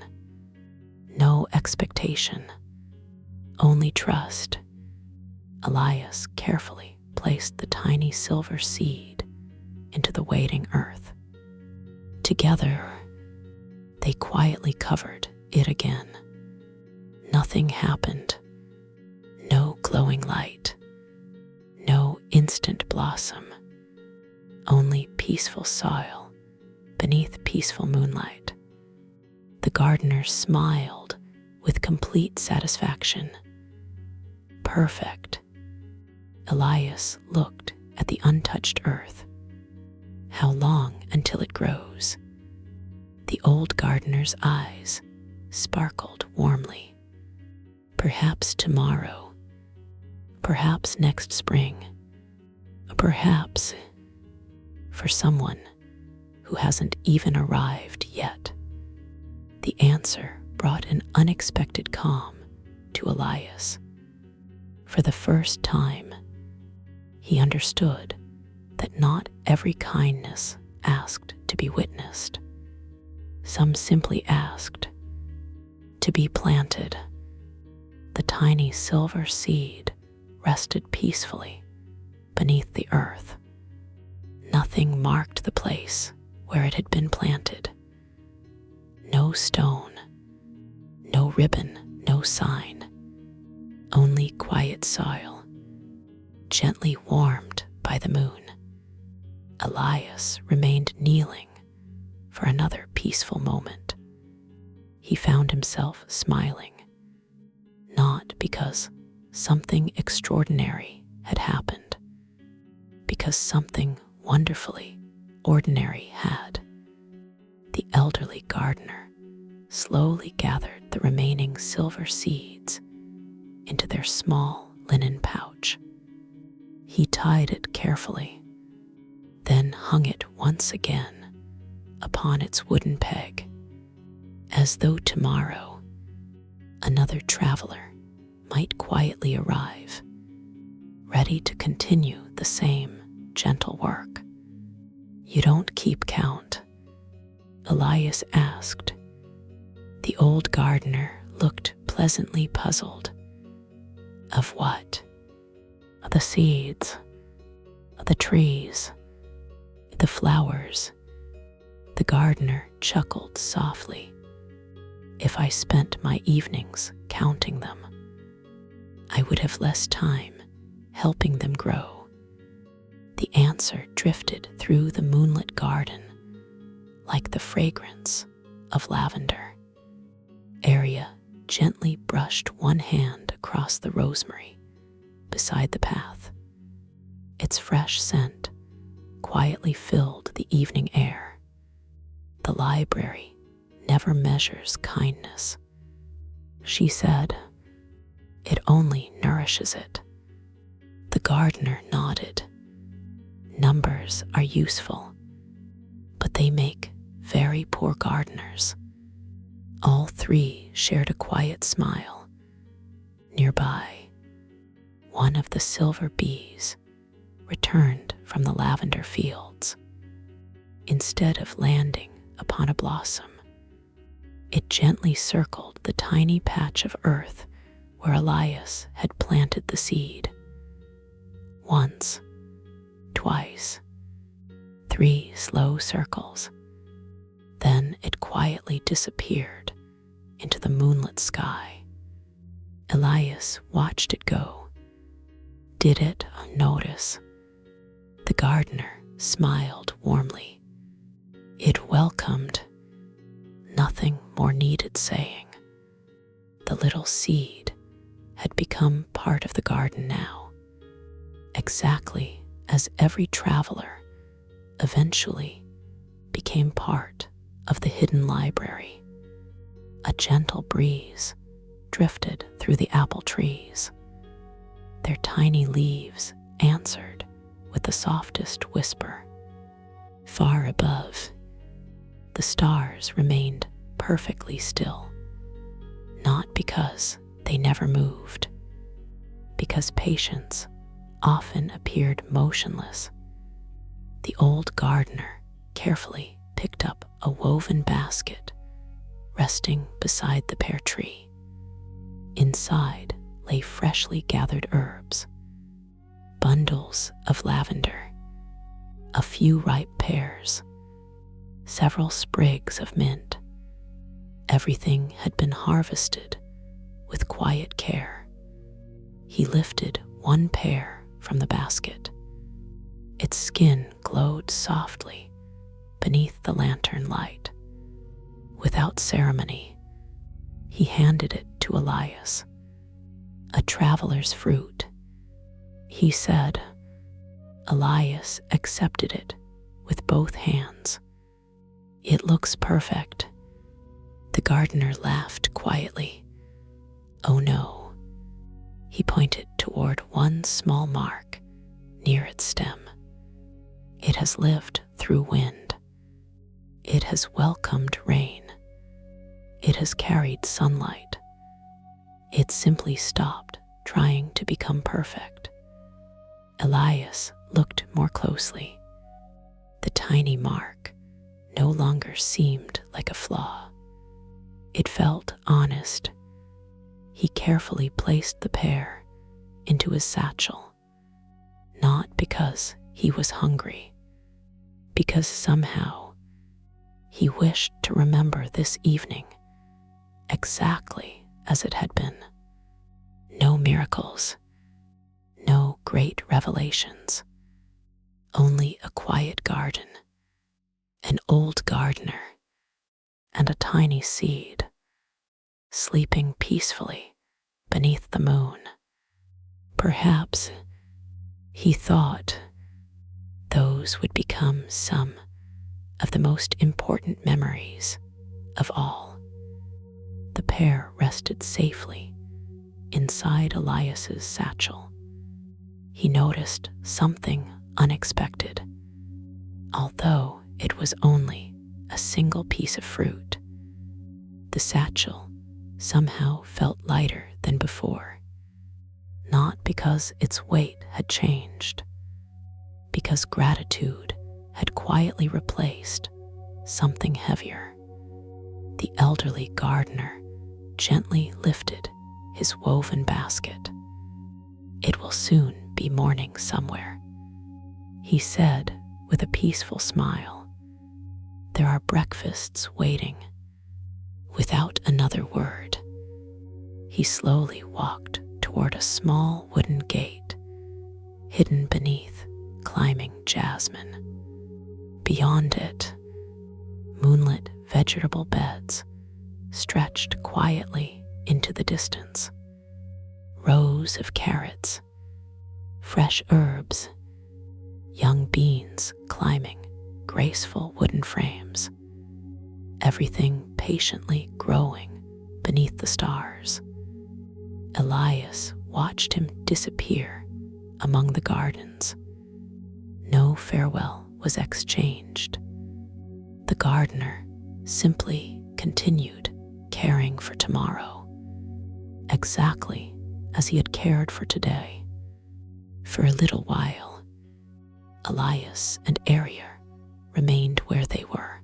no expectation, only trust. Elias carefully placed the tiny silver seed into the waiting earth. Together, they quietly covered it again. Nothing happened. No glowing light. No instant blossom. Only peaceful soil beneath peaceful moonlight. The gardener smiled with complete satisfaction. Perfect. Elias looked at the untouched earth. How long until it grows? The old gardener's eyes sparkled warmly. Perhaps tomorrow. Perhaps next spring. Perhaps for someone who hasn't even arrived yet. The answer brought an unexpected calm to Elias. For the first time, he understood that not every kindness asked to be witnessed. Some simply asked to be planted. The tiny silver seed rested peacefully beneath the earth. Nothing marked the place where it had been planted. No stone, no ribbon, no sign. Only quiet soil, gently warmed by the moon. Elias remained kneeling for another peaceful moment. He found himself smiling, not because something extraordinary had happened, because something wonderfully ordinary had. The elderly gardener slowly gathered the remaining silver seeds into their small linen pouch. He tied it carefully, then hung it once again upon its wooden peg, as though tomorrow another traveler might quietly arrive, ready to continue the same gentle work. You don't keep count? Elias asked. The old gardener looked pleasantly puzzled. Of what? The seeds, the trees, the flowers. The gardener chuckled softly. If I spent my evenings counting them, I would have less time helping them grow. The answer drifted through the moonlit garden like the fragrance of lavender. Arya gently brushed one hand across the rosemary beside the path. Its fresh scent quietly filled the evening air. The library never measures kindness, she said. It only nourishes it. The gardener nodded. Numbers are useful, but they make very poor gardeners. All three shared a quiet smile. Nearby, one of the silver bees returned from the lavender fields. Instead of landing upon a blossom, it gently circled the tiny patch of earth where Elias had planted the seed. Once, twice, 3 slow circles. Then it quietly disappeared into the moonlit sky. Elias watched it go. Did it notice? The gardener smiled warmly. It welcomed. Nothing more needed saying. The little seed had become part of the garden now, exactly as every traveler eventually became part of the hidden library. A gentle breeze drifted through the apple trees. Their tiny leaves answered with the softest whisper. Far above, the stars remained perfectly still, not because they never moved, because patience often appeared motionless. The old gardener carefully picked up a woven basket resting beside the pear tree. Inside lay freshly gathered herbs, bundles of lavender, a few ripe pears, several sprigs of mint. Everything had been harvested with quiet care. He lifted one pear from the basket. Its skin glowed softly beneath the lantern light. Without ceremony, he handed it to Elias. "A traveler's fruit," he said. Elias accepted it with both hands. "It looks perfect." The gardener laughed quietly. "Oh no." He pointed toward one small mark near its stem. "It has lived through wind. It has welcomed rain. It has carried sunlight. It simply stopped trying to become perfect." Elias looked more closely. The tiny mark no longer seemed like a flaw. It felt honest. He carefully placed the pear into his satchel, not because he was hungry, because somehow he wished to remember this evening exactly as it had been. No miracles, no great revelations, only a quiet garden, an old gardener, and a tiny seed sleeping peacefully beneath the moon. Perhaps, he thought, those would become some of the most important memories of all. The pear rested safely inside Elias's satchel. He noticed something unexpected. Although it was only a single piece of fruit, the satchel somehow felt lighter than before. Not because its weight had changed, because gratitude had quietly replaced something heavier. The elderly gardener gently lifted his woven basket. "It will soon be morning somewhere," he said with a peaceful smile. "There are breakfasts waiting." Without another word, he slowly walked toward a small wooden gate hidden beneath climbing jasmine. Beyond it, moonlit vegetable beds stretched quietly into the distance. Rows of carrots, fresh herbs, young beans climbing graceful wooden frames. Everything patiently growing beneath the stars. Elias watched him disappear among the gardens. No farewell was exchanged. The gardener simply continued caring for tomorrow, exactly as he had cared for today. For a little while, Elias and Aria remained where they were.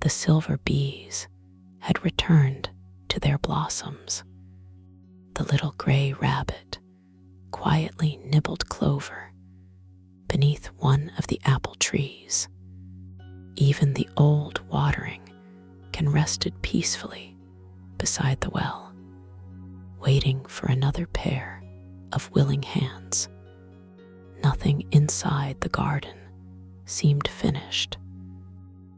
The silver bees had returned to their blossoms. The little gray rabbit quietly nibbled clover beneath one of the apple trees. Even the old watering can rested peacefully beside the well, waiting for another pair of willing hands. Nothing inside the garden seemed finished,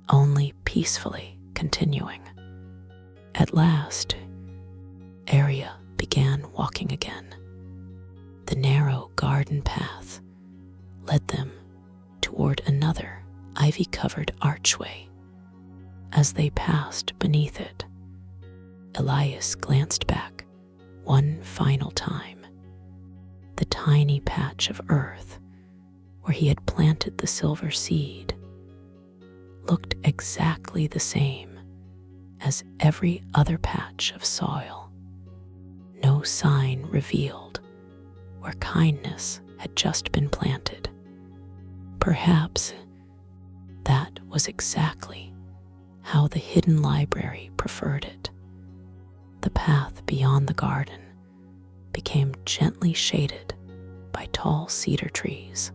only peacefully continuing. At last, Aria began walking again. The narrow garden path led them toward another ivy-covered archway. As they passed beneath it, Elias glanced back one final time. The tiny patch of earth where he had planted the silver seed looked exactly the same as every other patch of soil. No sign revealed where kindness had just been planted. Perhaps that was exactly how the hidden library preferred it. The path beyond the garden became gently shaded by tall cedar trees.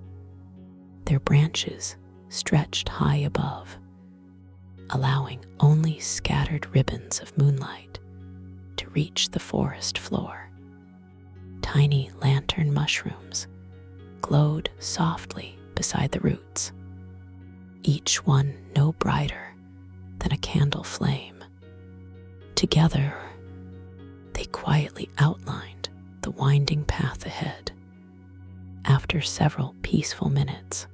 Their branches stretched high above, allowing only scattered ribbons of moonlight to reach the forest floor. Tiny lantern mushrooms glowed softly beside the roots, each one no brighter than a candle flame. Together, they quietly outlined the winding path ahead. After several peaceful minutes,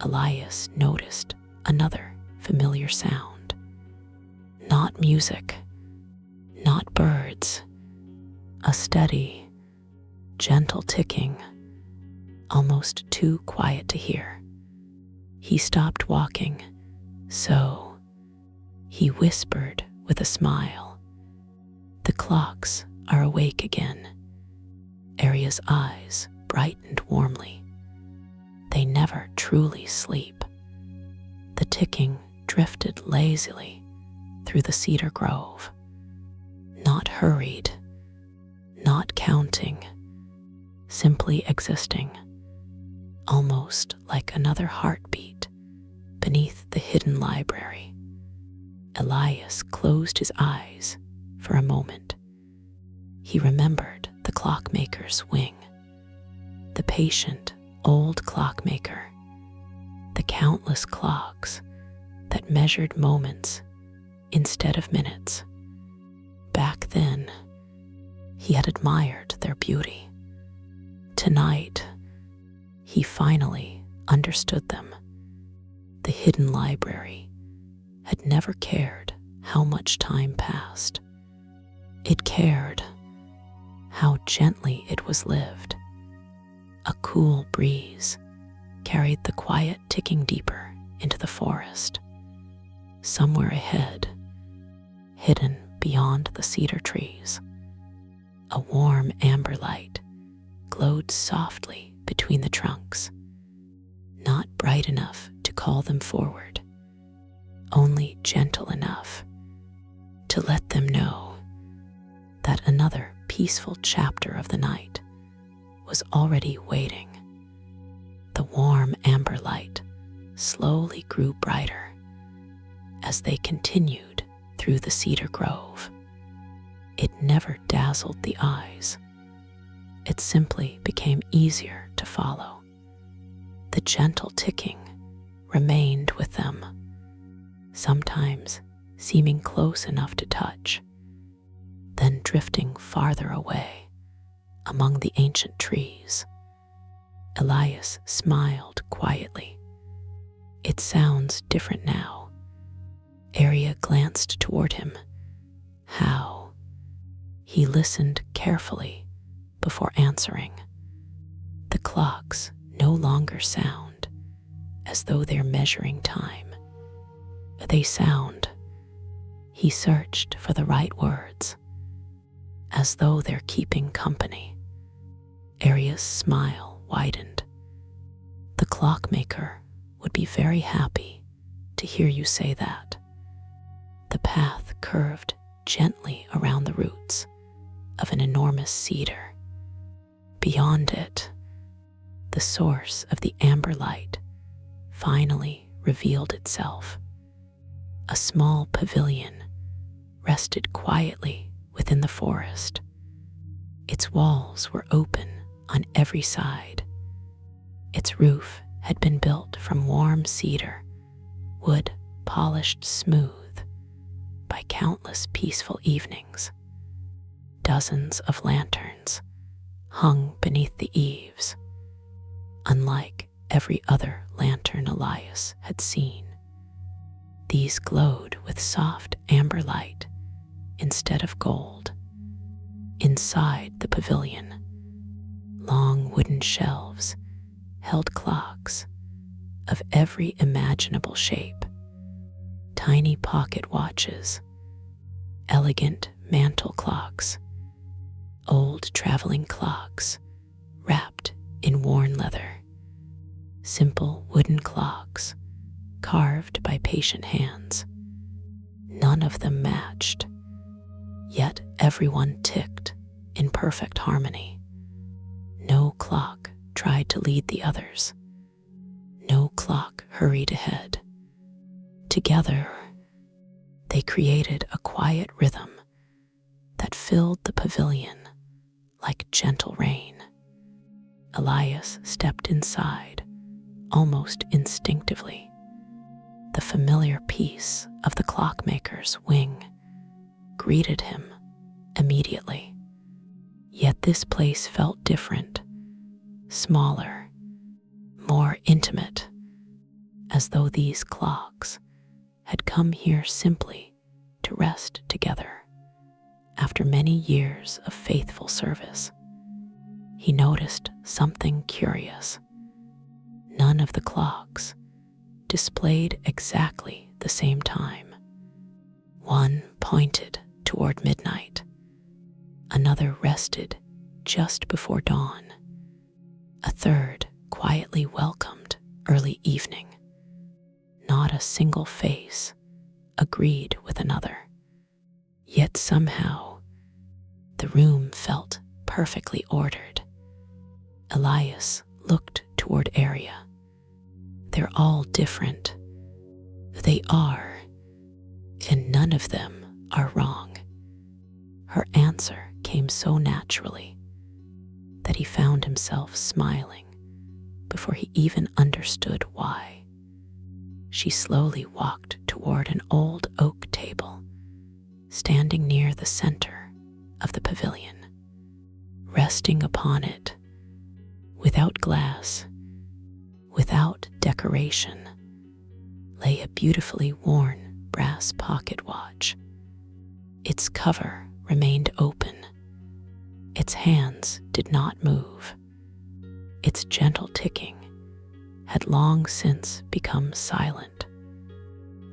Elias noticed another familiar sound. Not music, not birds, a steady, gentle ticking, almost too quiet to hear. He stopped walking, so he whispered with a smile, "The clocks are awake again." Aria's eyes brightened warmly. They never truly sleep. The ticking drifted lazily through the cedar grove, not hurried, not counting, simply existing, almost like another heartbeat beneath the hidden library. Elias closed his eyes for a moment. He remembered the clockmaker's wing, the patient old clockmaker, the countless clocks that measured moments instead of minutes. Back then, he had admired their beauty. Tonight, he finally understood them. The hidden library had never cared how much time passed. It cared how gently it was lived. A cool breeze carried the quiet ticking deeper into the forest. Somewhere ahead, hidden beyond the cedar trees, a warm amber light glowed softly between the trunks, not bright enough to call them forward, only gentle enough to let them know that another peaceful chapter of the night was already waiting. The warm amber light slowly grew brighter as they continued through the cedar grove. It never dazzled the eyes. It simply became easier to follow. The gentle ticking remained with them, sometimes seeming close enough to touch, then drifting farther away among the ancient trees. Elias smiled quietly. "It sounds different now." Aria glanced toward him. "How?" He listened carefully before answering. "The clocks no longer sound as though they're measuring time. They sound," he searched for the right words, "as though they're keeping company." Aria's smile widened. "The clockmaker would be very happy to hear you say that." The path curved gently around the roots of an enormous cedar. Beyond it, the source of the amber light finally revealed itself. A small pavilion rested quietly within the forest. Its walls were open on every side. Its roof had been built from warm cedar, wood polished smooth by countless peaceful evenings. Dozens of lanterns hung beneath the eaves, unlike every other lantern Elias had seen. These glowed with soft amber light instead of gold. Inside the pavilion, long wooden shelves held clocks of every imaginable shape. Tiny pocket watches, elegant mantle clocks, old traveling clocks wrapped in worn leather, simple wooden clocks carved by patient hands. None of them matched, yet everyone ticked in perfect harmony. No clock tried to lead the others. No clock hurried ahead. Together, they created a quiet rhythm that filled the pavilion like gentle rain. Elias stepped inside almost instinctively. The familiar peace of the clockmaker's wing greeted him immediately. Yet this place felt different, smaller, more intimate, as though these clocks had come here simply to rest together. After many years of faithful service, he noticed something curious. None of the clocks displayed exactly the same time. One pointed toward midnight. Another rested just before dawn. A third quietly welcomed early evening. Not a single face agreed with another. Yet somehow, the room felt perfectly ordered. Elias looked toward Aria. They're all different. They are, and none of them are wrong. Her answer came so naturally that he found himself smiling before he even understood why. She slowly walked toward an old oak table, standing near the center of the pavilion. Resting upon it, without glass, without decoration, lay a beautifully worn brass pocket watch. Its cover remained open. Its hands did not move. Its gentle ticking had long since become silent.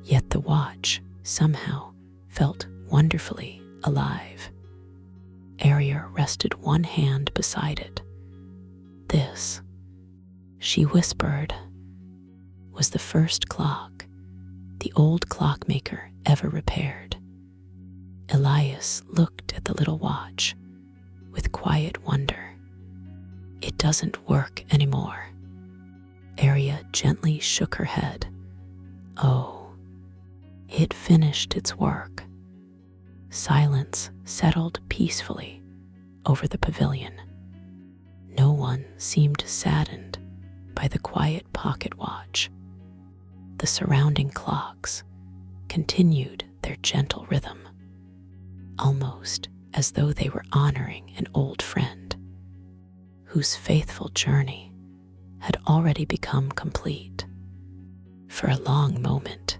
Yet the watch somehow felt wonderfully alive. Aria rested one hand beside it. This, she whispered, was the first clock the old clockmaker ever repaired. Elias looked at the little watch with quiet wonder. It doesn't work anymore. Aria gently shook her head. Oh, it finished its work. Silence settled peacefully over the pavilion. No one seemed saddened by the quiet pocket watch. The surrounding clocks continued their gentle rhythm, almost as though they were honoring an old friend whose faithful journey had already become complete. For a long moment,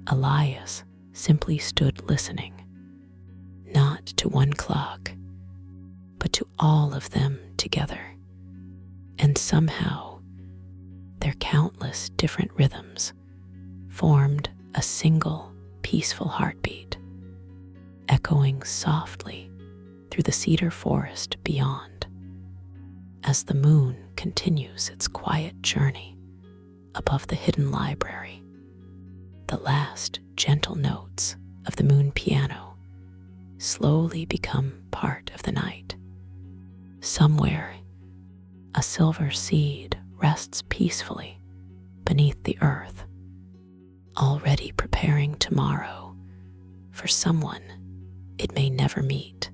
Elias simply stood listening, not to one clock, but to all of them together. And somehow, their countless different rhythms formed a single peaceful heartbeat, echoing softly through the cedar forest beyond. As the moon continues its quiet journey above the hidden library, the last gentle notes of the moon piano slowly become part of the night. Somewhere, a silver seed rests peacefully beneath the earth, already preparing tomorrow for someone it may never meet.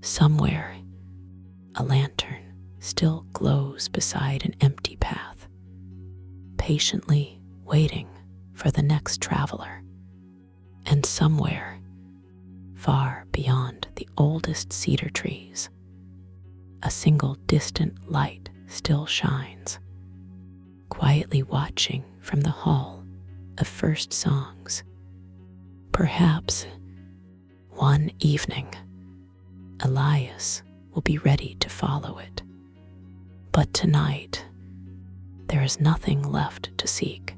Somewhere, a lantern still glows beside an empty path, patiently waiting for the next traveler. And somewhere, far beyond the oldest cedar trees, a single distant light still shines, quietly watching from the hall of first songs. Perhaps one evening, Elias will be ready to follow it. But tonight, there is nothing left to seek,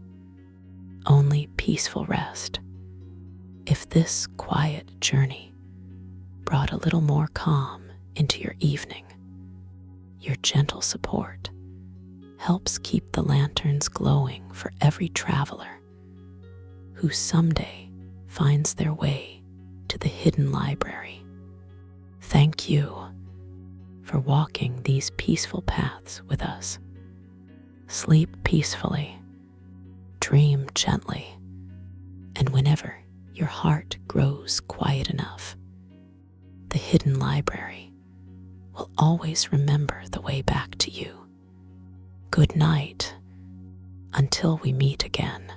only peaceful rest. If this quiet journey brought a little more calm into your evening, Your gentle support helps keep the lanterns glowing for every traveler who someday finds their way to the hidden library. Thank you for walking these peaceful paths with us. Sleep peacefully, dream gently, and whenever your heart grows quiet enough, the hidden library will always remember the way back to you. Good night, until we meet again.